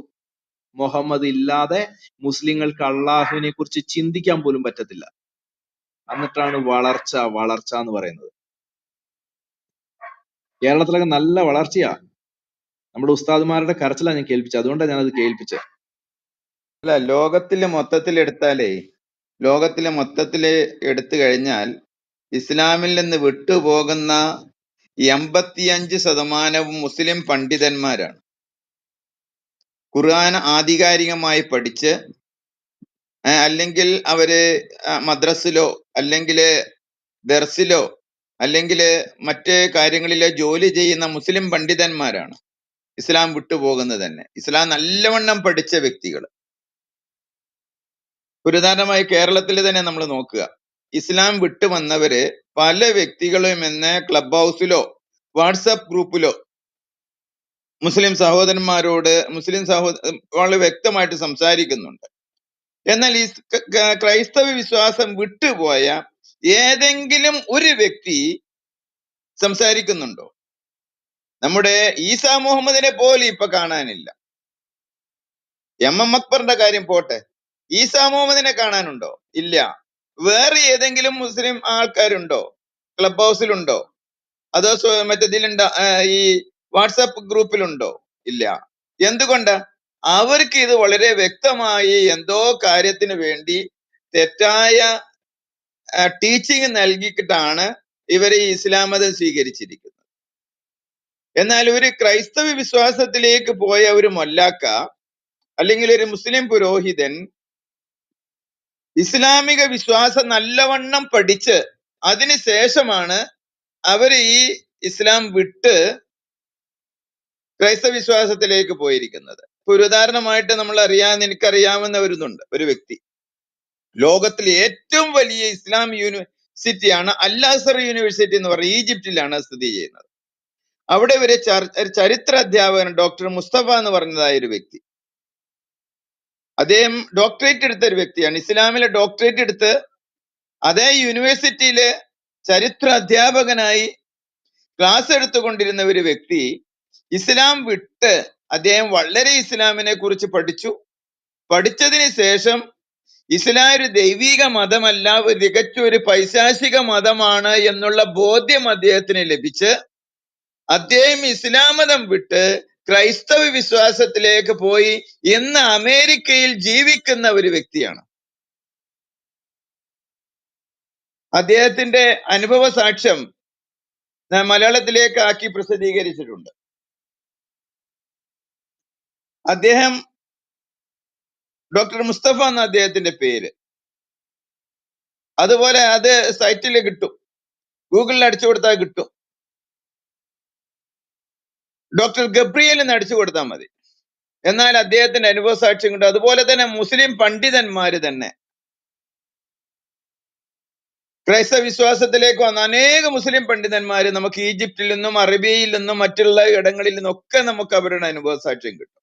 മുഹമ്മദ് ഇല്ലാതെ മുസ്ലിങ്ങൾക്ക് അള്ളാഹുവിനെ കുറിച്ച് ചിന്തിക്കാൻ പോലും പറ്റത്തില്ല. എന്നിട്ടാണ് വളർച്ച എന്ന് പറയുന്നത്. കേരളത്തിലൊക്കെ നല്ല വളർച്ചയാ. നമ്മുടെ ഉസ്താദുമാരുടെ കരച്ചിലാണ് ഞാൻ കേൾപ്പിച്ചത്. അതുകൊണ്ടാണ് ഞാനത് കേൾപ്പിച്ചത്. അല്ല, ലോകത്തിലെ മൊത്തത്തില് എടുത്തു കഴിഞ്ഞാൽ ഇസ്ലാമിൽ നിന്ന് വിട്ടുപോകുന്ന 85% മുസ്ലിം പണ്ഡിതന്മാരാണ്. ഖുർആൻ ആധികാരികമായി പഠിച്ച് അല്ലെങ്കിൽ അവര് മദ്രസിലോ അല്ലെങ്കിൽ ദർസിലോ അല്ലെങ്കിൽ മറ്റ് കാര്യങ്ങളിലോ ജോലി ചെയ്യുന്ന മുസ്ലിം പണ്ഡിതന്മാരാണ് ഇസ്ലാം വിട്ടുപോകുന്നത് തന്നെ. ഇസ്ലാം നല്ലവണ്ണം പഠിച്ച വ്യക്തികൾ. ഉദാഹരണമായി കേരളത്തിൽ തന്നെ നമ്മൾ നോക്കുക, ഇസ്ലാം വിട്ടുവന്നവര് പല വ്യക്തികളും ഇന്ന് ക്ലബ് ഹൗസിലോ വാട്സപ്പ് ഗ്രൂപ്പിലോ മുസ്ലിം സഹോദരന്മാരോട് വളരെ വ്യക്തമായിട്ട് സംസാരിക്കുന്നുണ്ട്. എന്നാൽ ഈ ക്രൈസ്തവ വിശ്വാസം വിട്ടുപോയ ഏതെങ്കിലും ഒരു വ്യക്തി സംസാരിക്കുന്നുണ്ടോ? നമ്മുടെ ഈസാ മുഹമ്മദിനെ പോലും ഇപ്പൊ കാണാനില്ല. എം അക്ബറിന്റെ കാര്യം പോട്ടെ, ഈസാ മുഹമ്മദിനെ കാണാനുണ്ടോ? ഇല്ല. വേറെ ഏതെങ്കിലും മുസ്ലിം ആൾക്കാരുണ്ടോ? ക്ലബ് ഹൗസിലുണ്ടോ? അതോ മറ്റേതിലുണ്ടോ? ഈ വാട്സാപ്പ് ഗ്രൂപ്പിലുണ്ടോ? ഇല്ല. എന്തുകൊണ്ട്? അവർക്ക് ഇത് വളരെ വ്യക്തമായി എന്തോ കാര്യത്തിന് വേണ്ടി തെറ്റായ ടീച്ചിങ് നൽകിയിട്ടാണ് ഇവരെ ഇസ്ലാം മതം സ്വീകരിച്ചിരിക്കുന്നത്. എന്നാൽ ഒരു ക്രൈസ്തവ വിശ്വാസത്തിലേക്ക് പോയ ഒരു മൊല്ലാക്ക അല്ലെങ്കിൽ ഒരു മുസ്ലിം പുരോഹിതൻ ഇസ്ലാമിക വിശ്വാസം നല്ലവണ്ണം പഠിച്ച് അതിനുശേഷമാണ് അവര് ഈ ഇസ്ലാം വിട്ട് ക്രൈസ്തവ വിശ്വാസത്തിലേക്ക് പോയിരിക്കുന്നത്. ഇപ്പൊ ഒരു ഉദാഹരണമായിട്ട് എനിക്കറിയാവുന്ന ഒരു വ്യക്തി, ലോകത്തിലെ ഏറ്റവും വലിയ ഇസ്ലാം യൂണിവേഴ്സിറ്റിയാണ് അൽ അസ്ഹർ യൂണിവേഴ്സിറ്റി എന്ന് പറയുന്നത്, ഈജിപ്തിലാണ് സ്ഥിതി ചെയ്യുന്നത്. അവിടെ ഒരു ചരിത്ര അധ്യാപകൻ ഡോക്ടർ മുസ്തഫ എന്ന് പറഞ്ഞതായ ഒരു വ്യക്തി, അദ്ദേഹം ഡോക്ടറേറ്റ് എടുത്ത ഒരു വ്യക്തിയാണ്. ഇസ്ലാമിലെ ഡോക്ടറേറ്റ് എടുത്ത് അതേ യൂണിവേഴ്സിറ്റിയിലെ ചരിത്ര അധ്യാപകനായി ക്ലാസ് എടുത്തുകൊണ്ടിരുന്ന ഒരു വ്യക്തി ഇസ്ലാം വിട്ട് അദ്ദേഹം വളരെ ഇസ്ലാമിനെ കുറിച്ച് പഠിച്ചതിന് ശേഷം ഇസ്ലാം ഒരു ദൈവിക മതമല്ല, ഒരു തികച്ച ഒരു പൈശാചിക മതമാണ് എന്നുള്ള ബോധ്യം അദ്ദേഹത്തിന് ലഭിച്ച് അദ്ദേഹം ഇസ്ലാം മതം വിട്ട് ക്രൈസ്തവ വിശ്വാസത്തിലേക്ക് പോയി ഇന്ന് അമേരിക്കയിൽ ജീവിക്കുന്ന ഒരു വ്യക്തിയാണ്. അദ്ദേഹത്തിന്റെ അനുഭവ സാക്ഷ്യം ഞാൻ മലയാളത്തിലേക്ക് ആക്കി പ്രസിദ്ധീകരിച്ചിട്ടുണ്ട്. അദ്ദേഹം ഡോക്ടർ മുസ്തഫ എന്ന അദ്ദേഹത്തിന്റെ പേര്. അതുപോലെ അത് സൈറ്റിൽ കിട്ടും, ഗൂഗിളിൽ അടിച്ചു കൊടുത്താൽ കിട്ടും. ഡോക്ടർ ഗബ്രിയേൽ എന്ന് അടിച്ചു കൊടുത്താൽ മതി. എന്നാൽ അദ്ദേഹത്തിന്റെ അനുഭവ സാക്ഷ്യം കിട്ടും. അതുപോലെ തന്നെ മുസ്ലിം പണ്ഡിതന്മാര് തന്നെ ക്രൈസ്തവ വിശ്വാസത്തിലേക്ക് വന്ന അനേക മുസ്ലിം പണ്ഡിതന്മാര് നമുക്ക് ഈജിപ്തിൽ നിന്നും അറേബ്യയിൽ നിന്നും മറ്റുള്ള ഇടങ്ങളിൽ നിന്നൊക്കെ നമുക്ക് അവരുടെ അനുഭവ സാക്ഷ്യം കിട്ടും.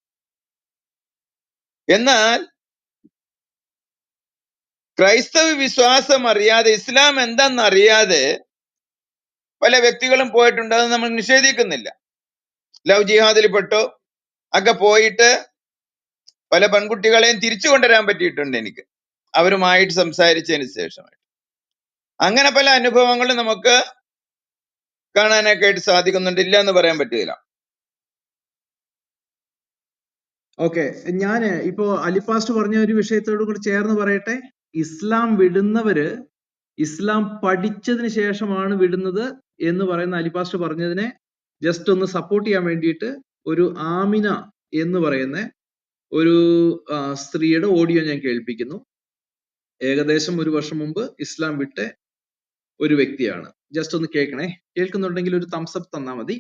എന്നാൽ ക്രൈസ്തവ വിശ്വാസം അറിയാതെ, ഇസ്ലാം എന്താണെന്ന് അറിയാതെ പല വ്യക്തികളും പോയിട്ടുണ്ട്. അത് നമ്മൾ നിഷേധിക്കുന്നില്ല. ലവ് ജിഹാദിൽ പെട്ടോ ഒക്കെ പോയിട്ട് പല പെൺകുട്ടികളെയും തിരിച്ചു കൊണ്ടുവരാൻ പറ്റിയിട്ടുണ്ട് എനിക്ക്, അവരുമായിട്ട് സംസാരിച്ചതിന് ശേഷമായിട്ട്. അങ്ങനെ പല അനുഭവങ്ങളും നമുക്ക് കാണാനൊക്കെ ആയിട്ട് സാധിക്കുന്നുണ്ട്, ഇല്ല എന്ന് പറയാൻ പറ്റില്ല. ഓക്കെ, ഞാന് ഇപ്പോ അലിപ്പാസ്റ്റ് പറഞ്ഞ ഒരു വിഷയത്തോട് കൂടി ചേർന്ന് പറയട്ടെ. ഇസ്ലാം വിടുന്നവര് ഇസ്ലാം പഠിച്ചതിന് ശേഷമാണ് വിടുന്നത് എന്ന് പറയുന്ന അലിപ്പാസ്റ്റ് പറഞ്ഞതിനെ ജസ്റ്റ് ഒന്ന് സപ്പോർട്ട് ചെയ്യാൻ വേണ്ടിയിട്ട് ഒരു ആമിന എന്ന് പറയുന്ന ഒരു സ്ത്രീയുടെ ഓഡിയോ ഞാൻ കേൾപ്പിക്കുന്നു. ഏകദേശം 1 വർഷം മുമ്പ് ഇസ്ലാം വിട്ട ഒരു വ്യക്തിയാണ്. ജസ്റ്റ് ഒന്ന് കേൾക്കണേ. കേൾക്കുന്നുണ്ടെങ്കിൽ ഒരു തംസ് അപ്പ് തന്നാ മതി.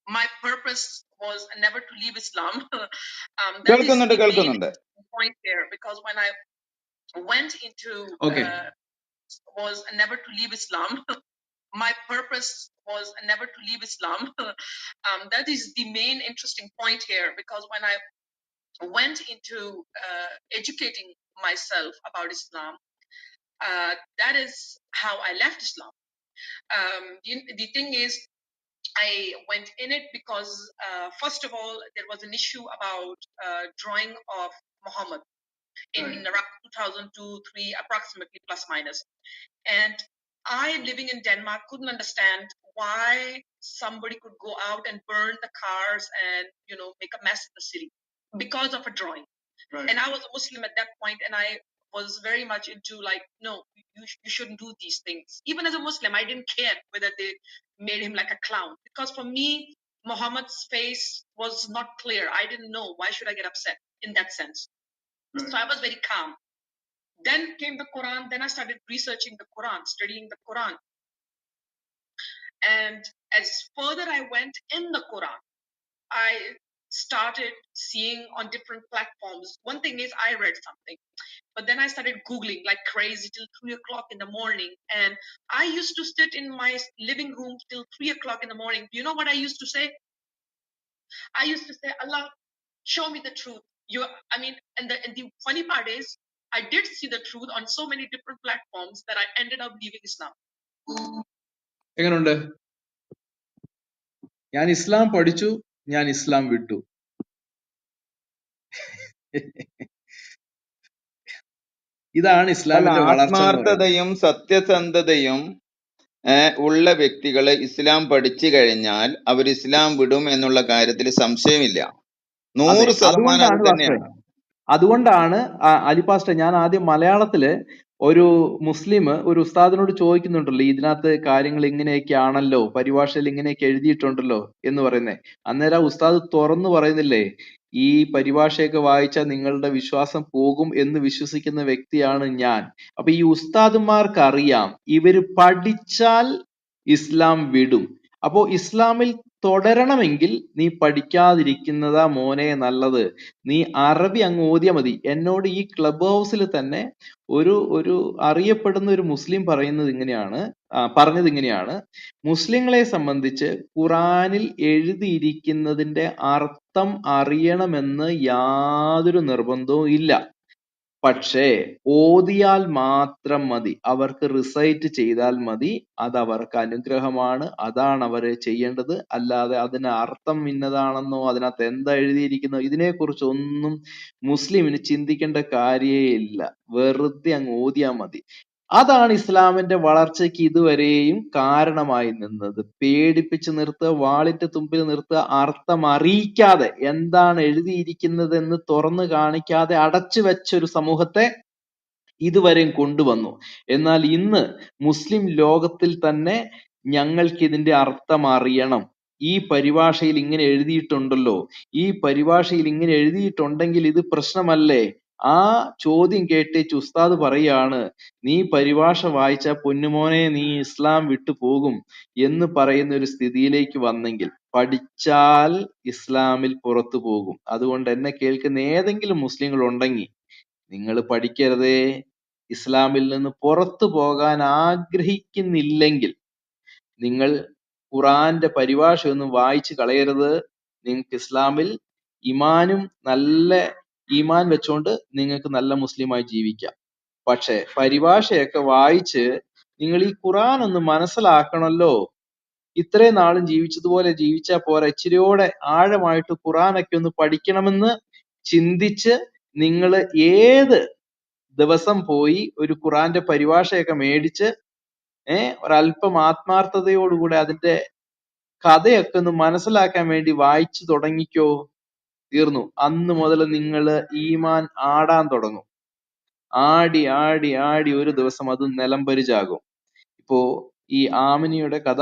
My purpose was never to leave Islam. That is കേൾക്കുന്നുണ്ട് the main കേൾക്കുന്നുണ്ട് point here, because when I went into Okay. was never to leave Islam. My purpose was never to leave Islam. That is the main interesting point here, because when I went into educating myself about Islam, that is how I left Islam. The thing is, I went in it because first of all there was an issue about drawing of Muhammad in around 2002-3 approximately, plus minus. And I, living in Denmark, couldn't understand why somebody could go out and burn the cars and, you know, make a mess in the city because of a drawing. Right. And I was a Muslim at that point, and I was very much into like, no, you shouldn't do these things. Even as a Muslim, I didn't care whether they made him like a clown, because for me, Muhammad's face was not clear. I didn't know, why should I get upset in that sense? Right. So I was very calm. Then came the Quran. Then I started researching the Quran, studying the Quran. And as further I went in the Quran, I started seeing on different platforms. One thing is, I read something, but then I started Googling like crazy till 3 o'clock in the morning. And I used to sit in my living room till 3 o'clock in the morning. Do you know what I used to say? I used to say, Allah, show me the truth. And the funny part is, I did see the truth on so many different platforms that I ended up leaving Islam. എങ്ങനെയുണ്ട്? ഞാൻ ഇസ്ലാം പഠിച്ചു, ഞാൻ ഇസ്ലാം വിട്ടു. ഇതാണ് അല്ല, ഇസ്ലാമിന്റെ വളർച്ച എന്ന് പറയുന്നത്. ആത്മാർത്ഥതയും സത്യസന്ധതയും ഉള്ള വ്യക്തികള് ഇസ്ലാം പഠിച്ചു കഴിഞ്ഞാൽ അവർ ഇസ്ലാം വിടും എന്നുള്ള കാര്യത്തിൽ സംശയമില്ല. അതെ, 100% അതുകൊണ്ടാണ് അത് പാസ്റ്ററെ, തന്നെയാണ്. അതുകൊണ്ടാണ് അലി പാസ്റ്റർ, ഞാൻ ആദ്യം മലയാളത്തില് ഒരു മുസ്ലിം ഒരു ഉസ്താദിനോട് ചോദിക്കുന്നുണ്ടല്ലോ, ഇതിനകത്ത് കാര്യങ്ങൾ ഇങ്ങനെയൊക്കെ ആണല്ലോ, പരിഭാഷയിൽ ഇങ്ങനെയൊക്കെ എഴുതിയിട്ടുണ്ടല്ലോ എന്ന് പറയുന്നേ. അന്നേരം ആ ഉസ്താദ് തുറന്നു പറയുന്നില്ലേ, ഈ പരിഭാഷയൊക്കെ വായിച്ചാൽ നിങ്ങളുടെ വിശ്വാസം പോകും എന്ന് വിശ്വസിക്കുന്ന വ്യക്തിയാണ് ഞാൻ. അപ്പൊ ഈ ഉസ്താദുമാർക്ക് അറിയാം, ഇവര് പഠിച്ചാൽ ഇസ്ലാം വിടും. അപ്പോ ഇസ്ലാമിൽ തുടരണമെങ്കിൽ നീ പഠിക്കാതിരിക്കുന്നതാ മോനെ നല്ലത്. നീ അറബി അങ്ങ് ഓതിയാ മതി. എന്നോട് ഈ ക്ലബ് ഹൗസിൽ തന്നെ ഒരു അറിയപ്പെടുന്ന ഒരു മുസ്ലിം പറഞ്ഞത് ഇങ്ങനെയാണ്, മുസ്ലിങ്ങളെ സംബന്ധിച്ച് ഖുറാനിൽ എഴുതിയിരിക്കുന്നതിന്റെ അർത്ഥം അറിയണമെന്ന് യാതൊരു നിർബന്ധവും ഇല്ല. പക്ഷേ ഓതിയാൽ മാത്രം മതി, അവർക്ക് റിസൈറ്റ് ചെയ്താൽ മതി, അത് അവർക്ക് അനുഗ്രഹമാണ്, അതാണ് അവര് ചെയ്യേണ്ടത്. അല്ലാതെ അതിന് അർത്ഥം ഇന്നതാണെന്നോ അതിനകത്ത് എന്താ എഴുതിയിരിക്കുന്നോ ഇതിനെക്കുറിച്ച് ഒന്നും മുസ്ലിമിന് ചിന്തിക്കേണ്ട കാര്യേ ഇല്ല. വെറുതെ അങ്ങ് ഓതിയാൽ മതി. അതാണ് ഇസ്ലാമിന്റെ വളർച്ചയ്ക്ക് ഇതുവരെയും കാരണമായി നിന്നത്. പേടിപ്പിച്ച് നിർത്തുക, വാളിന്റെ തുമ്പിൽ നിർത്തുക, അർത്ഥം അറിയിക്കാതെ എന്താണ് എഴുതിയിരിക്കുന്നതെന്ന് തുറന്നു കാണിക്കാതെ അടച്ചു വെച്ചൊരു സമൂഹത്തെ ഇതുവരെയും കൊണ്ടുവന്നു. എന്നാൽ ഇന്ന് മുസ്ലിം ലോകത്തിൽ തന്നെ ഞങ്ങൾക്ക് ഇതിന്റെ അർത്ഥം അറിയണം, ഈ പരിഭാഷയിൽ ഇങ്ങനെ എഴുതിയിട്ടുണ്ടല്ലോ, ഈ പരിഭാഷയിൽ ഇങ്ങനെ എഴുതിയിട്ടുണ്ടെങ്കിൽ ഇത് പ്രശ്നമല്ലേ? ആ ചോദ്യം കേട്ടേച്ച് ഉസ്താദ് പറയാണ്, നീ പരിഭാഷ വായിച്ച പൊന്നുമോനെ നീ ഇസ്ലാം വിട്ടു പോകും എന്ന് പറയുന്ന ഒരു സ്ഥിതിയിലേക്ക് വന്നെങ്കിൽ, പഠിച്ചാൽ ഇസ്ലാമിൽ പുറത്തു പോകും. അതുകൊണ്ട് എന്നെ കേൾക്കുന്ന ഏതെങ്കിലും മുസ്ലിങ്ങൾ ഉണ്ടെങ്കിൽ നിങ്ങൾ പഠിക്കരുതേ. ഇസ്ലാമിൽ നിന്ന് പുറത്തു പോകാൻ ആഗ്രഹിക്കുന്നില്ലെങ്കിൽ നിങ്ങൾ ഖുറാന്റെ പരിഭാഷയൊന്നും വായിച്ചു കളയരുത്. നിങ്ങൾക്ക് ഇസ്ലാമിൽ ഇമാനും നല്ല ഈമാൻ വെച്ചോണ്ട് നിങ്ങൾക്ക് നല്ല മുസ്ലിമായി ജീവിക്കാം. പക്ഷെ പരിഭാഷയൊക്കെ വായിച്ച് നിങ്ങൾ ഈ ഖുറാൻ ഒന്ന് മനസ്സിലാക്കണമല്ലോ. ഇത്രയും നാളും ജീവിച്ചതുപോലെ ജീവിച്ചാൽ പോരാ, ഇച്ചിരിയോടെ ആഴമായിട്ട് ഖുറാനൊക്കെ ഒന്ന് പഠിക്കണമെന്ന് ചിന്തിച്ച് നിങ്ങൾ ഏത് ദിവസം പോയി ഒരു ഖുറാന്റെ പരിഭാഷയൊക്കെ മേടിച്ച് ഒരല്പം ആത്മാർത്ഥതയോടുകൂടെ അതിന്റെ കഥയൊക്കെ ഒന്ന് മനസ്സിലാക്കാൻ വേണ്ടി വായിച്ചു തുടങ്ങിക്കോ. തീർന്നു. അന്ന് മുതൽ നിങ്ങൾ ഈമാൻ ആടാൻ തുടങ്ങും. ആടി ആടി ആടി ഒരു ദിവസം അത് നിലംപരിചാകും. ഇപ്പോ ഈ ആമിനിയുടെ കഥ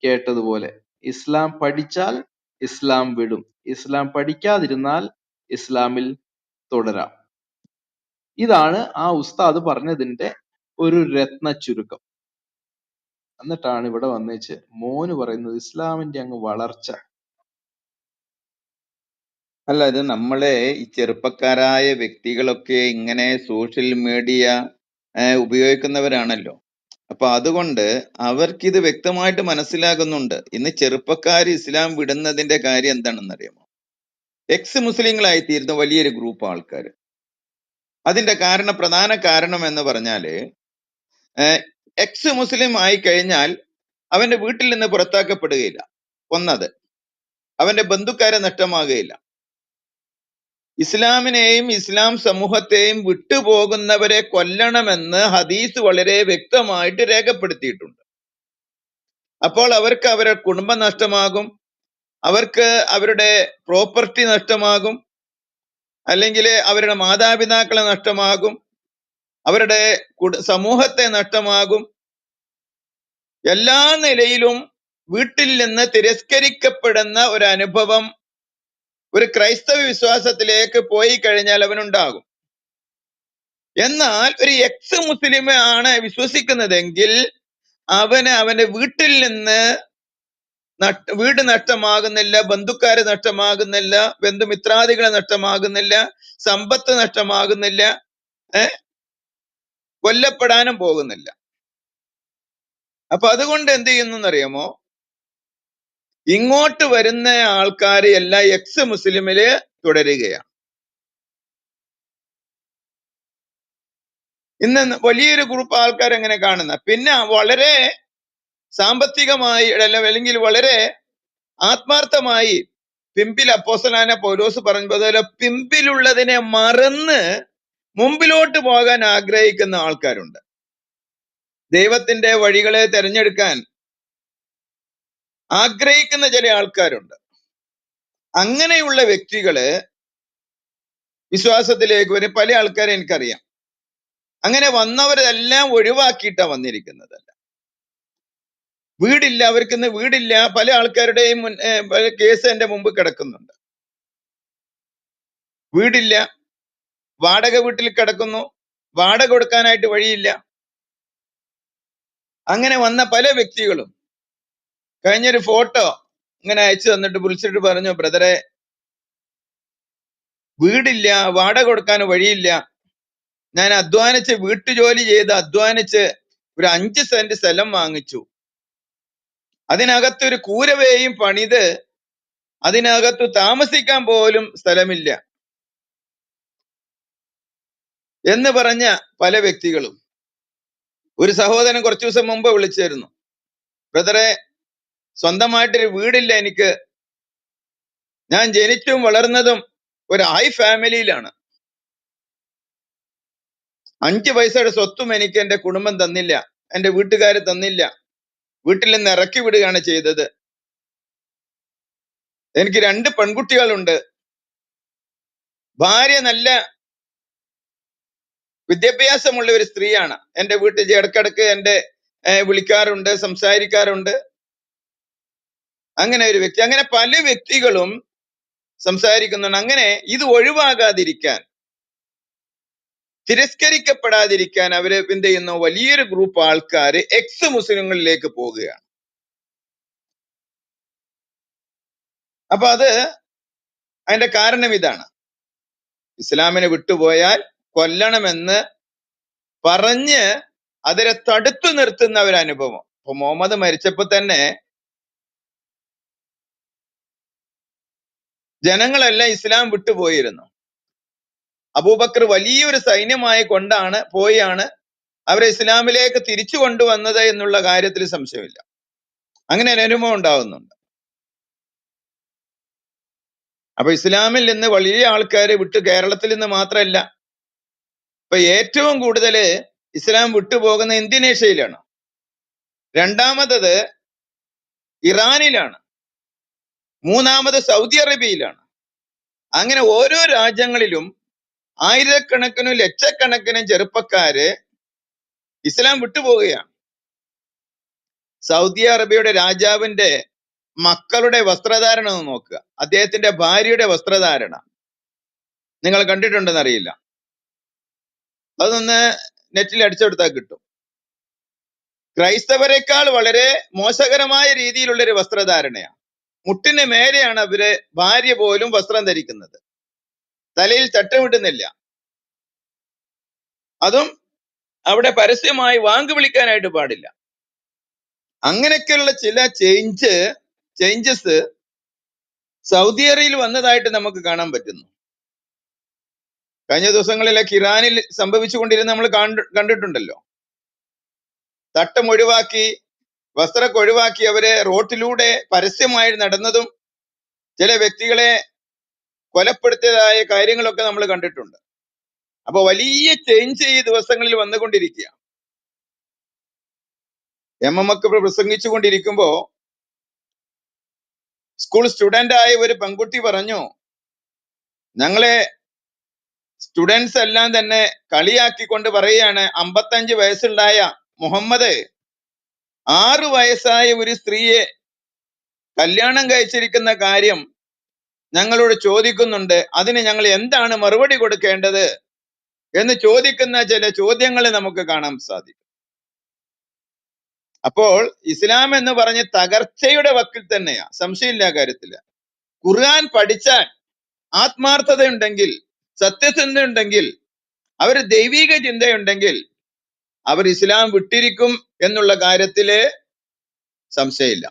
കേട്ടതുപോലെ, ഇസ്ലാം പഠിച്ചാൽ ഇസ്ലാം വിടും, ഇസ്ലാം പഠിക്കാതിരുന്നാൽ ഇസ്ലാമിൽ തുടരാം. ഇതാണ് ആ ഉസ്താദ് പറഞ്ഞതിന്റെ ഒരു രത്ന ചുരുക്കം. എന്നിട്ടാണ് ഇവിടെ വന്നേച്ച് മോന് പറയുന്നത് ഇസ്ലാമിന്റെ അങ്ങ് വളർച്ച. അല്ല, ഇത് നമ്മളെ ഈ ചെറുപ്പക്കാരായ വ്യക്തികളൊക്കെ ഇങ്ങനെ സോഷ്യൽ മീഡിയ ഉപയോഗിക്കുന്നവരാണല്ലോ. അപ്പൊ അതുകൊണ്ട് അവർക്കിത് വ്യക്തമായിട്ട് മനസ്സിലാകുന്നുണ്ട്. ഇന്ന് ചെറുപ്പക്കാർ ഇസ്ലാം വിടുന്നതിന്റെ കാര്യം എന്താണെന്നറിയാമോ? എക്സ് മുസ്ലിങ്ങളായി തീരുന്ന വലിയൊരു ഗ്രൂപ്പ് ആൾക്കാർ. അതിന്റെ പ്രധാന കാരണം എന്ന് പറഞ്ഞാല്, എക്സ് മുസ്ലിം ആയി കഴിഞ്ഞാൽ അവന്റെ വീട്ടിൽ നിന്ന് പുറത്താക്കപ്പെടുകയില്ല. ഒന്നത്, അവന്റെ ബന്ധുക്കാരെ നഷ്ടമാകുകയില്ല. ഇസ്ലാമിനെയും ഇസ്ലാം സമൂഹത്തെയും വിട്ടുപോകുന്നവരെ കൊല്ലണമെന്ന് ഹദീസ് വളരെ വ്യക്തമായിട്ട് രേഖപ്പെടുത്തിയിട്ടുണ്ട്. അപ്പോൾ അവർക്ക് അവരുടെ കുടുംബം നഷ്ടമാകും, അവർക്ക് അവരുടെ പ്രോപ്പർട്ടി നഷ്ടമാകും, അല്ലെങ്കിൽ അവരുടെ മാതാപിതാക്കളെ നഷ്ടമാകും, അവരുടെ സമൂഹത്തെ നഷ്ടമാകും. എല്ലാ നിലയിലും വീട്ടിൽ നിന്ന് തിരസ്കരിക്കപ്പെടുന്ന ഒരു അനുഭവം ഒരു ക്രൈസ്തവ വിശ്വാസത്തിലേക്ക് പോയി കഴിഞ്ഞാൽ അവനുണ്ടാകും. എന്നാൽ ഒരു എക്സ് മുസ്ലിമെ ആണ് വിശ്വസിക്കുന്നതെങ്കിൽ അവന് അവന്റെ വീട്ടിൽ നിന്ന് വീട് നഷ്ടമാകുന്നില്ല, ബന്ധുക്കാരെ നഷ്ടമാകുന്നില്ല, ബന്ധുമിത്രാദികളെ നഷ്ടമാകുന്നില്ല, സമ്പത്ത് നഷ്ടമാകുന്നില്ല, കൊല്ലപ്പെടാനും പോകുന്നില്ല. അപ്പൊ അതുകൊണ്ട് എന്ത് ചെയ്യുന്നറിയാമോ? ഇങ്ങോട്ട് വരുന്ന ആൾക്കാർ എല്ലാം എക്സ് മുസ്ലിമില് തുടരുകയാണ്. ഇന്ന് വലിയൊരു ഗ്രൂപ്പ് ആൾക്കാർ എങ്ങനെ കാണുന്ന, പിന്നെ വളരെ സാമ്പത്തികമായി അല്ലെങ്കിൽ വളരെ ആത്മാർത്ഥമായി പിമ്പിൽ അപ്പോസ്തലനായ പൗലോസ് പറഞ്ഞതുപോലെ പിമ്പിലുള്ളതിനെ മറന്ന് മുമ്പിലോട്ട് പോകാൻ ആഗ്രഹിക്കുന്ന ആൾക്കാരുണ്ട്. ദൈവത്തിന്റെ വഴികളെ തിരഞ്ഞെടുക്കാൻ ആഗ്രഹിക്കുന്ന ചില ആൾക്കാരുണ്ട്. അങ്ങനെയുള്ള വ്യക്തികള് വിശ്വാസത്തിലേക്ക് വരും. പല ആൾക്കാരെ എനിക്കറിയാം. അങ്ങനെ വന്നവരെല്ലാം ഒഴിവാക്കിയിട്ടാ വന്നിരിക്കുന്നതല്ല. വീടില്ല, അവർക്കിന്ന് വീടില്ല. പല ആൾക്കാരുടെയും കേസ് എന്റെ മുമ്പ് കിടക്കുന്നുണ്ട്. വീടില്ല, വാടക വീട്ടിൽ കിടക്കുന്നു, വാടക കൊടുക്കാനായിട്ട് വഴിയില്ല. അങ്ങനെ വന്ന പല വ്യക്തികളും കഴിഞ്ഞൊരു ഫോട്ടോ ഇങ്ങനെ അയച്ചു തന്നിട്ട് വിളിച്ചിട്ട് പറഞ്ഞു, ബ്രദറെ വീടില്ല, വാടക കൊടുക്കാൻ വഴിയില്ല, ഞാൻ അധ്വാനിച്ച് വീട്ടുജോലി ചെയ്ത് അധ്വാനിച്ച് ഒരു 5 സെന്റ് സ്ഥലം വാങ്ങിച്ചു, അതിനകത്തൊരു കൂരവേയും പണിത് അതിനകത്ത് താമസിക്കാൻ പോലും സ്ഥലമില്ല. എന്ന് പറഞ്ഞ പല വ്യക്തികളും. ഒരു സഹോദരൻ കുറച്ചു ദിവസം മുമ്പ് വിളിച്ചിരുന്നു, ബ്രദറെ, സ്വന്തമായിട്ടൊരു വീടില്ല എനിക്ക്, ഞാൻ ജനിച്ചും വളർന്നതും ഒരു ഹൈ ഫാമിലിയിലാണ്, 5 പൈസയുടെ സ്വത്തും എനിക്ക് എന്റെ കുടുംബം തന്നില്ല, എന്റെ വീട്ടുകാര് തന്നില്ല, വീട്ടിൽ നിന്ന് ഇറക്കി വിടുകയാണ് ചെയ്തത്, എനിക്ക് 2 പെൺകുട്ടികളുണ്ട്, ഭാര്യ നല്ല വിദ്യാഭ്യാസമുള്ള ഒരു സ്ത്രീയാണ്, എന്റെ വീട്ടിൽ ഇടക്കിടക്ക് എന്റെ വിളിക്കാറുണ്ട്, സംസാരിക്കാറുണ്ട്. അങ്ങനെ ഒരു വ്യക്തി, അങ്ങനെ പല വ്യക്തികളും സംസാരിക്കുന്നുണ്ട്. അങ്ങനെ ഇത് ഒഴിവാകാതിരിക്കാൻ, തിരസ്കരിക്കപ്പെടാതിരിക്കാൻ അവര് എന്ത് ചെയ്യുന്നു, വലിയൊരു ഗ്രൂപ്പ് ആൾക്കാര് എക്സ് മുസ്ലിങ്ങളിലേക്ക് പോവുകയാണ്. അപ്പൊ അതിന്റെ കാരണം ഇതാണ്, ഇസ്ലാമിനെ വിട്ടുപോയാൽ കൊല്ലണമെന്ന് പറഞ്ഞ് അതിനെ തടുത്തു നിർത്തുന്ന ഒരു അനുഭവം. ഇപ്പൊ മുഹമ്മദ് മരിച്ചപ്പോ തന്നെ ജനങ്ങളെല്ലാം ഇസ്ലാം വിട്ടുപോയിരുന്നു. അബൂബക്കർ വലിയൊരു സൈന്യമായി പോയാണ് അവരെ ഇസ്ലാമിലേക്ക് തിരിച്ചു കൊണ്ടുവന്നത് എന്നുള്ള കാര്യത്തിൽ സംശയമില്ല. അങ്ങനെ ഒരു അനുഭവം ഉണ്ടാവുന്നുണ്ട്. അപ്പൊ ഇസ്ലാമിൽ നിന്ന് വലിയ ആൾക്കാരെ വിട്ട്, കേരളത്തിൽ നിന്ന് മാത്രമല്ല, ഇപ്പൊ ഏറ്റവും കൂടുതൽ ഇസ്ലാം വിട്ടുപോകുന്ന ഇന്തോനേഷ്യയിലാണ്, രണ്ടാമത് ഇറാനിലാണ്, മൂന്നാമത് സൗദി അറേബ്യയിലാണ്. അങ്ങനെ ഓരോ രാജ്യങ്ങളിലും ആയിരക്കണക്കിനും ലക്ഷക്കണക്കിനും ചെറുപ്പക്കാര് ഇസ്ലാം വിട്ടുപോവുകയാണ്. സൗദി അറേബ്യയുടെ രാജാവിന്റെ മക്കളുടെ വസ്ത്രധാരണം ഒന്ന് നോക്കുക, അദ്ദേഹത്തിന്റെ ഭാര്യയുടെ വസ്ത്രധാരണ നിങ്ങൾ കണ്ടിട്ടുണ്ടെന്ന് അറിയില്ല, അതൊന്ന് നെറ്റിൽ അടിച്ചെടുത്താൽ കിട്ടും. ക്രൈസ്തവരെക്കാൾ വളരെ മോശകരമായ രീതിയിലുള്ള ഒരു വസ്ത്രധാരണയാണ്. മുട്ടിന് മേലെയാണ് അവര് ഭാര്യ പോലും വസ്ത്രം ധരിക്കുന്നത്, തലയിൽ ചട്ടമിടുന്നില്ല, അതും അവിടെ പരസ്യമായി വാങ്ക് വിളിക്കാനായിട്ട് പാടില്ല. അങ്ങനെയൊക്കെയുള്ള ചില ചേഞ്ചസ് സൗദി അറേബ്യയിൽ വന്നതായിട്ട് നമുക്ക് കാണാൻ പറ്റുന്നു. കഴിഞ്ഞ ദിവസങ്ങളിലൊക്കെ ഇറാനിൽ സംഭവിച്ചുകൊണ്ടിരുന്ന നമ്മൾ കണ്ടിട്ടുണ്ടല്ലോ. തട്ടം ഒഴിവാക്കി, വസ്ത്രമൊക്കെ ഒഴിവാക്കി അവര് റോട്ടിലൂടെ പരസ്യമായി നടന്നതും ചില വ്യക്തികളെ കൊലപ്പെടുത്തിയതായ കാര്യങ്ങളൊക്കെ നമ്മൾ കണ്ടിട്ടുണ്ട്. അപ്പൊ വലിയ ചേഞ്ച് ഈ ദിവസങ്ങളിൽ വന്നുകൊണ്ടിരിക്കുക. എംഎംഒക്കെ പ്രസംഗിച്ചു കൊണ്ടിരിക്കുമ്പോ സ്കൂൾ സ്റ്റുഡന്റ് ആയ ഒരു പെൺകുട്ടി പറഞ്ഞു, ഞങ്ങളെ സ്റ്റുഡൻസ് എല്ലാം തന്നെ കളിയാക്കിക്കൊണ്ട് പറയുകയാണ്, 55 വയസ്സുണ്ടായ മുഹമ്മദ് 6 വയസ്സായ ഒരു സ്ത്രീയെ കല്യാണം കഴിച്ചിരിക്കുന്ന കാര്യം ഞങ്ങളോട് ചോദിക്കുന്നുണ്ട്, അതിന് ഞങ്ങൾ എന്താണ് മറുപടി കൊടുക്കേണ്ടത് എന്ന് ചോദിക്കുന്ന ചില ചോദ്യങ്ങൾ നമുക്ക് കാണാൻ സാധിക്കും. അപ്പോൾ ഇസ്ലാം എന്ന് പറഞ്ഞ തകർച്ചയുടെ വക്കിൽ തന്നെയാ, സംശയമില്ല കാര്യത്തില്. ഖുർആൻ പഠിച്ചാൽ ആത്മാർത്ഥതയുണ്ടെങ്കിൽ, സത്യസന്ധതയുണ്ടെങ്കിൽ, അവര് ദൈവിക ചിന്തയുണ്ടെങ്കിൽ അവർ ഇസ്ലാം വിട്ടിരിക്കും എന്നുള്ള കാര്യത്തില് സംശയമില്ല.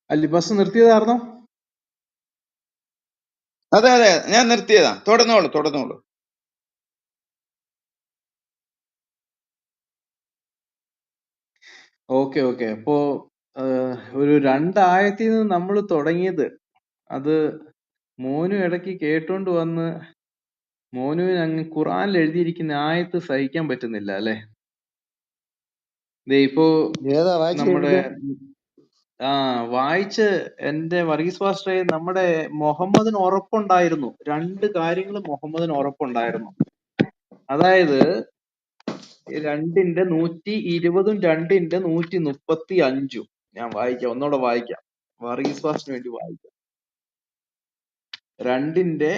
അലിബാസ് നിർത്തിയതായിരുന്നോ? അതെ, ഞാൻ നിർത്തിയതാ. തുടർന്നോളൂ. ഓക്കെ. അപ്പോ ഒരു 2 ആയത്തിൽ നിന്ന് നമ്മൾ തുടങ്ങിയത്, അത് മോനു ഇടയ്ക്ക് കേട്ടോണ്ട് വന്ന് മോനുവിന് അങ്ങ് ഖുറാനിൽ എഴുതിയിരിക്കുന്ന ആയത്ത് സഹിക്കാൻ പറ്റുന്നില്ല അല്ലെ? ദേ ഇപ്പോ ഏതാ വായിച്ചു നമ്മുടെ കേൾപ്പിച്ചേ? വായിച്ച് എന്റെ വർഗീസ് പാസ്റ്ററെ, നമ്മുടെ മുഹമ്മദിന് ഉറപ്പുണ്ടായിരുന്നു, 2 കാര്യങ്ങൾ മുഹമ്മദിന് ഉറപ്പുണ്ടായിരുന്നു. അതായത് 2ന്റെ 120ഉം 2ന്റെ 135ഉം. ഞാൻ വായിക്കാം, ഒന്നുകൂടെ വായിക്കാം, വർഗീസ് പാസ്റ്ററിന് വേണ്ടി വായിക്കാം. 2ന്റെ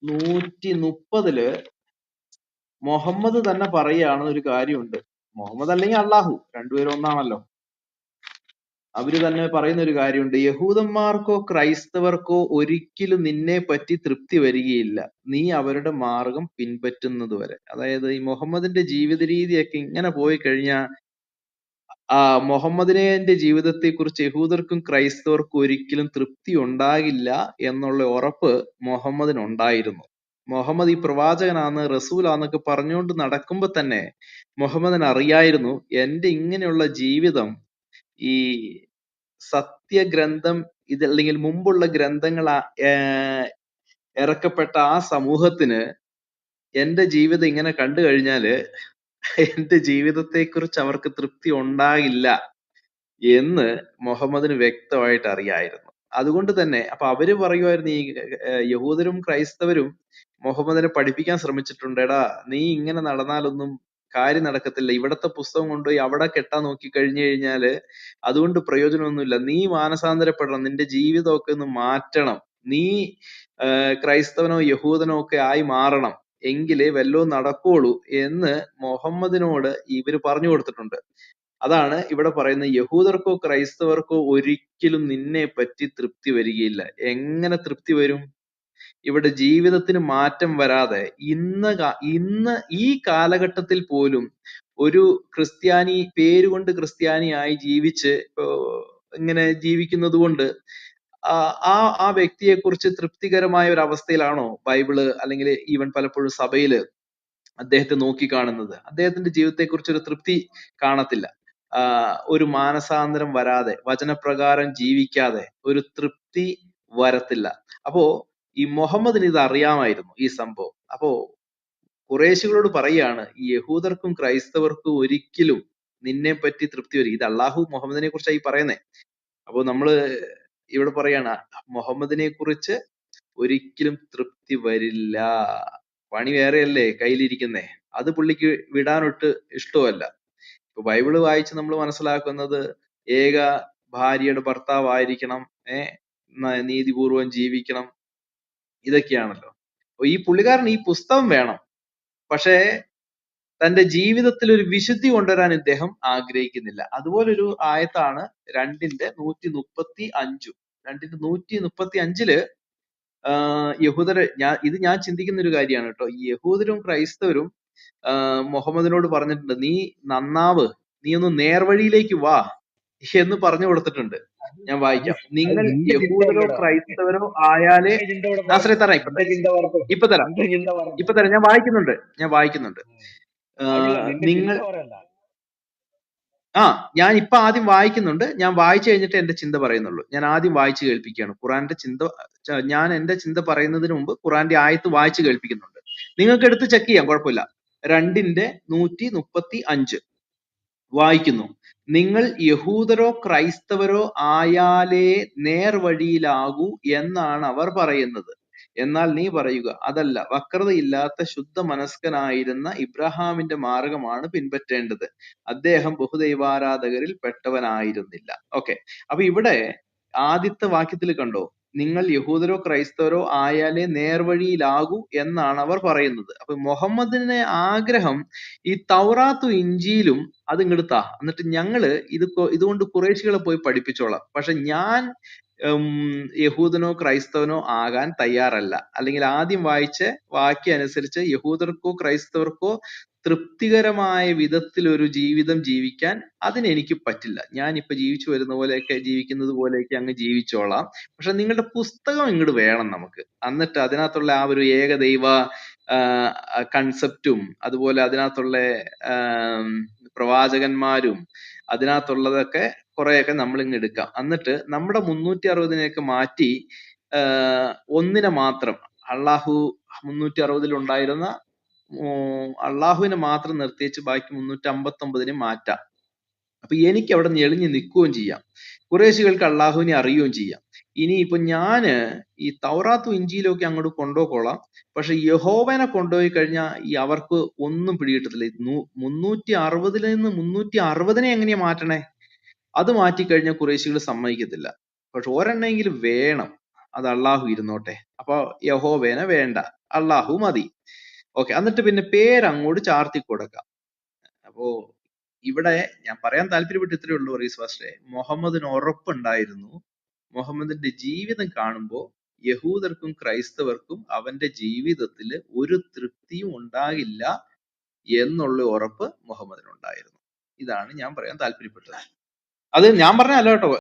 130 മുഹമ്മദ് തന്നെ പറയുകയാണ് ഒരു കാര്യമുണ്ട്. മുഹമ്മദ് അല്ലെങ്കിൽ അള്ളാഹു, രണ്ടുപേരും ഒന്നാണല്ലോ. അവര് തന്നെ പറയുന്ന ഒരു കാര്യമുണ്ട്. യഹൂദന്മാർക്കോ ക്രൈസ്തവർക്കോ ഒരിക്കലും നിന്നെ പറ്റി തൃപ്തി വരികയില്ല, നീ അവരുടെ മാർഗം പിൻപറ്റുന്നത് വരെ. അതായത് ഈ മുഹമ്മദിന്റെ ജീവിത രീതിയൊക്കെ ഇങ്ങനെ പോയി കഴിഞ്ഞാൽ മുഹമ്മദിന്റെ ജീവിതത്തെ കുറിച്ച് യഹൂദർക്കും ക്രൈസ്തവർക്കും ഒരിക്കലും തൃപ്തി ഉണ്ടാകില്ല എന്നുള്ള ഉറപ്പ് മുഹമ്മദിന് ഉണ്ടായിരുന്നു. മുഹമ്മദ് ഈ പ്രവാചകനാണ്, റസൂലാന്നൊക്കെ പറഞ്ഞുകൊണ്ട് നടക്കുമ്പോ തന്നെ മുഹമ്മദിന് അറിയായിരുന്നു എന്റെ ഇങ്ങനെയുള്ള ജീവിതം ഈ സത്യഗ്രന്ഥം ഇതല്ലെങ്കിൽ മുമ്പുള്ള ഗ്രന്ഥങ്ങൾ ഇറക്കപ്പെട്ട ആ സമൂഹത്തിന് എന്റെ ജീവിതം ഇങ്ങനെ കണ്ടു കഴിഞ്ഞാല് എന്റെ ജീവിതത്തെ കുറിച്ച് അവർക്ക് തൃപ്തി ഉണ്ടാകില്ല എന്ന് മുഹമ്മദിന് വ്യക്തമായിട്ട് അറിയായിരുന്നു. അതുകൊണ്ട് തന്നെ അപ്പൊ അവര് പറയുമായിരുന്നു, ഈ യഹൂദരും ക്രൈസ്തവരും മുഹമ്മദിനെ പഠിപ്പിക്കാൻ ശ്രമിച്ചിട്ടുണ്ട്. എടാ, നീ ഇങ്ങനെ നടന്നാലൊന്നും കാര്യം നടക്കത്തില്ല, ഇവിടത്തെ പുസ്തകം കൊണ്ടുപോയി അവിടെ കെട്ടാൻ നോക്കി കഴിഞ്ഞു കഴിഞ്ഞാല് അതുകൊണ്ട് പ്രയോജനമൊന്നുമില്ല, നീ മാനസാന്തരപ്പെടണം, നിന്റെ ജീവിതമൊക്കെ ഒന്ന് മാറ്റണം, നീ ക്രൈസ്തവനോ യഹൂദനോ ഒക്കെ ആയി മാറണം, എങ്കിലേ വല്ലതും നടക്കുള്ളൂ എന്ന് മുഹമ്മദിനോട് ഇവര് പറഞ്ഞു കൊടുത്തിട്ടുണ്ട്. അതാണ് ഇവിടെ പറയുന്നത്, യഹൂദർക്കോ ക്രൈസ്തവർക്കോ ഒരിക്കലും നിന്നെ പറ്റി തൃപ്തി വരികയില്ല. എങ്ങനെ തൃപ്തി വരും? ഇവിടെ ജീവിതത്തിന് മാറ്റം വരാതെ ഇന്ന് ഈ കാലഘട്ടത്തിൽ പോലും ഒരു ക്രിസ്ത്യാനി പേരുകൊണ്ട് ക്രിസ്ത്യാനിയായി ജീവിച്ച് ഇങ്ങനെ ജീവിക്കുന്നത് കൊണ്ട് ആ വ്യക്തിയെ കുറിച്ച് തൃപ്തികരമായ ഒരു അവസ്ഥയിലാണോ ബൈബിള് അല്ലെങ്കിൽ ഈവൻ പലപ്പോഴും സഭയില് അദ്ദേഹത്തെ നോക്കിക്കാണുന്നത്? അദ്ദേഹത്തിന്റെ ജീവിതത്തെ കുറിച്ച് ഒരു തൃപ്തി കാണത്തില്ല. ഒരു മാനസാന്തരം വരാതെ, വചനപ്രകാരം ജീവിക്കാതെ ഒരു തൃപ്തി വരത്തില്ല. അപ്പോ ഈ മുഹമ്മദിന് ഇത് അറിയാമായിരുന്നു, ഈ സംഭവം. അപ്പോ ഖുറേശികളോട് പറയാണ്, ഈ യഹൂദർക്കും ക്രൈസ്തവർക്കും ഒരിക്കലും നിന്നെ പറ്റി തൃപ്തി വരും. ഇത് അള്ളാഹു മുഹമ്മദിനെ കുറിച്ചായി പറയുന്നേ. അപ്പൊ നമ്മള് ഇവിടെ പറയാണ്, മുഹമ്മദിനെ കുറിച്ച് ഒരിക്കലും തൃപ്തി വരില്ല. പണി വേറെയല്ലേ കയ്യിലിരിക്കുന്നേ, അത് പുള്ളിക്ക് വിടാനൊട്ട് ഇഷ്ടമല്ല. ഇപ്പൊ ബൈബിള് വായിച്ച് നമ്മൾ മനസ്സിലാക്കുന്നത് ഏക ഭാര്യയുടെ ഭർത്താവായിരിക്കണം, നീതിപൂർവം ജീവിക്കണം, ഇതൊക്കെയാണല്ലോ. അപ്പൊ ഈ പുള്ളിക്കാരൻ ഈ പുസ്തകം വേണം, പക്ഷേ തന്റെ ജീവിതത്തിൽ ഒരു വിശുദ്ധി കൊണ്ടുവരാൻ ഇദ്ദേഹം ആഗ്രഹിക്കുന്നില്ല. അതുപോലൊരു ആയത്താണ് 2:135. 2:135 യഹൂദര്, ഞാൻ ചിന്തിക്കുന്ന ഒരു കാര്യമാണ് കേട്ടോ. ഈ യഹൂദരും ക്രൈസ്തവരും മുഹമ്മദിനോട് പറഞ്ഞിട്ടുണ്ട്, നീ നന്നാവ്, നീ ഒന്ന് നേർവഴിയിലേക്ക് വാ എന്ന് പറഞ്ഞു കൊടുത്തിട്ടുണ്ട്. ഞാൻ വായിക്കാം. നിങ്ങൾ യഹൂദരോ ക്രൈസ്തവരോ ആയാലേ, നാസറേ തരാം, ഇപ്പൊ തരാം, ഞാൻ വായിക്കുന്നുണ്ട്. നിങ്ങൾ ഞാൻ ഇപ്പൊ ആദ്യം വായിക്കുന്നുണ്ട്. ഞാൻ വായിച്ചു കഴിഞ്ഞിട്ട് എന്റെ ചിന്ത പറയുന്നുള്ളൂ. ഞാൻ ആദ്യം വായിച്ചു കേൾപ്പിക്കുകയാണ്. ഖുറാന്റെ ചിന്ത, ഞാൻ എന്റെ ചിന്ത പറയുന്നതിന് മുമ്പ് ഖുറാന്റെ ആയത്ത് വായിച്ചു കേൾപ്പിക്കുന്നുണ്ട്. നിങ്ങൾക്ക് എടുത്ത് ചെക്ക് ചെയ്യാം, കുഴപ്പമില്ല. 2:135 വായിക്കുന്നു. നിങ്ങൾ യഹൂദരോ ക്രൈസ്തവരോ ആയാലേ നേർവഴിയിലാകൂ എന്നാണ് അവർ പറയുന്നത്. എന്നാൽ നീ പറയുക, അതല്ല, വക്രതയില്ലാത്ത ശുദ്ധ മനസ്കനായിരുന്ന ഇബ്രാഹാമിന്റെ മാർഗമാണ് പിൻപറ്റേണ്ടത്, അദ്ദേഹം ബഹുദൈവാരാധകരിൽ പെട്ടവനായിരുന്നില്ല. ഓക്കെ, അപ്പൊ ഇവിടെ ആദ്യത്തെ വാക്യത്തിൽ കണ്ടോ, നിങ്ങൾ യഹൂദരോ ക്രൈസ്തവരോ ആയാലേ നേർവഴിയിലാകൂ എന്നാണ് അവർ പറയുന്നത്. അപ്പൊ മുഹമ്മദിന്റെ ആഗ്രഹം ഈ തൗറാത്തും ഇഞ്ചിയിലും അത് ഇങ്ങെടുത്താ, എന്നിട്ട് ഞങ്ങള് ഇതുകൊണ്ട് ഖുറൈശികളെ പോയി പഠിപ്പിച്ചോളാം, പക്ഷെ ഞാൻ യഹൂദനോ ക്രൈസ്തവനോ ആകാൻ തയ്യാറല്ല. അല്ലെങ്കിൽ ആദ്യം വായിച്ച വാക്യം അനുസരിച്ച് യഹൂദർക്കോ ക്രൈസ്തവർക്കോ തൃപ്തികരമായ വിധത്തിൽ ഒരു ജീവിതം ജീവിക്കാൻ അതിനെനിക്ക് പറ്റില്ല. ഞാൻ ഇപ്പൊ ജീവിച്ചു വരുന്ന പോലെയൊക്കെ, ജീവിക്കുന്നത് പോലെയൊക്കെ അങ്ങ് ജീവിച്ചോളാം, പക്ഷെ നിങ്ങളുടെ പുസ്തകം ഇങ്ങോട്ട് വേണം നമുക്ക്. എന്നിട്ട് അതിനകത്തുള്ള ആ ഒരു ഏകദൈവ കൺസെപ്റ്റും അതുപോലെ അതിനകത്തുള്ള പ്രവാചകന്മാരും അതിനകത്തുള്ളതൊക്കെ കുറെയൊക്കെ നമ്മൾ ഇങ്ങ് എടുക്കാം. എന്നിട്ട് നമ്മുടെ 360 മാറ്റി ഒന്നിനെ മാത്രം, അള്ളാഹു 360 ഉണ്ടായിരുന്ന അള്ളാഹുവിനെ മാത്രം നിർത്തിവെച്ച് ബാക്കി 359 മാറ്റാം. അപ്പൊ എനിക്ക് അവിടെ ഞെളിഞ്ഞ് നിൽക്കുകയും ചെയ്യാം, ഖുറൈശികൾക്ക് അള്ളാഹുവിനെ അറിയുകയും ചെയ്യാം. ഇനിയിപ്പൊ ഞാന് ഈ തൗറാത്തും ഇഞ്ചിയിലൊക്കെ അങ്ങോട്ട് കൊണ്ടുപോയിക്കോളാം, പക്ഷെ യഹോവനെ കൊണ്ടുപോയി കഴിഞ്ഞാൽ ഈ അവർക്ക് ഒന്നും പിടികിട്ടത്തില്ല. 360 നിന്ന് 360 എങ്ങനെയാ മാറ്റണേ? അത് മാറ്റിക്കഴിഞ്ഞാൽ ഖുറൈശികൾ സമ്മതിക്കത്തില്ല. പക്ഷെ ഒരെണ്ണെങ്കിലും വേണം, അത് അള്ളാഹു ഇരുന്നോട്ടെ. അപ്പൊ യഹോവേനെ വേണ്ട, അള്ളാഹു മതി. ഓക്കെ, എന്നിട്ട് പിന്നെ പേര് അങ്ങോട്ട് ചാർത്തി കൊടുക്കാം. അപ്പോ ഇവിടെ ഞാൻ പറയാൻ താല്പര്യപ്പെട്ട് ഇത്രയേ ഉള്ളൂ റീസ് ഫാസ്റ്റേ. മുഹമ്മദിന് ഉറപ്പുണ്ടായിരുന്നു, മുഹമ്മദിന്റെ ജീവിതം കാണുമ്പോൾ യഹൂദർക്കും ക്രൈസ്തവർക്കും അവന്റെ ജീവിതത്തിൽ ഒരു തൃപ്തിയും ഉണ്ടാകില്ല എന്നുള്ള ഉറപ്പ് മുഹമ്മദിനുണ്ടായിരുന്നു. ഇതാണ് ഞാൻ പറയാൻ താല്പര്യപ്പെട്ടത്. അത് ഞാൻ പറഞ്ഞല്ല കേട്ടോ,